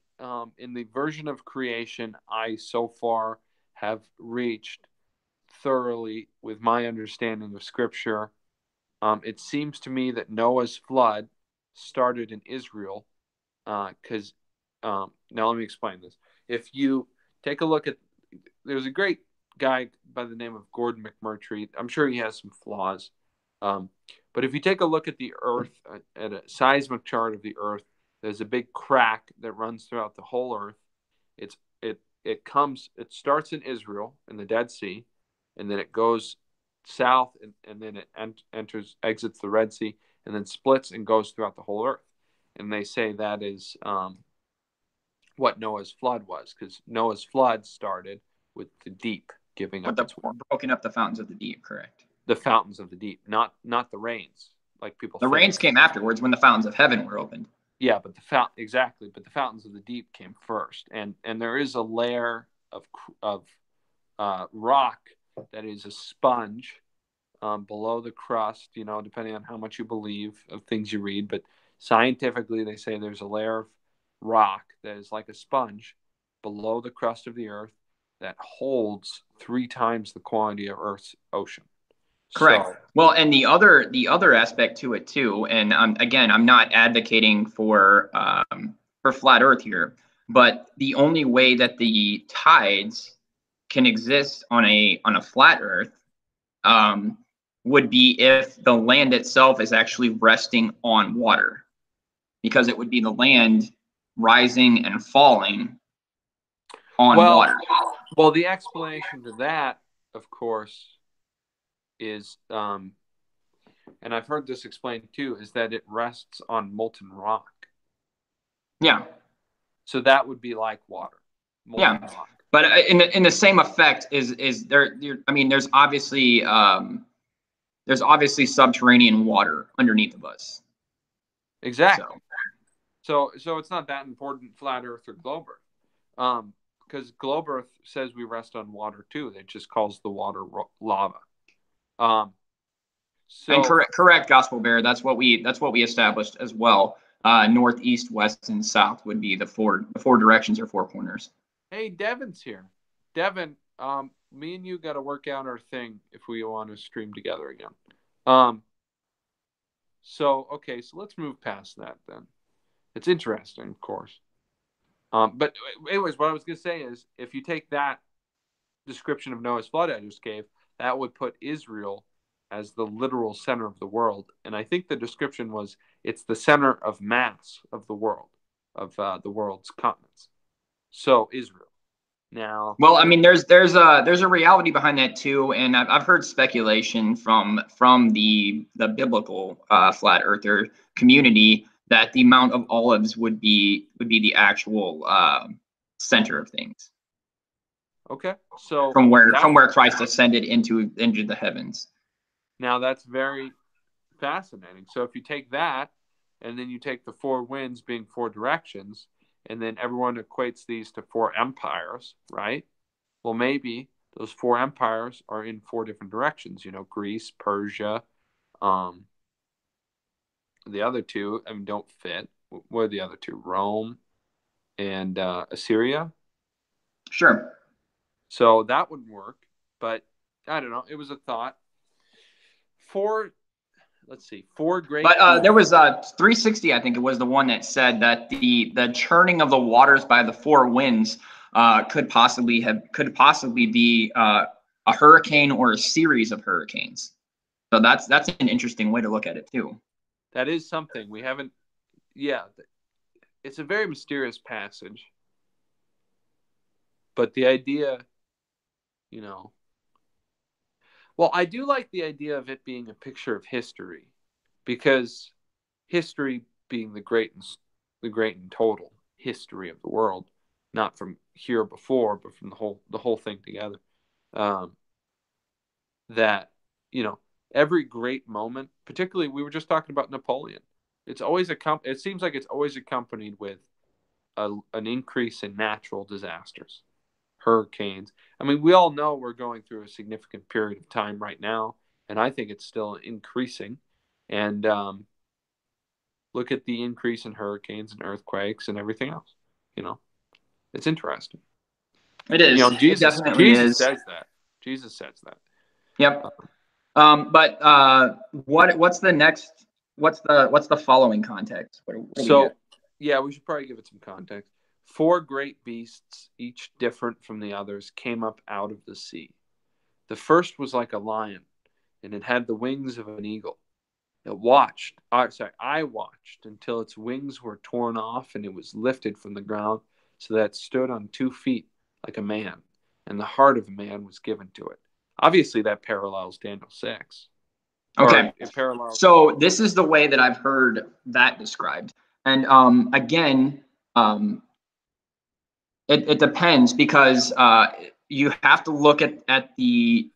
in the version of creation I so far have reached thoroughly with my understanding of Scripture, it seems to me that Noah's flood started in Israel, because now let me explain this. If you take a look at, there's a great guy by the name of Gordon McMurtry. I'm sure he has some flaws, but if you take a look at the Earth, at a seismic chart of the Earth, there's a big crack that runs throughout the whole Earth. It starts in Israel in the Dead Sea, and then it goes south, and then it exits the Red Sea, and then splits and goes throughout the whole Earth. And they say that is what Noah's flood was, because Noah's flood started with the deep giving up its warmth. Broken up the fountains of the deep, correct? The fountains of the deep, not the rains, like people think. The rains came afterwards when the fountains of heaven were opened. Yeah, but the fountains of the deep came first, and there is a layer of rock that is a sponge below the crust, you know, depending on how much you believe of things you read. But scientifically, they say there's a layer of rock that is like a sponge below the crust of the earth that holds 3 times the quantity of Earth's ocean. Correct. So, Well, and the other aspect to it too, and again, I'm not advocating for flat Earth here, but the only way that the tides can exist on a flat Earth would be if the land itself is actually resting on water, because it would be the land rising and falling on water. Well, the explanation to that, of course, is, and I've heard this explained too, is that it rests on molten rock. Yeah. So that would be like water. Yeah. Rock. But in the same effect is there. I mean, there's obviously subterranean water underneath of us. Exactly. So it's not that important, flat Earth or globe Earth, because globe Earth says we rest on water too. It just calls the water lava. And correct, Gospel Bear. That's what we established as well. North, east, west, and south would be the four directions or 4 corners. Hey, Devin's here. Devin, me and you got to work out our thing if we want to stream together again. So let's move past that then. It's interesting, of course. But anyways, what I was going to say is, if you take that description of Noah's flood I just gave, that would put Israel as the literal center of the world. And I think the description was, it's the center of mass of the world, of the world's continents. So Israel. Now, well, I mean, there's a reality behind that too, and I've heard speculation from the biblical flat earther community that the Mount of Olives would be the actual center of things. Okay, so from where Christ ascended into the heavens. Now that's very fascinating. So if you take that, and then you take the 4 winds being 4 directions, and then everyone equates these to 4 empires, right? Well, maybe those 4 empires are in 4 different directions. You know, Greece, Persia, the other 2, I mean, don't fit. What are the other 2? Rome and Assyria. Sure. So that would work, but I don't know. It was a thought. 4 great. But there was 360, I think it was the one that said that the churning of the waters by the 4 winds could possibly be a hurricane or a series of hurricanes. So that's an interesting way to look at it too. That is something we haven't. Yeah, it's a very mysterious passage, but the idea, you know. Well, I do like the idea of it being a picture of history, because history being the great and total history of the world, not from here before, but from the whole thing together. That, you know, every great moment, particularly we were just talking about Napoleon. It's always it seems like it's always accompanied with an increase in natural disasters. Hurricanes. I mean, we all know we're going through a significant period of time right now, and I think it's still increasing. And look at the increase in hurricanes and earthquakes and everything else. You know, it's interesting. It is. You know, Jesus says that. Jesus says that. Yep. But what's the next? What's the following context? Yeah, we should probably give it some context. 4 great beasts, each different from the others, came up out of the sea. The first was like a lion, and it had the wings of an eagle. I watched until its wings were torn off, and it was lifted from the ground, so that it stood on 2 feet like a man, and the heart of a man was given to it. Obviously, that parallels Daniel 6. Okay. It parallels. So this is the way that I've heard that described, and again. It depends, because you have to look at the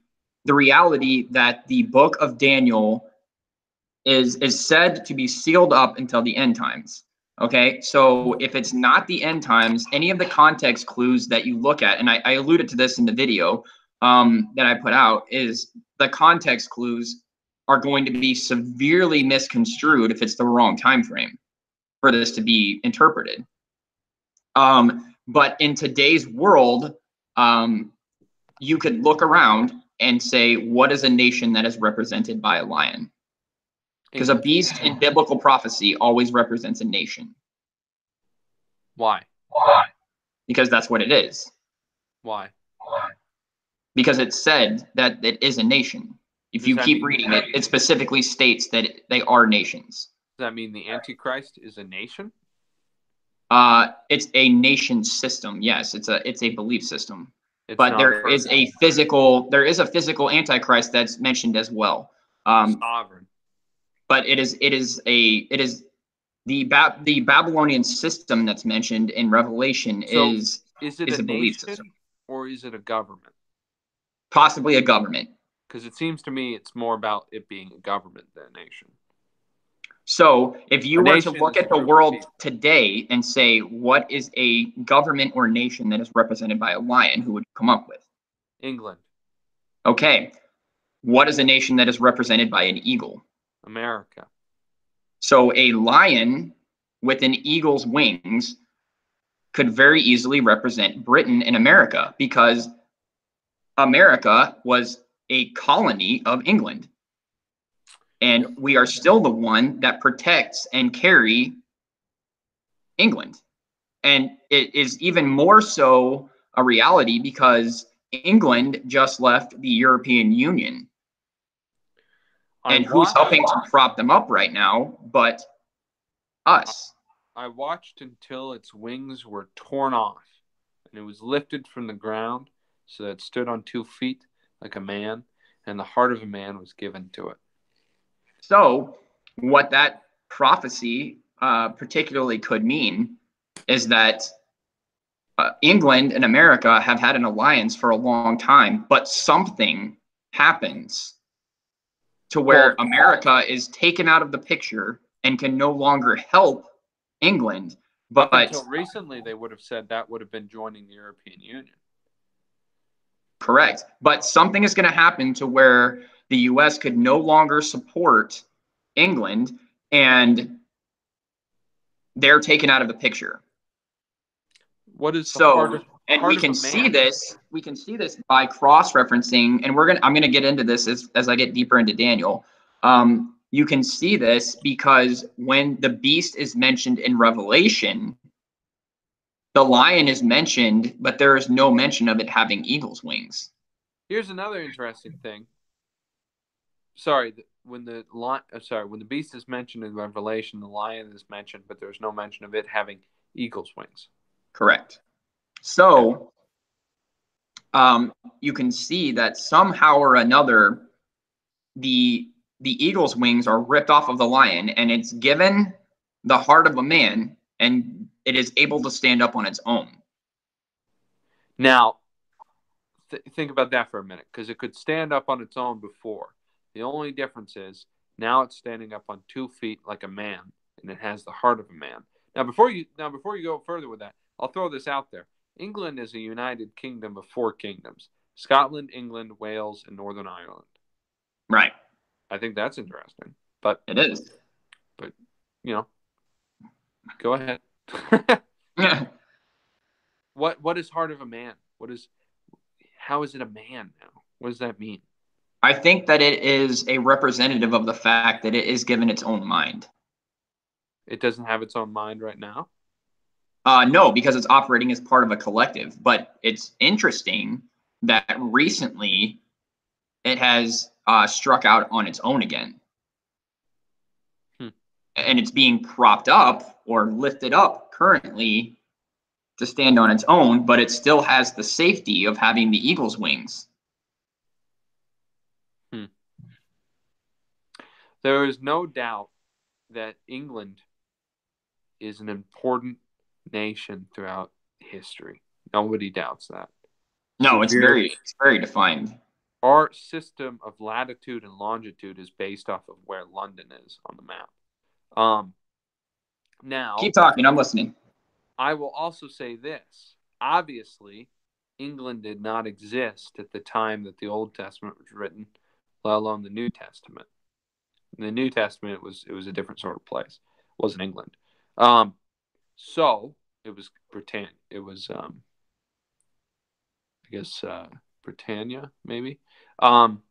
reality that the book of Daniel is said to be sealed up until the end times. Okay, so if it's not the end times, any of the context clues that you look at, and I alluded to this in the video, that I put out is the context clues are going to be severely misconstrued if it's the wrong time frame for this to be interpreted. But in today's world, you could look around and say, what is a nation that is represented by a lion? Because a beast in biblical prophecy always represents a nation. Why? Because that's what it is. Why? Because it said that it is a nation. If you keep reading it, it specifically states that they are nations. Does that mean the Antichrist is a nation? It's a nation system. Yes, it's a belief system. It's But not there is a physical Antichrist that's mentioned as well. sovereign. But it is the Babylonian system that's mentioned in Revelation So is it a a belief nation system. or is it a government? Possibly a government. Because it seems to me it's more about it being a government than a nation. So if you A were to nation look is a at the group of world people. today and say, what is a government or nation that is represented by a lion, who would you come up with? England, Okay. What is a nation that is represented by an eagle? America. So a lion with an eagle's wings could very easily represent Britain and America, because America was a colony of England. And we are still the one that protects and carry England. And it is even more so a reality because England just left the European Union. And who's helping to prop them up right now but us? I watched until its wings were torn off, and it was lifted from the ground so that it stood on 2 feet like a man, and the heart of a man was given to it. So what that prophecy particularly could mean is that England and America have had an alliance for a long time, but something happens to where America is taken out of the picture and can no longer help England. Up But until recently, they would have said that would have been joining the European Union. correct. But something is going to happen to where the U.S. could no longer support England, and they're taken out of the picture. What is the So, and heart we of can a see man? this. We can see this by cross-referencing, and I'm gonna get into this as I get deeper into Daniel. You can see this because when the beast is mentioned in Revelation, the lion is mentioned, but there is no mention of it having eagle's wings. Here's another interesting thing. When the beast is mentioned in Revelation, the lion is mentioned, but there's no mention of it having eagle's wings. Correct. So, you can see that somehow or another, the eagle's wings are ripped off of the lion, and it's given the heart of a man, and it is able to stand up on its own. Now, think about that for a minute, because it could stand up on its own before. The only difference is now it's standing up on 2 feet like a man, and it has the heart of a man. Now, before you go further with that, I'll throw this out there. England is a united kingdom of 4 kingdoms: Scotland, England, Wales, and Northern Ireland. Right. I think that's interesting. But it is. But go ahead. What is heart of a man? How is it a man now? What does that mean? I think that it is a representative of the fact that it is given its own mind. It doesn't have its own mind right now? No, because it's operating as part of a collective. But it's interesting that recently it has struck out on its own again. And it's being propped up or lifted up currently to stand on its own, but it still has the safety of having the eagle's wings. There is no doubt that England is an important nation throughout history. Nobody doubts that. No, it's very defined. Our system of latitude and longitude is based off of where London is on the map. Now, keep talking. I'm listening. I will also say this. Obviously, England did not exist at the time that the Old Testament was written, let alone the New Testament. In the New Testament, it was a different sort of place. It wasn't England. So it was Britannia. It was, I guess, Britannia, maybe. Home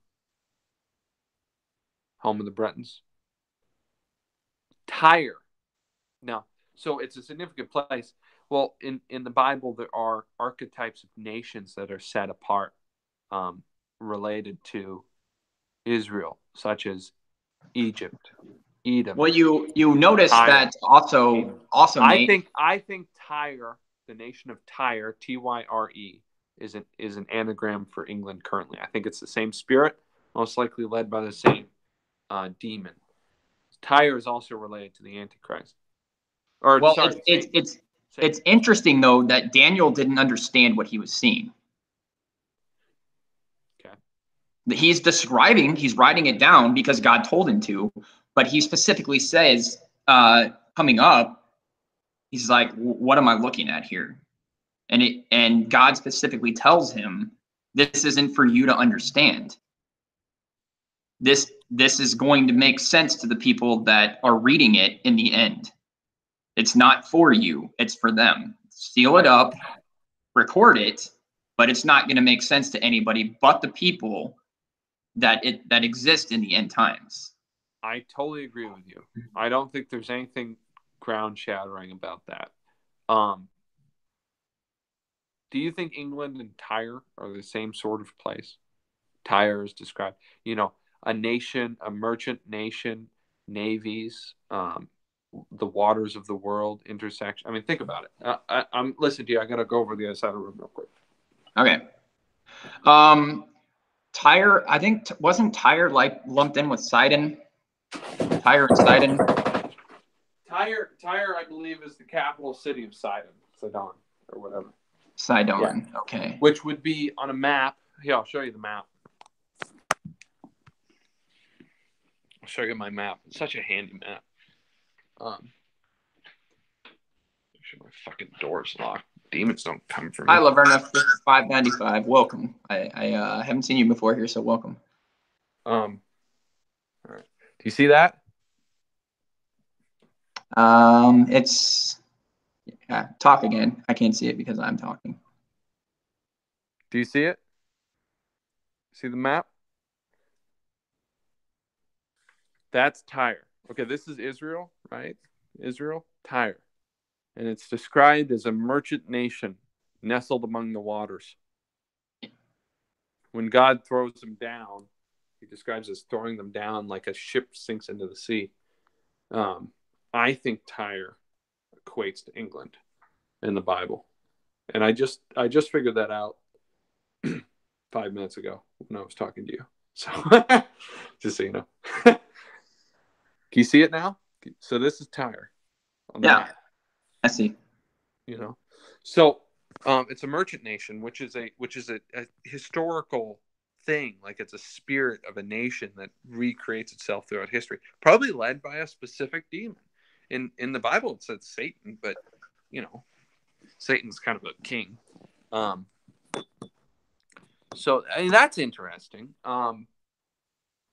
of the Bretons. Tyre. Now, so it's a significant place. Well, in the Bible, there are archetypes of nations that are set apart, related to Israel, such as Egypt, Edom. Well, you notice Tyre. that also I Nate, think Tyre, the nation of Tyre, Tyre, is an anagram for England currently. I think it's the same spirit, most likely led by the same demon. Tyre is also related to the Antichrist. Or well, sorry, it's interesting though that Daniel didn't understand what he was seeing. Okay. He's writing it down because God told him to, but he specifically says, coming up, he's like, what am I looking at here? And God specifically tells him, this isn't for you to understand. This is going to make sense to the people that are reading it in the end. It's not for you, it's for them. Seal it up, record it, but it's not going to make sense to anybody but the people that exist in the end times. I totally agree with you. I don't think there's anything ground shattering about that. Do you think England and Tyre are the same sort of place? Tyre is described, a nation, a merchant nation, navies, the waters of the world, intersection. I mean, think about it. I'm listening to you. I got to go over the other side of the room real quick. Okay. Tyre, I think, wasn't Tyre like lumped in with Sidon? Tyre and Sidon. Tyre, I believe, is the capital city of Sidon, or whatever. Sidon, Yeah. Okay. Which would be on a map. Here, I'll show you the map. I'll show you my map. It's such a handy map. Make sure my fucking door's locked. Demons don't come for me. Hi, Laverna, 595. Welcome. I haven't seen you before here, so welcome. All right. Do you see that? It's talk again. I can't see it because I'm talking. Do you see it? See the map? That's Tyre. Okay, this is Israel, right? Israel, Tyre. And it's described as a merchant nation nestled among the waters. When God throws them down, he describes as throwing them down like a ship sinks into the sea. I think Tyre equates to England in the Bible. And I just figured that out 5 minutes ago when I was talking to you. So just so you know. Can you see it now? So this is Tyre. Yeah, I see. So it's a merchant nation, which is a historical thing. Like, it's a spirit of a nation that recreates itself throughout history, probably led by a specific demon. In the Bible, it says Satan, but Satan's kind of a king. So I mean, that's interesting. Now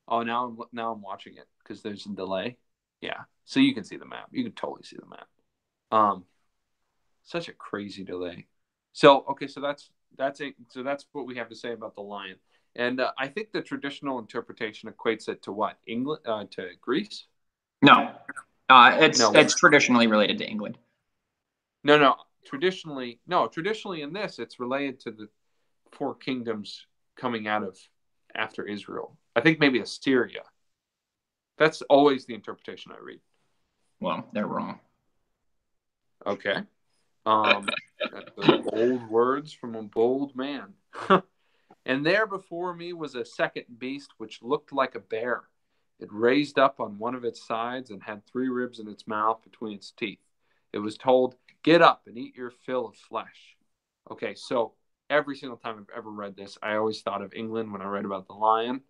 I'm watching it because there's a delay. Yeah, so you can see the map. You can totally see the map. Such a crazy delay. So okay, so that's it. So that's what we have to say about the lion. And I think the traditional interpretation equates it to what? England, to Greece? No, it's traditionally related to England. No. Traditionally in this, it's related to the 4 kingdoms coming out of after Israel. I think maybe Assyria. That's always the interpretation I read. Well, they're wrong. Okay. Bold words from a bold man. And there before me was a second beast which looked like a bear. It raised up on one of its sides and had 3 ribs in its mouth between its teeth. It was told, "Get up and eat your fill of flesh." Okay, so every single time I've ever read this, I always thought of England when I read about the lion.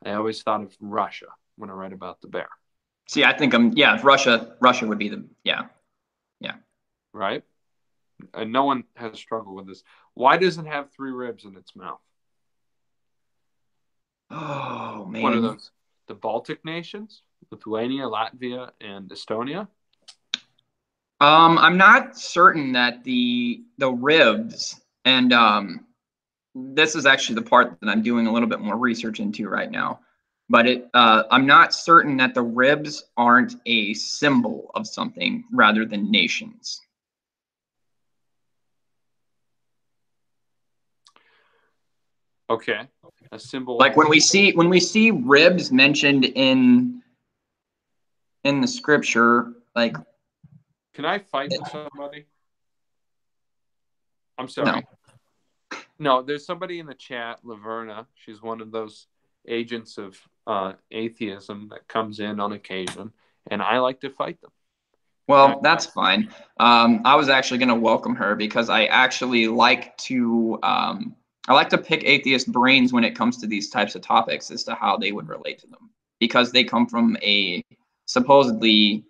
I always thought of Russia when I read about the bear. See, I think Russia would be the. Yeah. Right? and no one has struggled with this. Why does it have 3 ribs in its mouth? Oh What are man. those? The Baltic nations? Lithuania, Latvia, and Estonia? I'm not certain that the ribs, and this is actually the part that I'm doing a little bit more research into right now. But I'm not certain that the ribs aren't a symbol of something rather than nations. Okay, a symbol. Like when we see ribs mentioned in the scripture, like, can I fight with somebody? I'm sorry. No, there's somebody in the chat, Laverna. She's one of those agents of atheism that comes in on occasion, and I like to fight them. Well, that's fine. I was actually going to welcome her because I actually like to pick atheist brains when it comes to these types of topics as to how they would relate to them, because they come from a supposedly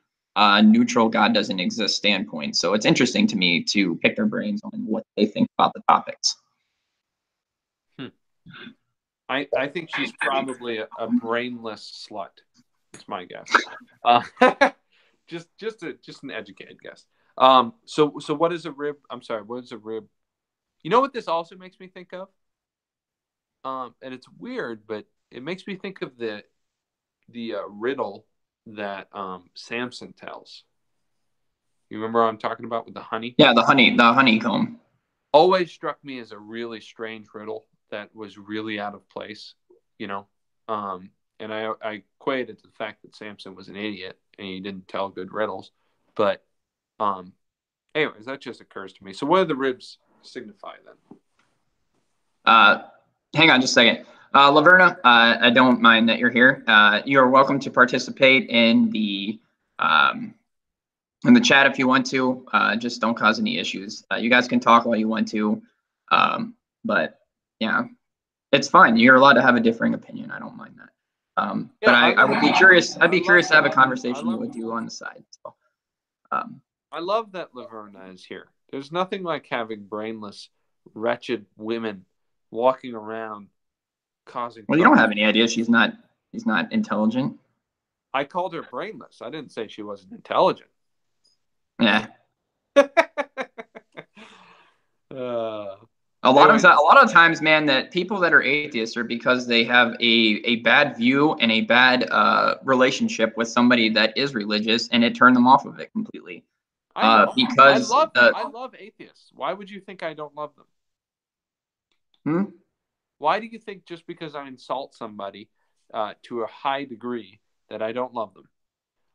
neutral God doesn't exist standpoint. So it's interesting to me to pick their brains on what they think about the topics. I think she's probably a brainless slut. That's my guess. Just an educated guess. So what is a rib? I'm sorry, what is a rib? You know what this also makes me think of? And it's weird, but it makes me think of the riddle that Samson tells. You remember what I'm talking about with the honey? Yeah, the honeycomb. Always struck me as a really strange riddle that was really out of place, you know. And I equated to the fact that Samson was an idiot and he didn't tell good riddles. But anyways, that just occurs to me. So what do the ribs signify then? Hang on just a second. Laverna, I don't mind that you're here. You are welcome to participate in the chat if you want to. Just don't cause any issues. You guys can talk while you want to. But yeah, it's fine. You're allowed to have a differing opinion. I don't mind that. But I would be curious. I'd be curious to have a conversation with you on the side. So, I love that Laverna is here. There's nothing like having brainless, wretched women walking around causing. Well, you don't have any idea. She's not intelligent. I called her brainless. I didn't say she wasn't intelligent. Yeah. A lot of times, man, that people that are atheists are because they have a bad view and a bad relationship with somebody that is religious, and it turned them off of it completely. Because I love atheists. Why would you think I don't love them? Why do you think just because I insult somebody to a high degree that I don't love them?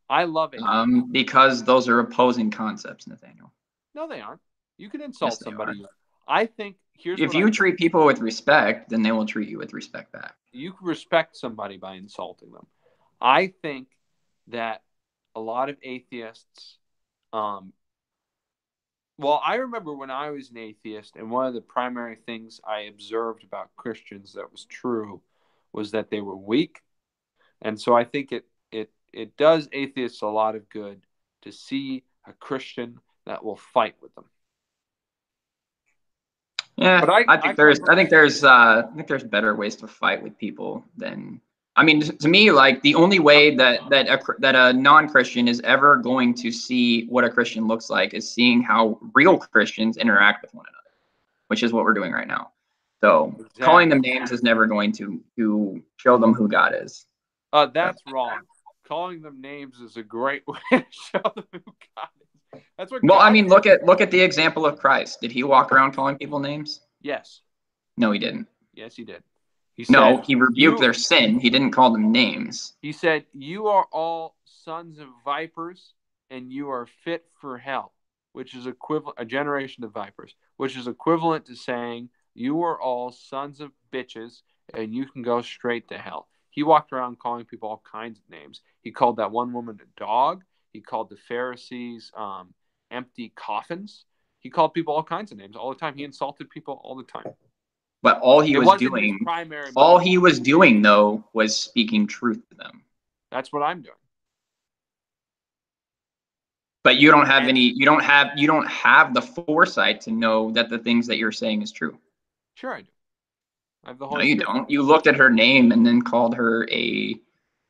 I love atheists. Because those are opposing concepts, Nathaniel. No, they aren't. You can insult somebody. I think if you treat people with respect, then they will treat you with respect back. You can respect somebody by insulting them. I think that a lot of atheists, well, I remember when I was an atheist, and one of the primary things I observed about Christians that was true was that they were weak. And so I think it does atheists a lot of good to see a Christian that will fight with them. Yeah, I think there's better ways to fight with people than. I mean, to me, like the only way that a non-Christian is ever going to see what a Christian looks like is seeing how real Christians interact with one another, which is what we're doing right now. So calling them names is never going to show them who God is. That's wrong. Calling them names is a great way to show them who God is. That's what. Well, I mean, look at the example of Christ. Did he walk around calling people names? Yes. No, he didn't. Yes, he did. He rebuked their sin. He didn't call them names. He said, "You are all sons of vipers, and you are fit for hell," which is a generation of vipers, which is equivalent to saying, "You are all sons of bitches, and you can go straight to hell." He walked around calling people all kinds of names. He called that one woman a dog. He called the Pharisees empty coffins. He called people all kinds of names all the time. He insulted people all the time. But all he was doing though was speaking truth to them. That's what I'm doing. But you don't have you don't have the foresight to know that the things that you're saying is true. Sure, I do. I have the No, Holy you Spirit. don't. You looked at her name and then called her a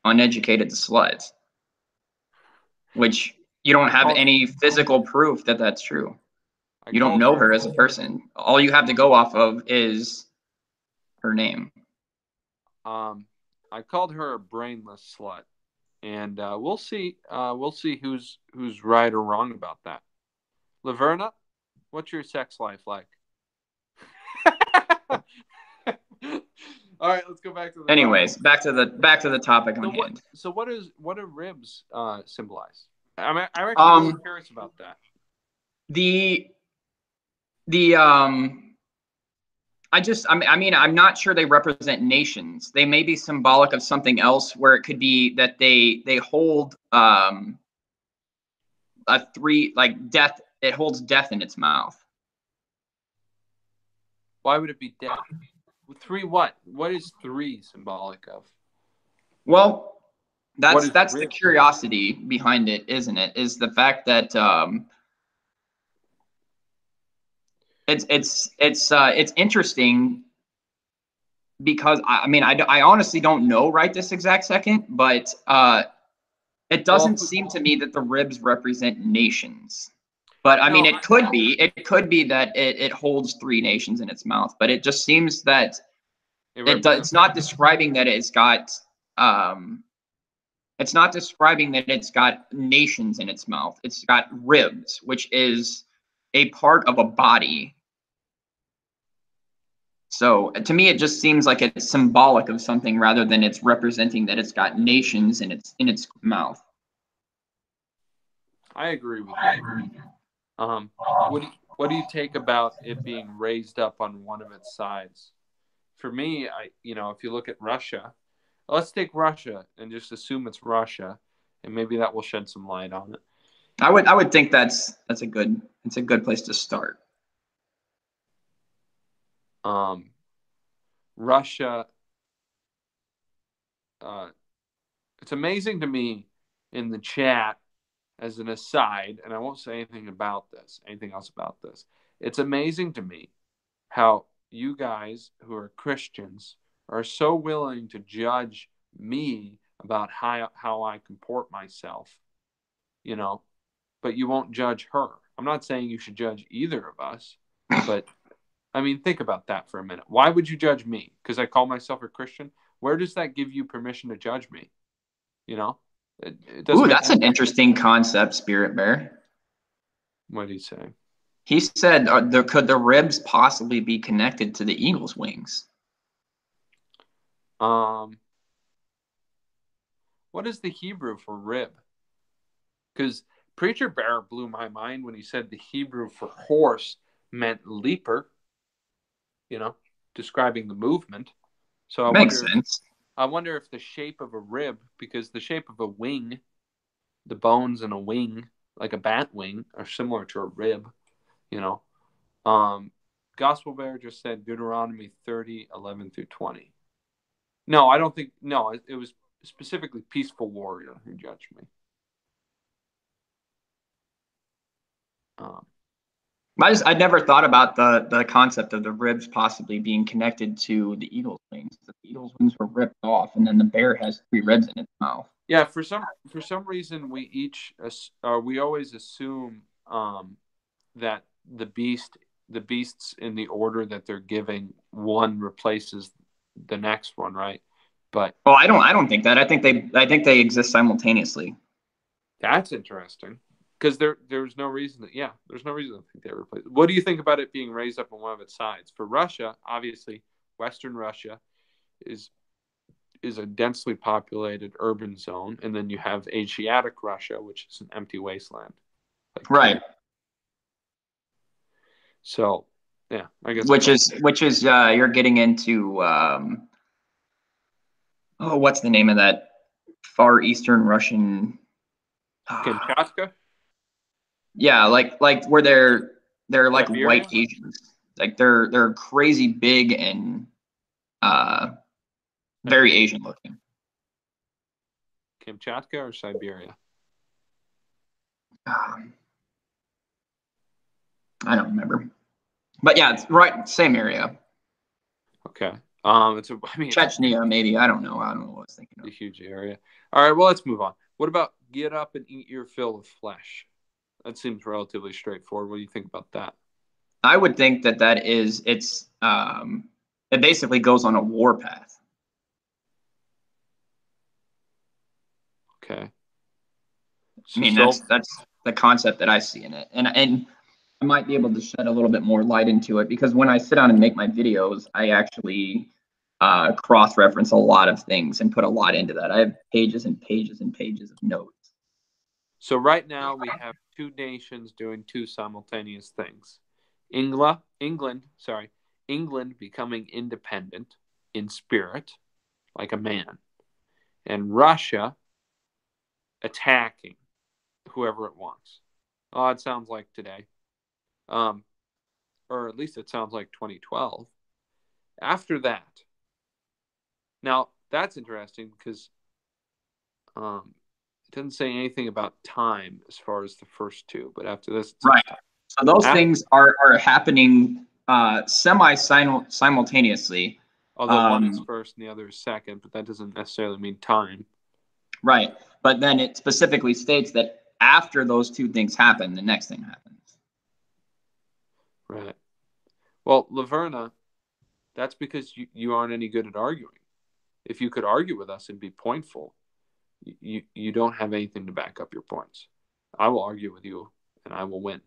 uneducated slut, which you don't have any physical proof that that's true. You don't know her as a person. All you have to go off of is her name. I called her a brainless slut, and we'll see. We'll see who's right or wrong about that. Laverna, what's your sex life like? All right, let's go back to the. Anyways, back to the topic on hand. So what do ribs symbolize? I'm actually really curious about that. I mean, I'm not sure they represent nations. They may be symbolic of something else, where it could be that they hold a three, like death. It holds death in its mouth. Why would it be death? Three what? What is three symbolic of? Well, that's the curiosity behind it, isn't it? Is the fact that it's interesting, because I mean, I honestly don't know right this exact second, but it doesn't seem to me that the ribs represent nations. But I mean, it could be that it holds three nations in its mouth, but it just seems that it's not describing that it's got nations in its mouth. It's got ribs, which is a part of a body. So to me, it just seems like it's symbolic of something rather than it's representing that it's got nations in its mouth. I agree with you. What do you take about it being raised up on one of its sides? For me, if you look at Russia, let's take Russia and just assume it's Russia, and maybe that will shed some light on it. I would think it's a good place to start. Russia, it's amazing to me in the chat, as an aside, and I won't say anything else about this. It's amazing to me how you guys who are Christians are so willing to judge me about how I comport myself, but you won't judge her. I'm not saying you should judge either of us, but I mean, think about that for a minute. Why would you judge me? Because I call myself a Christian? Where does that give you permission to judge me? Ooh, that's an interesting concept, Spirit Bear. What did he say? He said, could the ribs possibly be connected to the eagle's wings? What is the Hebrew for rib? Because Preacher Bear blew my mind when he said the Hebrew for horse meant leaper, describing the movement. So Makes sense. I wonder if the shape of a rib, because the shape of a wing, the bones in a wing, like a bat wing, are similar to a rib, Gospel Bear just said Deuteronomy 30:11-20. No, I don't think. No, it was specifically Peaceful Warrior who judged me. I never thought about the concept of the ribs possibly being connected to the eagle's wings. The eagle's wings were ripped off, and then the bear has three ribs in its mouth. Yeah, for some reason we always assume that the beasts in the order that they're giving, one replaces the next one, right? But I don't think that. I think they exist simultaneously. That's interesting, because there's no reason to think they replace. What do you think about it being raised up on one of its sides? For Russia, obviously, Western Russia is a densely populated urban zone, and then you have Asiatic Russia, which is an empty wasteland. Right. So, yeah, I guess. Which is you're getting into what's the name of that far eastern Russian? Kamchatka? Yeah, like where they're like Siberia? white Asians. Like they're crazy big and very Asian looking. Kamchatka or Siberia? Um, I don't remember. But yeah, it's right, same area. Okay. It's Chechnya, maybe. I don't know. I don't know what I was thinking a of. huge area. All right, well, let's move on. What about get up and eat your fill of flesh? That seems relatively straightforward. What do you think about that? I would think that it basically goes on a war path. Okay. I mean, that's the concept that I see in it, and I might be able to shed a little bit more light into it because when I sit down and make my videos, I actually cross-reference a lot of things and put a lot into that. I have pages and pages and pages of notes. So right now we have two nations doing two simultaneous things. England becoming independent in spirit, like a man, and Russia attacking whoever it wants. Oh, it sounds like today. Or at least it sounds like 2012. After that, now that's interesting because it doesn't say anything about time as far as the first two, but after this, right. So those things are happening simultaneously. Although one is first and the other is second, but that doesn't necessarily mean time. Right. But then it specifically states that after those two things happen, the next thing happens. Right. Well, Laverna, that's because you aren't any good at arguing. If you could argue with us and be pointful, you don't have anything to back up your points. I will argue with you, and I will win.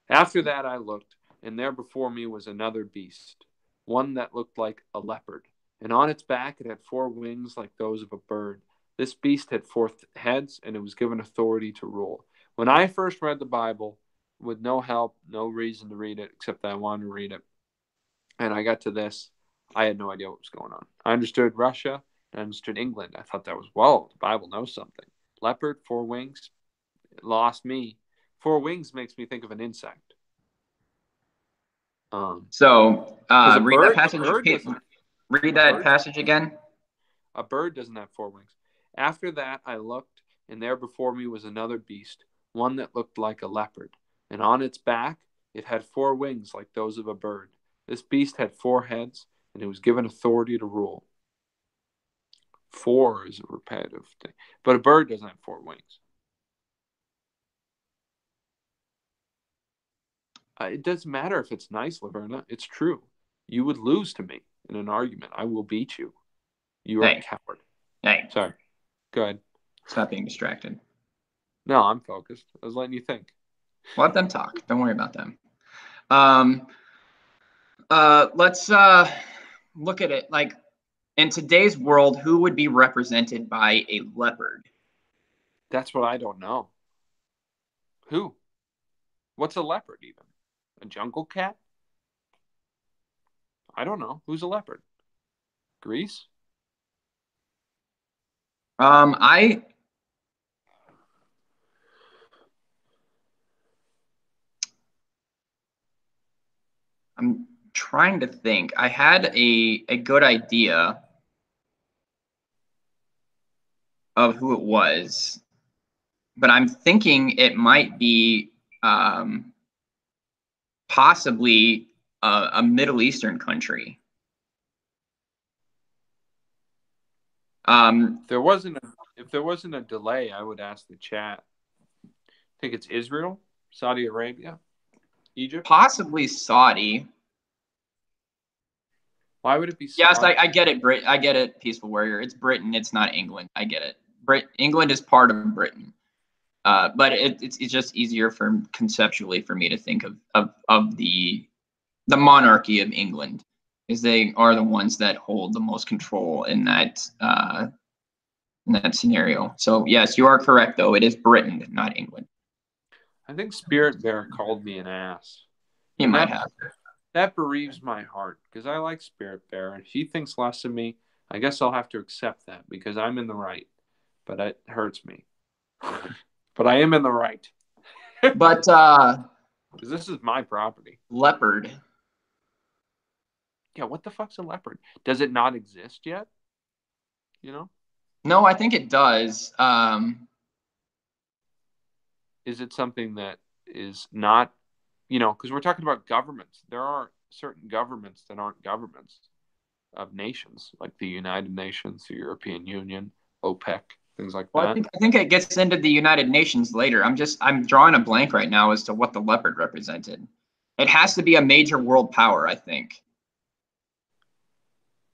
After that I looked, and there before me was another beast, one that looked like a leopard, and on its back it had 4 wings like those of a bird. This beast had 4 heads, and it was given authority to rule. When I first read the Bible, with no help, no reason to read it, except that I wanted to read it, and I got to this, I had no idea what was going on. I understood Russia, and I understood England. I thought that was, whoa, the Bible knows something. Leopard, 4 wings, it lost me. 4 wings makes me think of an insect. Read that passage. Read that passage again. A bird doesn't have 4 wings. After that I looked, and there before me was another beast, one that looked like a leopard, and on its back it had 4 wings like those of a bird. This beast had 4 heads, and it was given authority to rule. 4 is a repetitive thing, but a bird doesn't have 4 wings. It doesn't matter if it's nice, Laverna. It's true. You would lose to me in an argument. I will beat you. You are a coward. Hey. Sorry. Go ahead. Stop being distracted. No, I'm focused. I was letting you think. Let them talk. Don't worry about them. Let's look at it. Like, in today's world, who would be represented by a leopard? That's what I don't know. Who? What's a leopard even? A jungle cat? I don't know. Who's a leopard? Greece? I'm trying to think. I had a good idea of who it was, but I'm thinking it might be possibly a Middle Eastern country. If there wasn't a delay, I would ask the chat. I think it's Israel, Saudi Arabia, Egypt, possibly Saudi. Why would it be Saudi? Yes, I get it. I get it. Peaceful Warrior. It's Britain. It's not England. I get it. England is part of Britain. But it's just easier conceptually for me to think of the monarchy of England, is they are the ones that hold the most control in that scenario. So yes, you are correct though. It is Britain, not England. I think Spirit Bear called me an ass. He might have. That bereaves my heart because I like Spirit Bear, and if he thinks less of me, I guess I'll have to accept that because I'm in the right. But it hurts me. But I am in the right. But because this is my property. Leopard. Yeah, what the fuck's a leopard? Does it not exist yet? You know? No, I think it does. is it something that is not, because we're talking about governments. There are certain governments that aren't governments of nations, like the United Nations, the European Union, OPEC, things like Well, that. I think it gets into the United Nations later. I'm drawing a blank right now as to what the leopard represented. It has to be a major world power, I think.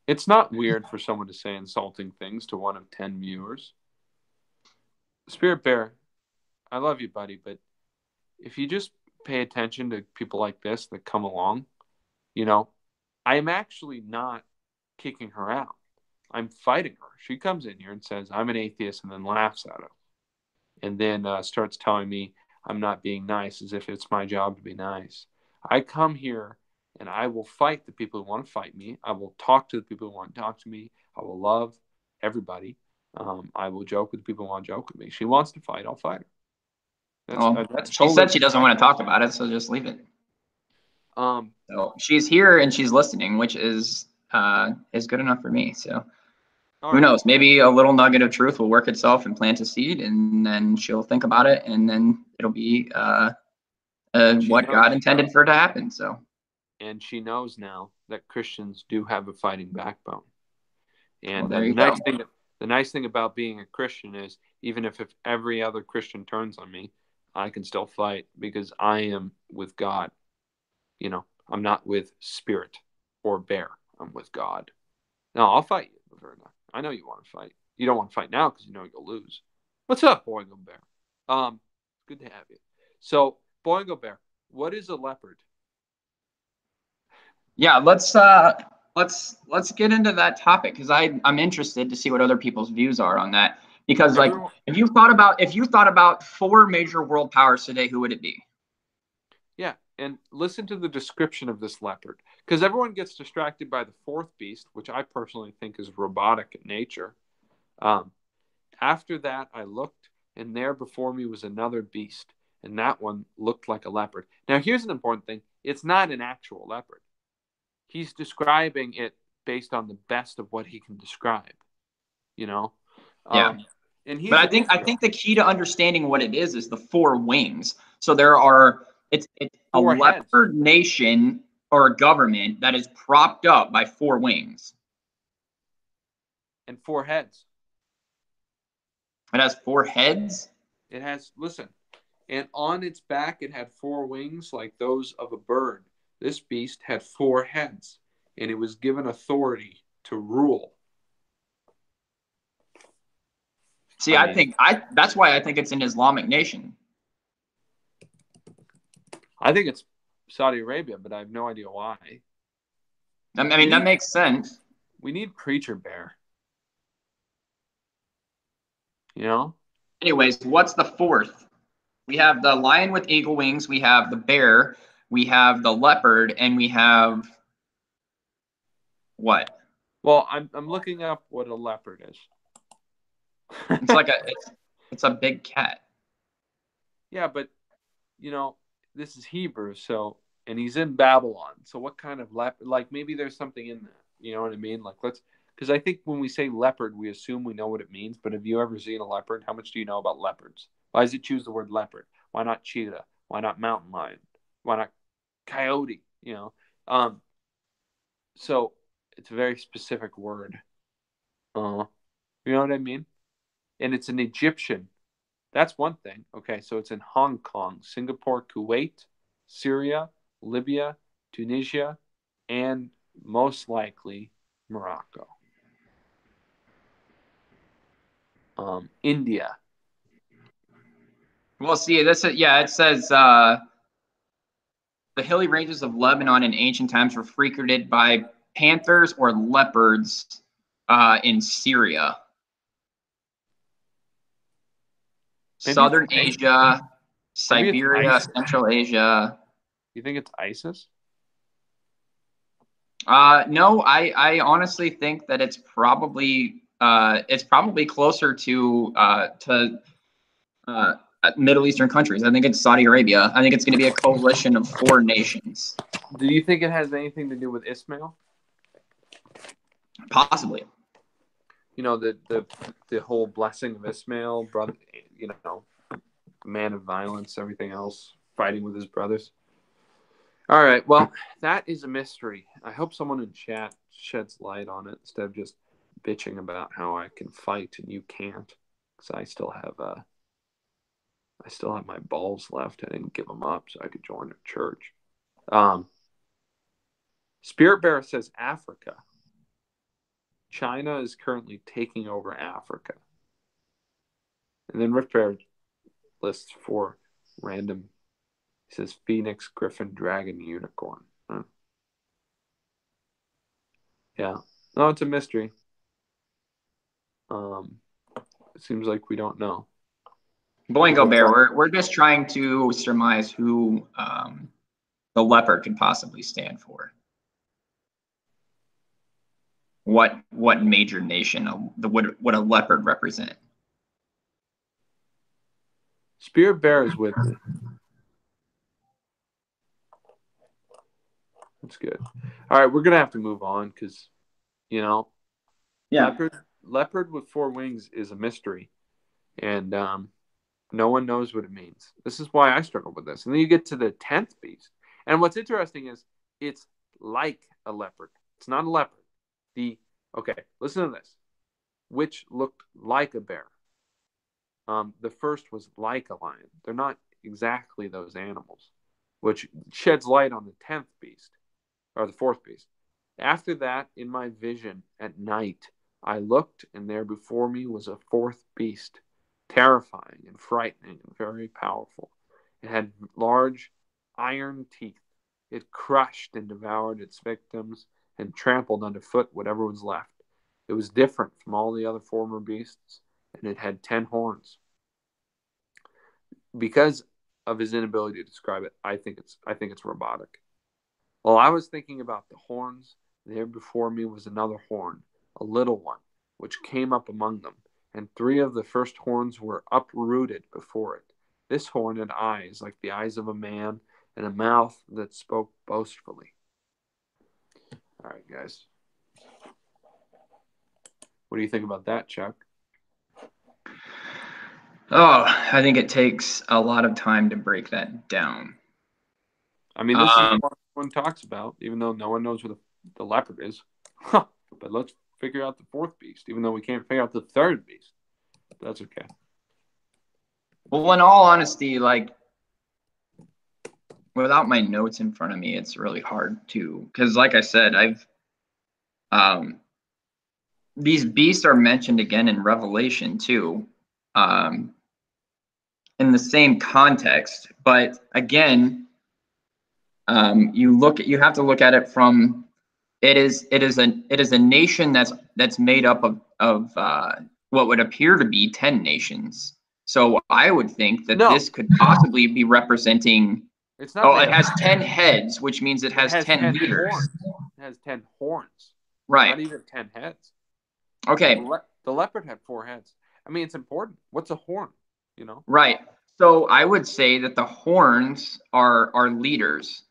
It's not weird for someone to say insulting things to one of 10 viewers. Spirit Bear, I love you, buddy, but if you just pay attention to people like this that come along, I am actually not kicking her out. I'm fighting her. She comes in here and says, I'm an atheist, and then laughs at her. And then starts telling me I'm not being nice, as if it's my job to be nice. I come here and I will fight the people who want to fight me. I will talk to the people who want to talk to me. I will love everybody. I will joke with the people who want to joke with me. She wants to fight, I'll fight her. She said she doesn't want to talk about it, so just leave it. So she's here and she's listening, which is good enough for me. So who knows? Maybe a little nugget of truth will work itself and plant a seed, and then she'll think about it, and then it'll be what God intended for it to happen. So. And she knows now that Christians do have a fighting backbone. And the nice thing about being a Christian is, even if every other Christian turns on me, I can still fight because I am with God. I'm not with Spirit or Bear. I'm with God. No, I'll fight you, Laverna. I know you want to fight. You don't want to fight now because you know you'll lose. What's up, Boingo Bear? Good to have you. So, Boingo Bear, what is a leopard? Yeah, let's get into that topic, because I'm interested to see what other people's views are on that. Because if you thought about 4 major world powers today, who would it be? Yeah, and listen to the description of this leopard, because everyone gets distracted by the 4th beast, which I personally think is robotic in nature. After that, I looked, and there before me was another beast, and that one looked like a leopard. Now, here's an important thing. It's not an actual leopard. He's describing it based on the best of what he can describe, Yeah. And but I think the key to understanding what it is the 4 wings. So it's a leopard nation or a government that is propped up by 4 wings. And 4 heads. It has 4 heads? It has, listen, and on its back it had 4 wings like those of a bird. This beast had 4 heads, and it was given authority to rule. See, that's why I think it's an Islamic nation. I think it's Saudi Arabia, but I have no idea why. I mean, that makes sense. We need Preacher Bear. Anyways, what's the 4th? We have the lion with eagle wings. We have the bear. We have the leopard, and we have what? Well, I'm looking up what a leopard is. It's like it's a big cat. Yeah, but this is Hebrew, and he's in Babylon. So what kind of leopard? Like, maybe there's something in that. You know what I mean? Like, because I think when we say leopard, we assume we know what it means. But have you ever seen a leopard? How much do you know about leopards? Why does it choose the word leopard? Why not cheetah? Why not mountain lion? Why not coyote? So it's a very specific word. You know what I mean? And it's an Egyptian. That's one thing. Okay, so it's in Hong Kong, Singapore, Kuwait, Syria, Libya, Tunisia, and most likely Morocco. India. Well, see, it says the hilly ranges of Lebanon in ancient times were frequented by panthers or leopards in Syria. Southern Asia, Siberia, Central Asia. You think it's ISIS? No, I honestly think that it's probably closer to Middle Eastern countries. I think it's Saudi Arabia. I think it's going to be a coalition of 4 nations. Do you think it has anything to do with Ismail? Possibly. The whole blessing of Ismail, brother. man of violence, everything else, fighting with his brothers. All right, well, that is a mystery. I hope someone in chat sheds light on it instead of just bitching about how I can fight and you can't, because I still have my balls left. I didn't give them up so I could join a church. Spirit Bear says Africa. China is currently taking over Africa. And then Rift Bear lists 4 random. He says Phoenix, Griffin, Dragon, Unicorn. Huh. Yeah. No, it's a mystery. It seems like we don't know. Boingo Bear, we're just trying to surmise who the leopard could possibly stand for. What major nation would a leopard represent? Spirit Bear is with me. That's good. All right, we're gonna have to move on because, leopard with 4 wings is a mystery, and no one knows what it means. This is why I struggle with this. And then you get to the 10th beast, and what's interesting is it's like a leopard. It's not a leopard. Listen to this. Which looked like a bear. The first was like a lion. They're not exactly those animals, which sheds light on the 10th beast, or the 4th beast. After that, in my vision at night, I looked, and there before me was a 4th beast, terrifying and frightening and very powerful. It had large iron teeth. It crushed and devoured its victims and trampled underfoot whatever was left. It was different from all the other former beasts, and it had 10 horns. Because of his inability to describe it, I think it's robotic. While I was thinking about the horns, there before me was another horn, a little one, which came up among them, and 3 of the first horns were uprooted before it. This horn had eyes like the eyes of a man, and a mouth that spoke boastfully. All right, guys. What do you think about that, Chuck? Oh, I think it takes a lot of time to break that down. I mean, this is what everyone talks about, even though no one knows what the leopard is. But let's figure out the 4th beast, even though we can't figure out the 3rd beast. But that's okay. Well, in all honesty, without my notes in front of me, it's really hard to, because like I said, these beasts are mentioned again in Revelation too, in the same context. But again, you have to look at it from, it is a nation that's made up of what would appear to be 10 nations. So I would think that this could possibly be representing. It's not. It has 10 heads, which means it has 10 leaders. Horns. It has 10 horns. Right. Not even 10 heads. Okay. The leopard had 4 heads. I mean, it's important. What's a horn? Right. So I would say that the horns are leaders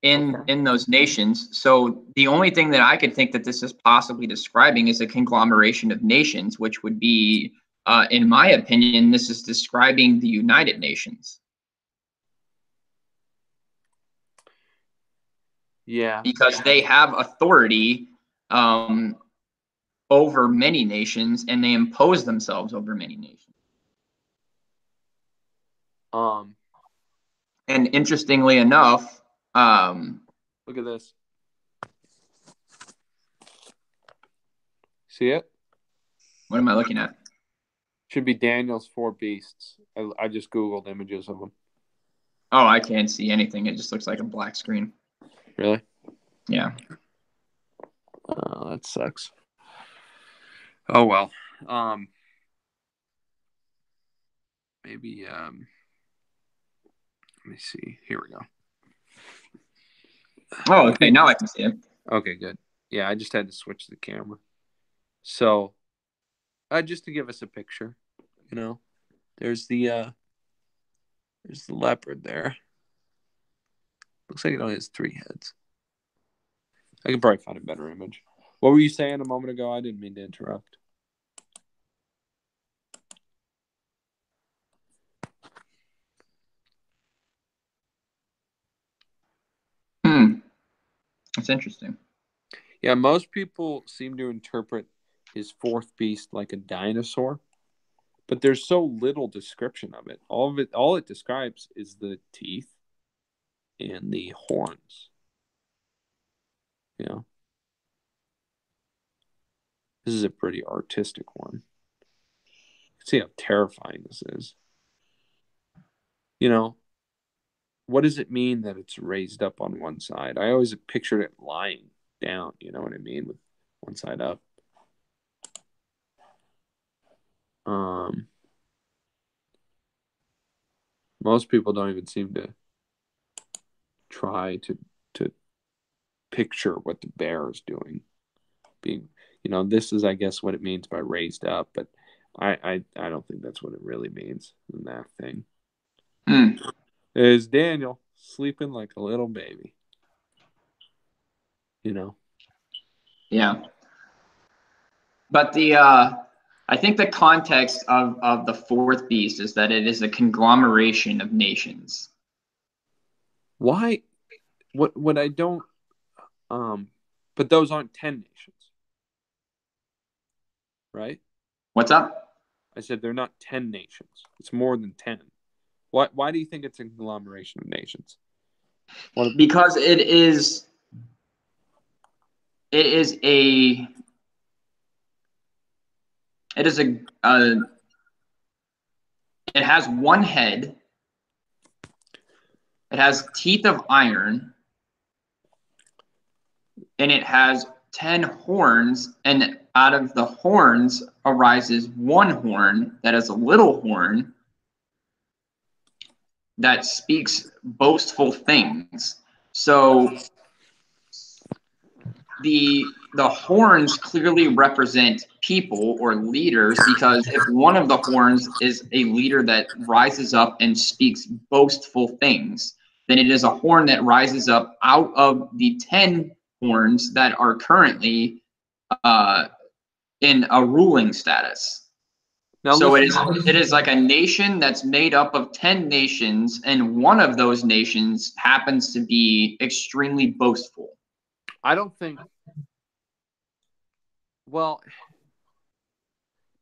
in those nations. So the only thing that I could think that this is possibly describing is a conglomeration of nations, which would be, in my opinion, this is describing the United Nations. Yeah. Because they have authority over many nations, and they impose themselves over many nations. And interestingly enough, look at this. See it? What am I looking at? Should be Daniel's 4 beasts. I just Googled images of them. Oh, I can't see anything. It just looks like a black screen. Really? Yeah. Oh, that sucks. Oh, well. Maybe, let me see. Here we go. Oh, okay. Now I can see it. Okay, good. Yeah, I just had to switch the camera. So, just to give us a picture, there's the leopard there. Looks like it only has 3 heads. I can probably find a better image. What were you saying a moment ago? I didn't mean to interrupt. That's interesting. Yeah, most people seem to interpret his fourth beast like a dinosaur, but there's so little description of it. All it describes is the teeth and the horns. You know, this is a pretty artistic one. See how terrifying this is. You know, what does it mean that it's raised up on one side? I always pictured it lying down, you know what I mean, with one side up. Most people don't even seem to try to picture what the bear is doing. Being, this is, I guess, what it means by raised up, but I don't think that's what it really means in that thing. Is Daniel sleeping like a little baby? Yeah. But I think the context of the fourth beast is that it is a conglomeration of nations. Why? What I don't, but those aren't 10 nations, right? What's up? I said they're not 10 nations. It's more than 10. Why do you think it's a conglomeration of nations? Because it has one head. It has teeth of iron, and it has 10 horns, and out of the horns arises one horn that is a little horn that speaks boastful things. So the horns clearly represent people or leaders, because if one of the horns is a leader that rises up and speaks boastful things, then it is a horn that rises up out of the 10 horns that are currently in a ruling status. Now, so it is like a nation that's made up of 10 nations, and one of those nations happens to be extremely boastful. I don't think, well,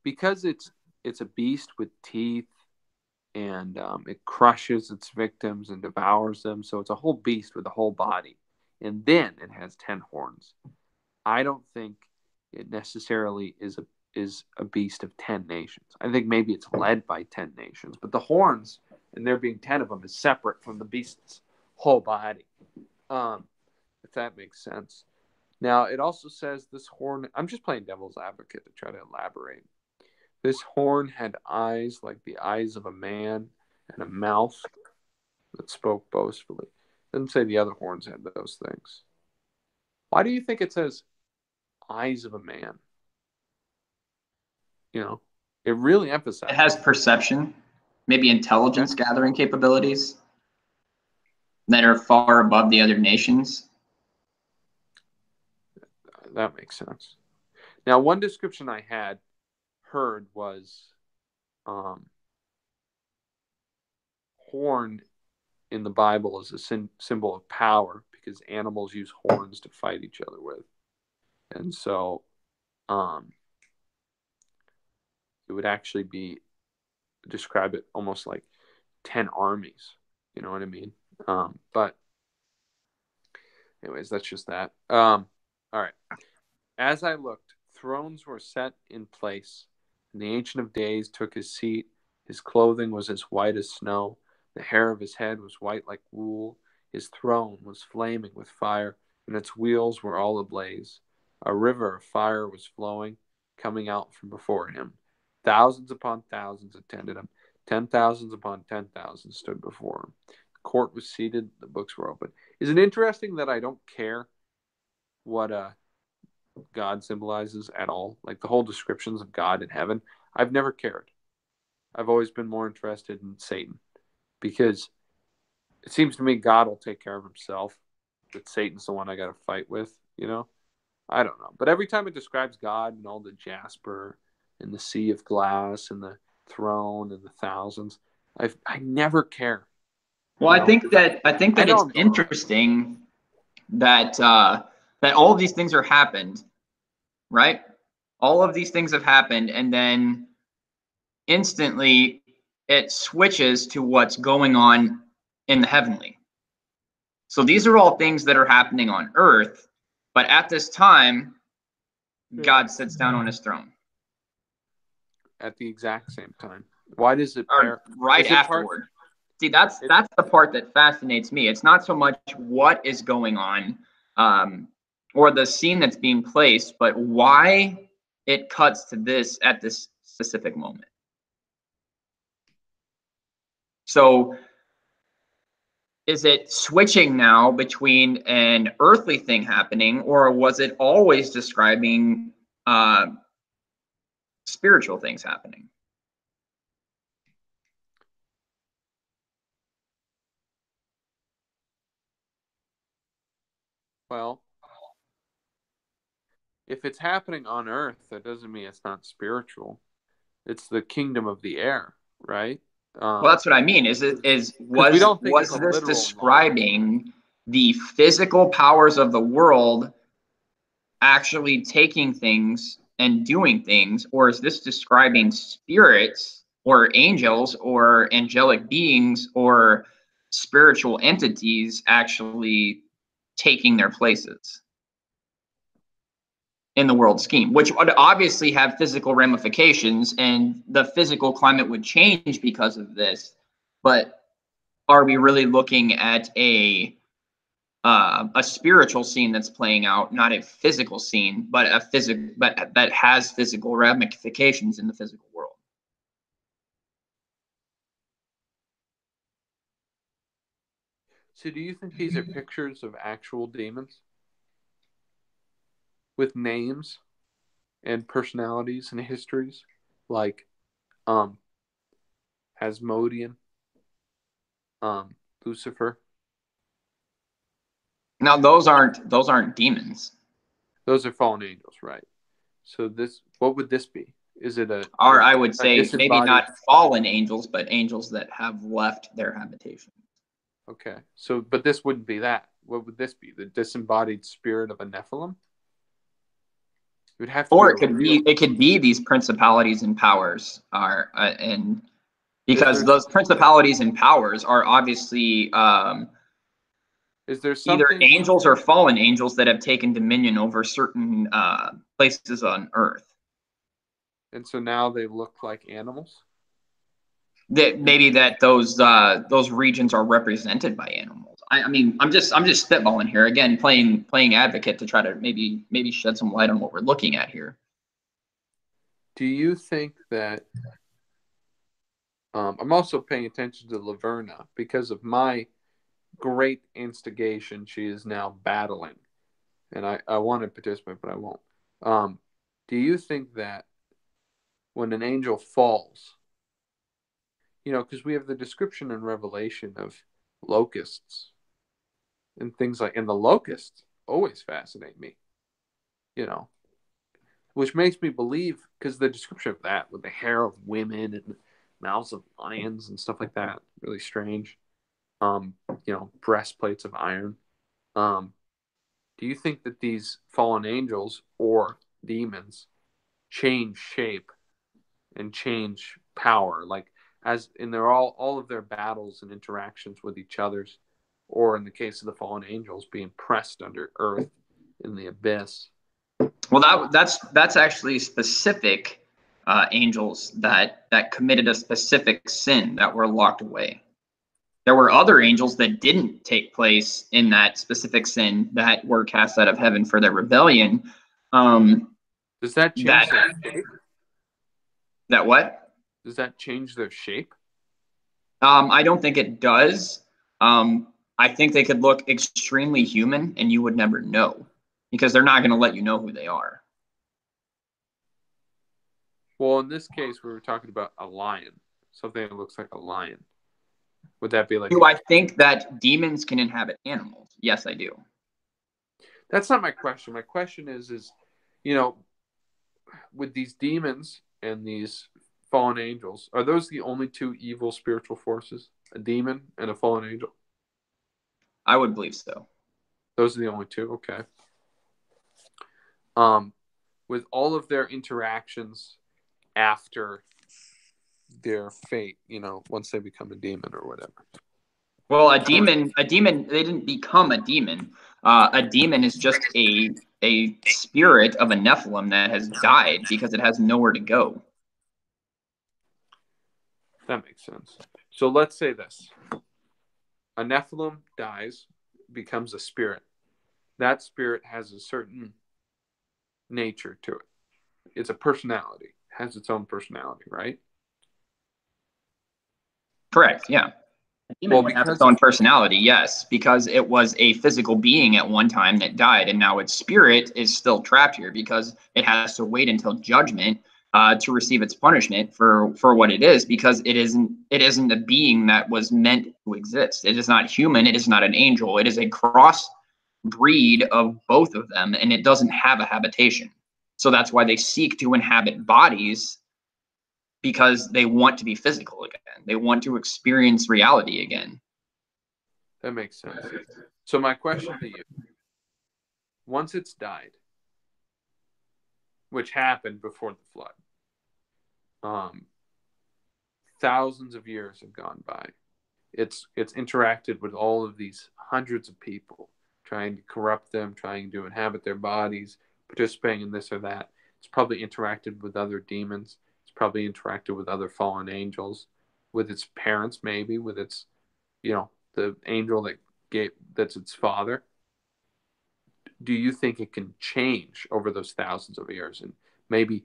because it's a beast with teeth, and it crushes its victims and devours them, so it's a whole beast with a whole body, and then it has 10 horns. I don't think it necessarily is a beast of 10 nations. I think maybe it's led by 10 nations, but the horns, and there being 10 of them, is separate from the beast's whole body. If that makes sense. Now, it also says this horn, I'm just playing devil's advocate to try to elaborate. This horn had eyes like the eyes of a man and a mouth that spoke boastfully. It doesn't say the other horns had those things. Why do you think it says eyes of a man? It really emphasizes. It has perception, maybe intelligence gathering capabilities that are far above the other nations. That makes sense. Now, one description I had heard was horn in the Bible is a symbol of power, because animals use horns to fight each other with. And so it would actually describe it almost like 10 armies. You know what I mean? But anyways, that's just that. All right. As I looked, thrones were set in place, and the Ancient of Days took his seat. His clothing was as white as snow. The hair of his head was white like wool. His throne was flaming with fire, and its wheels were all ablaze. A river of fire was flowing, coming out from before him. Thousands upon thousands attended him. 10,000s upon 10,000s stood before him. The court was seated. The books were open. Is it interesting that I don't care what God symbolizes at all? Like the whole descriptions of God in heaven, I've never cared. I've always been more interested in Satan, because it seems to me God will take care of himself, but Satan's the one I got to fight with, I don't know. But every time it describes God and all the jasper and the sea of glass and the throne and the thousands, I never care. Well, I think that it's interesting that that all of these things are happened, right? All of these things have happened, and then instantly it switches to what's going on in the heavenly. So these are all things that are happening on earth, but at this time, God sits down on his throne. At the exact same time. Why does it Or right afterward. See, that's the part that fascinates me. It's not so much what is going on, or the scene that's being placed, but why it cuts to this at this specific moment. So is it switching now between an earthly thing happening, or was it always describing spiritual things happening? Well, if it's happening on earth, that doesn't mean it's not spiritual. It's the kingdom of the air, right? Well, that's what I mean. Was this describing the physical powers of the world actually taking things and doing things, or is this describing spirits or angels or angelic beings or spiritual entities actually taking their places in the world scheme, which would obviously have physical ramifications, and the physical climate would change because of this? But are we really looking at a spiritual scene that's playing out, not a physical scene, but that has physical ramifications in the physical world? So do you think these are pictures of actual demons with names and personalities and histories, like Asmodean, Lucifer? Now those aren't demons. Those are fallen angels, right? So what would this be? Is it or I would say maybe not fallen angels, but angels that have left their habitation? Okay, so but this wouldn't be that. What would this be? The disembodied spirit of a Nephilim? It would have to or it could be these principalities and powers and because those principalities and powers are obviously is there either angels or fallen angels that have taken dominion over certain places on earth. And so now they look like animals? That maybe those regions are represented by animals. I mean, I'm just spitballing here again, playing advocate to try to maybe shed some light on what we're looking at here. Do you think that I'm also paying attention to Laverna because of my great instigation? She is now battling, and I want to participate, but I won't. Do you think that when an angel falls, because we have the description in Revelation of locusts and things like, and the locusts always fascinate me, which makes me believe, because the description of that with the hair of women and mouths of lions and stuff like that, really strange. Breastplates of iron. Do you think that these fallen angels or demons change shape and change power, like as in their all of their battles and interactions with each other's, or in the case of the fallen angels being pressed under earth in the abyss? Well, that's actually specific angels that committed a specific sin that were locked away. There were other angels that didn't take place in that specific sin that were cast out of heaven for their rebellion. Does that change their shape? That what? Does that change their shape? I don't think it does. I think they could look extremely human and you would never know, because they're not going to let you know who they are. Well, in this case, we were talking about a lion, something that looks like a lion. Would that be like? Do I think that demons can inhabit animals? Yes, I do. That's not my question. My question is, with these demons and these fallen angels, are those the only two evil spiritual forces? A demon and a fallen angel? I would believe so. Those are the only two? Okay. with all of their interactions after their fate, once they become a demon or whatever. Well, a demon, they didn't become a demon. A demon is just a spirit of a Nephilim that has died because it has nowhere to go. That makes sense. So let's say this. A Nephilim dies, becomes a spirit. That spirit has a certain nature to it. It's a personality, has its own personality, right? Correct, yeah. A demon would have its own personality, yes, because it was a physical being at one time that died, and now its spirit is still trapped here because it has to wait until judgment to receive its punishment for what it is, because it isn't a being that was meant to exist. It is not human. It is not an angel. It is a cross breed of both of them, and it doesn't have a habitation. So that's why they seek to inhabit bodies, because they want to be physical again. They want to experience reality again. That makes sense. So my question to you, once it's died, which happened before the flood, thousands of years have gone by. It's interacted with all of these hundreds of people, trying to corrupt them, trying to inhabit their bodies, participating in this or that. It's probably interacted with other demons. It's probably interacted with other fallen angels, with its parents, maybe, with its, the angel that's its father. Do you think it can change over those thousands of years and maybe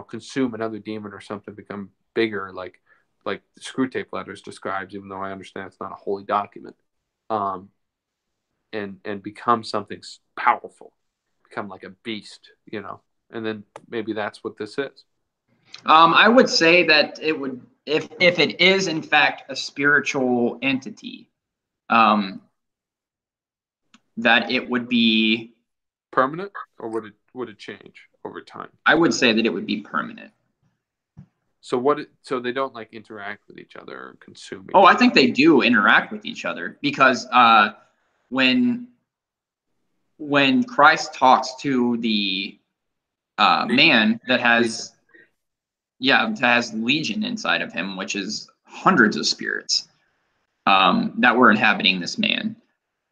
consume another demon or something, become bigger, like the Screw Tape Letters describes, even though I understand it's not a holy document, and become something powerful, become like a beast, and then maybe that's what this is. I would say that it would, if it is in fact a spiritual entity, that it would be permanent, or would it change over time? I would say that it would be permanent. So so they don't interact with each other or consume each other? I think they do interact with each other, because when Christ talks to the man that has legion inside of him, which is hundreds of spirits that were inhabiting this man.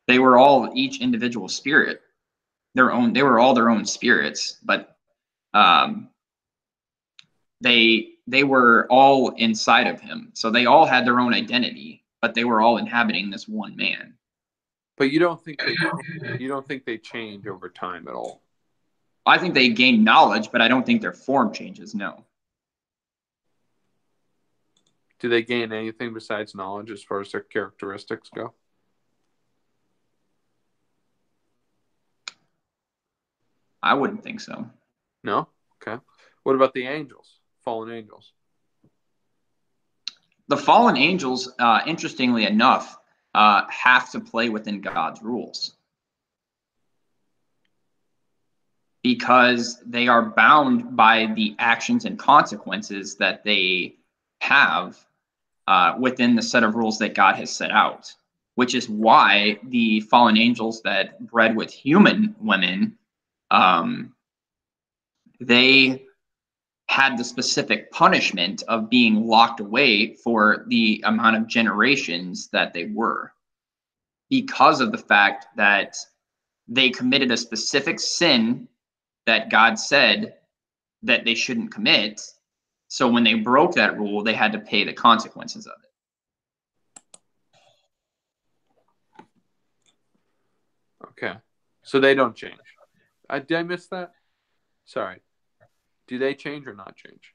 They were all each individual spirit, they were all their own spirits, but they were all inside of him. So they all had their own identity, but they were all inhabiting this one man. But you don't think they change over time at all? I think they gain knowledge, but I don't think their form changes, no. Do they gain anything besides knowledge as far as their characteristics go? I wouldn't think so. No? Okay. What about the angels, fallen angels? The fallen angels, interestingly enough, have to play within God's rules, because they are bound by the actions and consequences that they have within the set of rules that God has set out, which is why the fallen angels that bred with human women, they had the specific punishment of being locked away for the amount of generations that they were, because of the fact that they committed a specific sin that God said that they shouldn't commit. So when they broke that rule, they had to pay the consequences of it. Okay. So they don't change. Did I miss that? Sorry. Do they change or not change?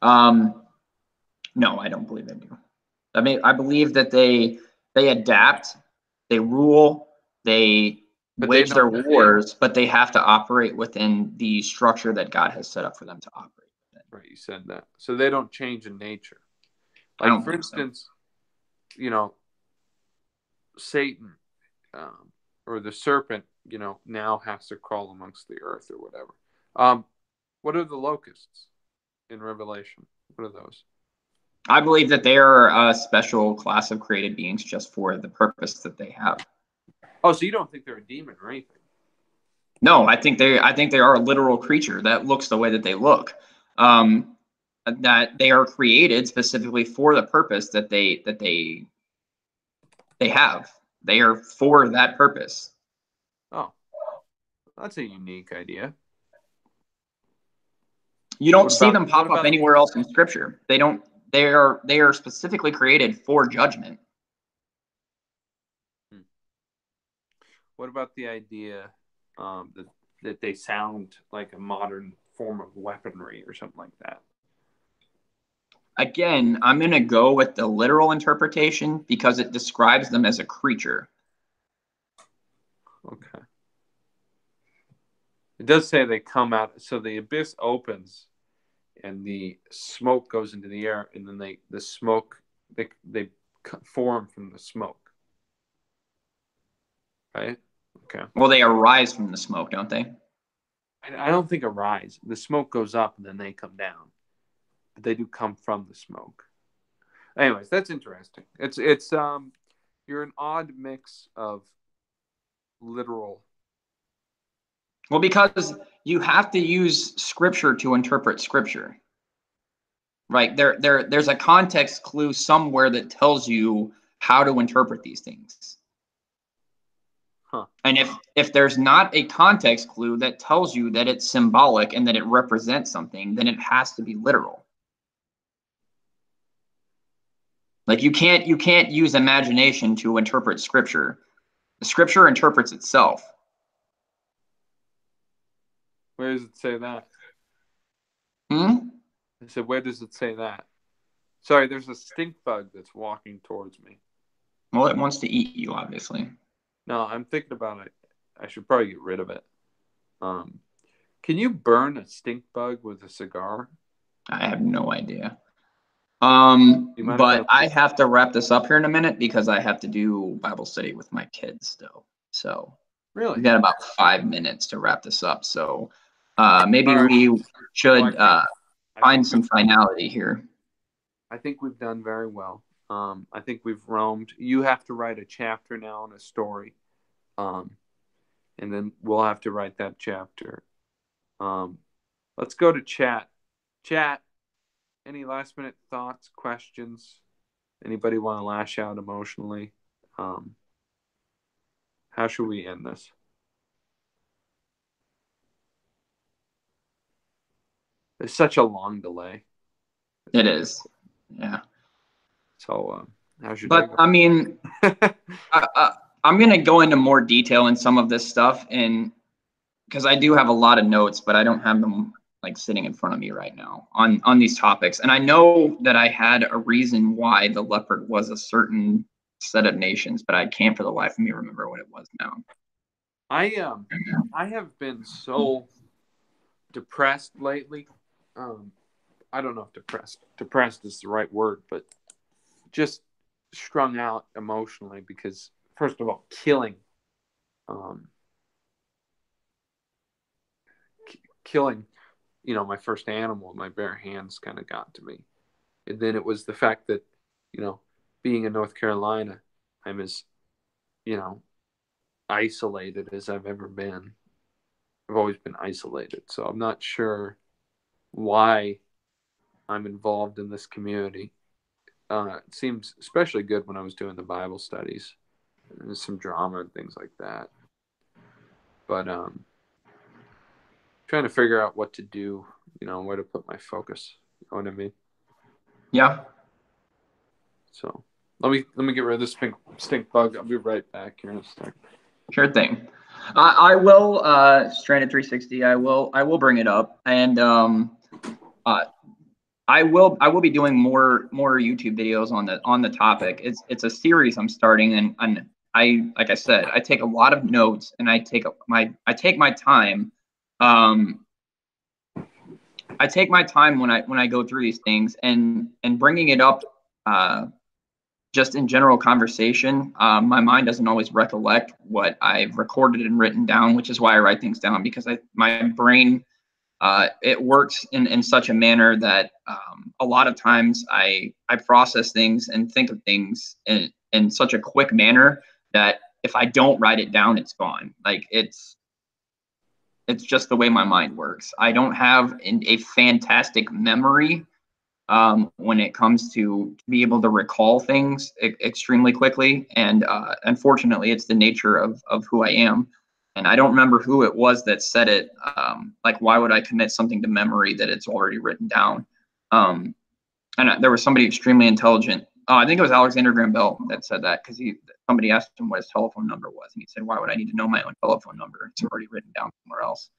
No, I don't believe they do. I believe that they adapt, they rule, they wage their wars, but they have to operate within the structure that God has set up for them to operate within. Right, you said that. So they don't change in nature. Like, for instance, Satan or the serpent, now has to crawl amongst the earth or whatever. What are the locusts in Revelation? What are those? I believe that they are a special class of created beings just for the purpose that they have. Oh, so you don't think they're a demon or anything? No, I think they are a literal creature that looks the way that they look. That they are created specifically for the purpose that they have. They are for that purpose. Oh, that's a unique idea. You don't What see about- them pop what up about- anywhere else in scripture. They don't. They are specifically created for judgment. What about the idea that they sound like a modern form of weaponry or something like that? Again, I'm going to go with the literal interpretation because it describes them as a creature. Okay. It does say they come out, so the abyss opens, and the smoke goes into the air, and then they form from the smoke. Right? Okay. Well, they arise from the smoke, don't they? I don't think arise. The smoke goes up, and then they come down. But they do come from the smoke. Anyways, that's interesting. It's you're an odd mix of literal. Well, because you have to use scripture to interpret scripture. Right? There's a context clue somewhere that tells you how to interpret these things. Huh. And if there's not a context clue that tells you that it's symbolic and that it represents something, then it has to be literal. Like you can't use imagination to interpret scripture. The scripture interprets itself. Where does it say that? I said, where does it say that? Sorry, there's a stink bug that's walking towards me. Well, it wants to eat you, obviously. No, I'm thinking about it. I should probably get rid of it. Can you burn a stink bug with a cigar? I have no idea. might But have- I have to wrap this up here in a minute because I have to do Bible study with my kids still. So Really? we've got about 5 minutes to wrap this up. So maybe All right. we should I find think some finality here. I think we've done very well. I think we've roamed. You have to write a chapter now and a story. And then we'll have to write that chapter. Let's go to chat. Chat, any last minute thoughts, questions? Anybody want to lash out emotionally? How should we end this? There's such a long delay. It is. Yeah. So, how should But I mean, I'm going to go into more detail in some of this stuff, and because I do have a lot of notes, but I don't have them like sitting in front of me right now on these topics. And I know that I had a reason why the leopard was a certain set of nations, but I can't for the life of me remember what it was now. I have been so depressed lately. I don't know if depressed is the right word, but just strung out emotionally because, first of all, killing my first animal, my bare hands kind of got to me. And then it was the fact that, being in North Carolina, I'm as, isolated as I've ever been. I've always been isolated. So I'm not sure why I'm involved in this community. It seems especially good when I was doing the Bible studies. There's some drama and things like that. But trying to figure out what to do, where to put my focus. You know what I mean? Yeah. So let me get rid of this stink bug. I'll be right back here in a second. Sure thing. I will Stranded 360. I will bring it up, and I will be doing more YouTube videos on the topic. It's a series I'm starting, and I, like I said, I take a lot of notes, and I take my time. I take my time when I go through these things, and bringing it up just in general conversation. My mind doesn't always recollect what I've recorded and written down, which is why I write things down, because my brain it works in such a manner that a lot of times I process things and think of things in such a quick manner that if I don't write it down, it's gone. Like it's just the way my mind works. I don't have a fantastic memory when it comes to be able to recall things extremely quickly. And unfortunately, it's the nature of who I am. And I don't remember who it was that said it. Like, why would I commit something to memory that it's already written down? And there was somebody extremely intelligent. I think it was Alexander Graham Bell that said that, because somebody asked him what his telephone number was, and he said, "Why would I need to know my own telephone number? It's already written down somewhere else."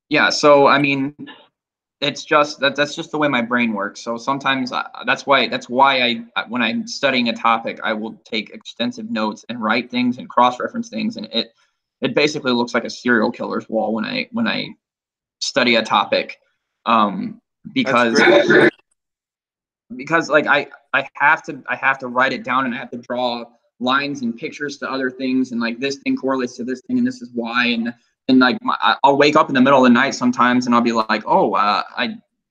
Yeah, so I mean, it's just that's just the way my brain works. So sometimes that's why when I'm studying a topic, I will take extensive notes and write things and cross-reference things, and it basically looks like a serial killer's wall when I study a topic, because like I have to write it down, and I have to draw lines and pictures to other things, and like this thing correlates to this thing, and this is why, and like I'll wake up in the middle of the night sometimes, and I'll be like, oh,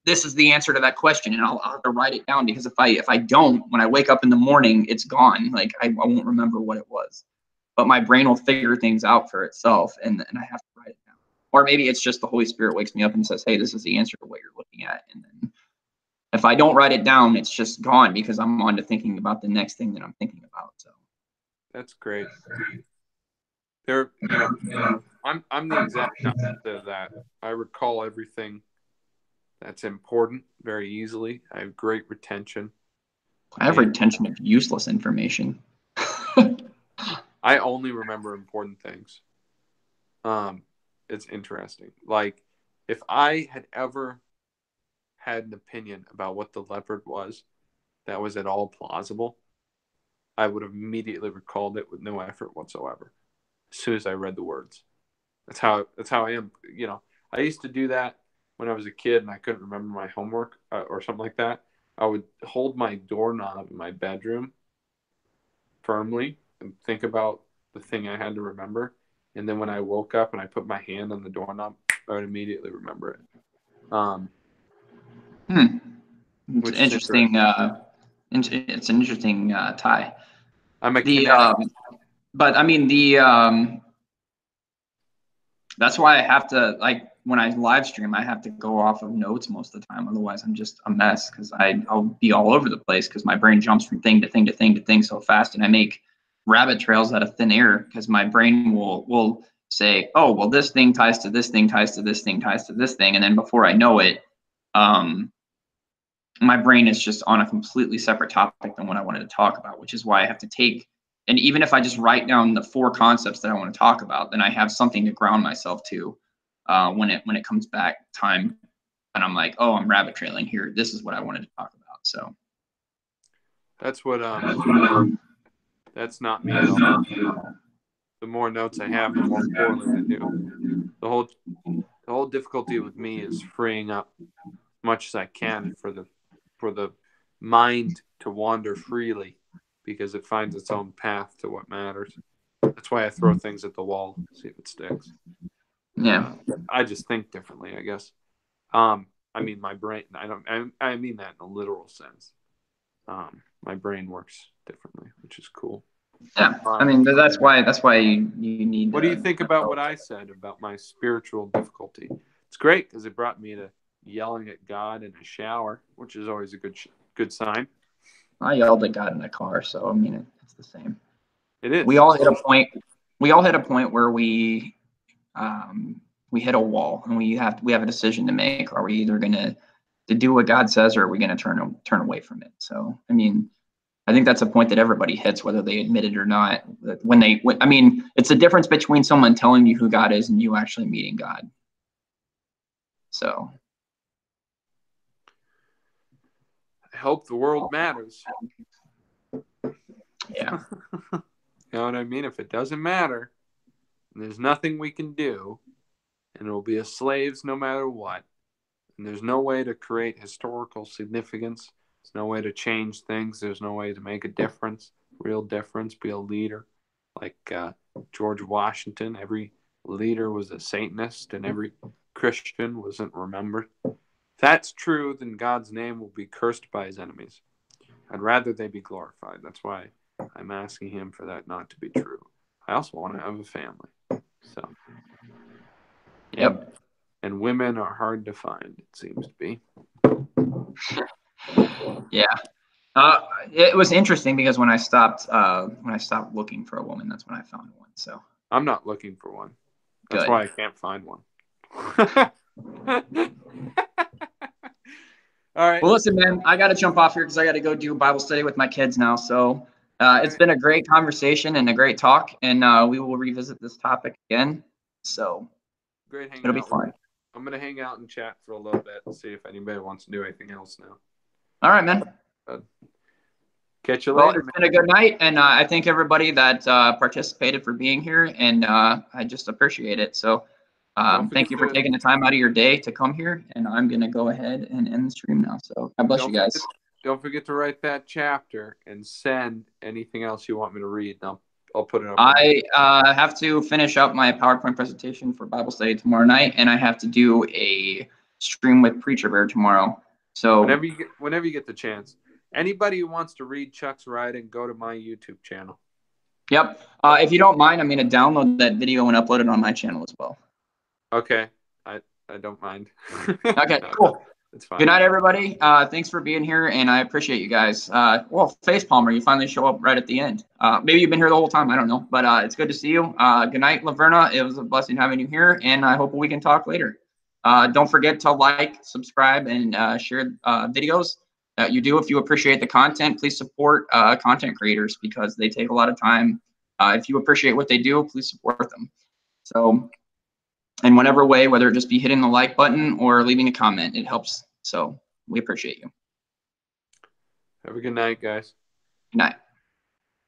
this is the answer to that question, and I'll have to write it down, because if I don't, when I wake up in the morning, it's gone. Like I won't remember what it was, but my brain will figure things out for itself, and I have to write it down. Or maybe it's just the Holy Spirit wakes me up and says, hey, this is the answer to what you're looking at. And then if I don't write it down, it's just gone, because I'm on to thinking about the next thing that I'm thinking about. So that's great. I'm the exact opposite of that. I recall everything that's important very easily. I have great retention. I have retention of useless information. I only remember important things. It's interesting. Like, if I had ever had an opinion about what the leopard was that was at all plausible, I would have immediately recalled it with no effort whatsoever as soon as I read the words. That's how I am. I used to do that when I was a kid and I couldn't remember my homework or something like that. I would hold my doorknob in my bedroom firmly and think about the thing I had to remember. And then when I woke up and I put my hand on the doorknob, I would immediately remember it. It's interesting. It's an interesting tie. I'm a kinetic. But I mean that's why I have to, like, when I live stream, I have to go off of notes most of the time. Otherwise, I'm just a mess, because I'll be all over the place, because my brain jumps from thing to thing to thing to thing so fast, and I make rabbit trails out of thin air, because my brain will say, oh, well, this thing ties to this thing, ties to this thing, ties to this thing, and then before I know it, my brain is just on a completely separate topic than what I wanted to talk about, which is why I have to take. And even if I just write down the 4 concepts that I want to talk about, then I have something to ground myself to when it comes back time, and I'm like, oh, I'm rabbit trailing here. This is what I wanted to talk about. So that's what that's not me at all. The more notes I have, the more poorly I do. The whole difficulty with me is freeing up as much as I can for the mind to wander freely, because it finds its own path to what matters. That's why I throw things at the wall, see if it sticks. Yeah. I just think differently, I guess. I mean, my brain, I mean that in a literal sense. My brain works differently, which is cool. Yeah. I mean, that's why you need. What do you think about what I said about my spiritual difficulty? It's great, because it brought me to yelling at God in a shower, which is always a good sign. I yelled at God in a car, so I mean, it's the same. It is. We all hit a point. Where we hit a wall, and we have a decision to make. Are we either going to do what God says, or are we going to turn away from it? So, I mean, I think that's a point that everybody hits, whether they admit it or not. I mean, it's the difference between someone telling you who God is and you actually meeting God. So, I hope the world matters. Yeah. You know what I mean? If it doesn't matter, there's nothing we can do, and we'll be slaves no matter what. And there's no way to create historical significance. There's no way to change things. There's no way to make a difference, real difference, be a leader. Like George Washington, every leader was a Satanist, and every Christian wasn't remembered. If that's true, then God's name will be cursed by his enemies. I'd rather they be glorified. That's why I'm asking him for that not to be true. I also want to have a family. So. Yep. And women are hard to find, it seems to be. Yeah. It was interesting because when I stopped looking for a woman, that's when I found one. So I'm not looking for one. That's good. why I can't find one. All right. Well, listen, man, I got to jump off here because I got to go do Bible study with my kids now. So it's been a great conversation and a great talk, and we will revisit this topic again. So Great hanging it'll be out. fun. I'm going to hang out and chat for a little bit and see if anybody wants to do anything else now. All right, man. Catch you Well, later. it's been a good night, and I thank everybody that participated for being here, and I just appreciate it. So thank you for taking the time out of your day to come here, and I'm going to go ahead and end the stream now. So God bless you guys. Don't forget to write that chapter and send anything else you want me to read. I'll put it up. I have to finish up my PowerPoint presentation for Bible study tomorrow night, and I have to do a stream with Preacher Bear tomorrow. So whenever you get the chance. Anybody who wants to read Chuck's writing, go to my YouTube channel. Yep. If you don't mind, I'm going to download that video and upload it on my channel as well. Okay. I don't mind. Okay, cool. It's fine. Good night, everybody. Thanks for being here, and I appreciate you guys. Well, Face Palmer, you finally show up right at the end. Maybe you've been here the whole time. I don't know. But it's good to see you. Good night, Laverna. It was a blessing having you here, and I hope we can talk later. Don't forget to like, subscribe, and share videos. You do. If you appreciate the content, please support content creators because they take a lot of time. If you appreciate what they do, please support them. So in whatever way, whether it just be hitting the like button or leaving a comment, it helps. So we appreciate you. Have a good night, guys. Good night.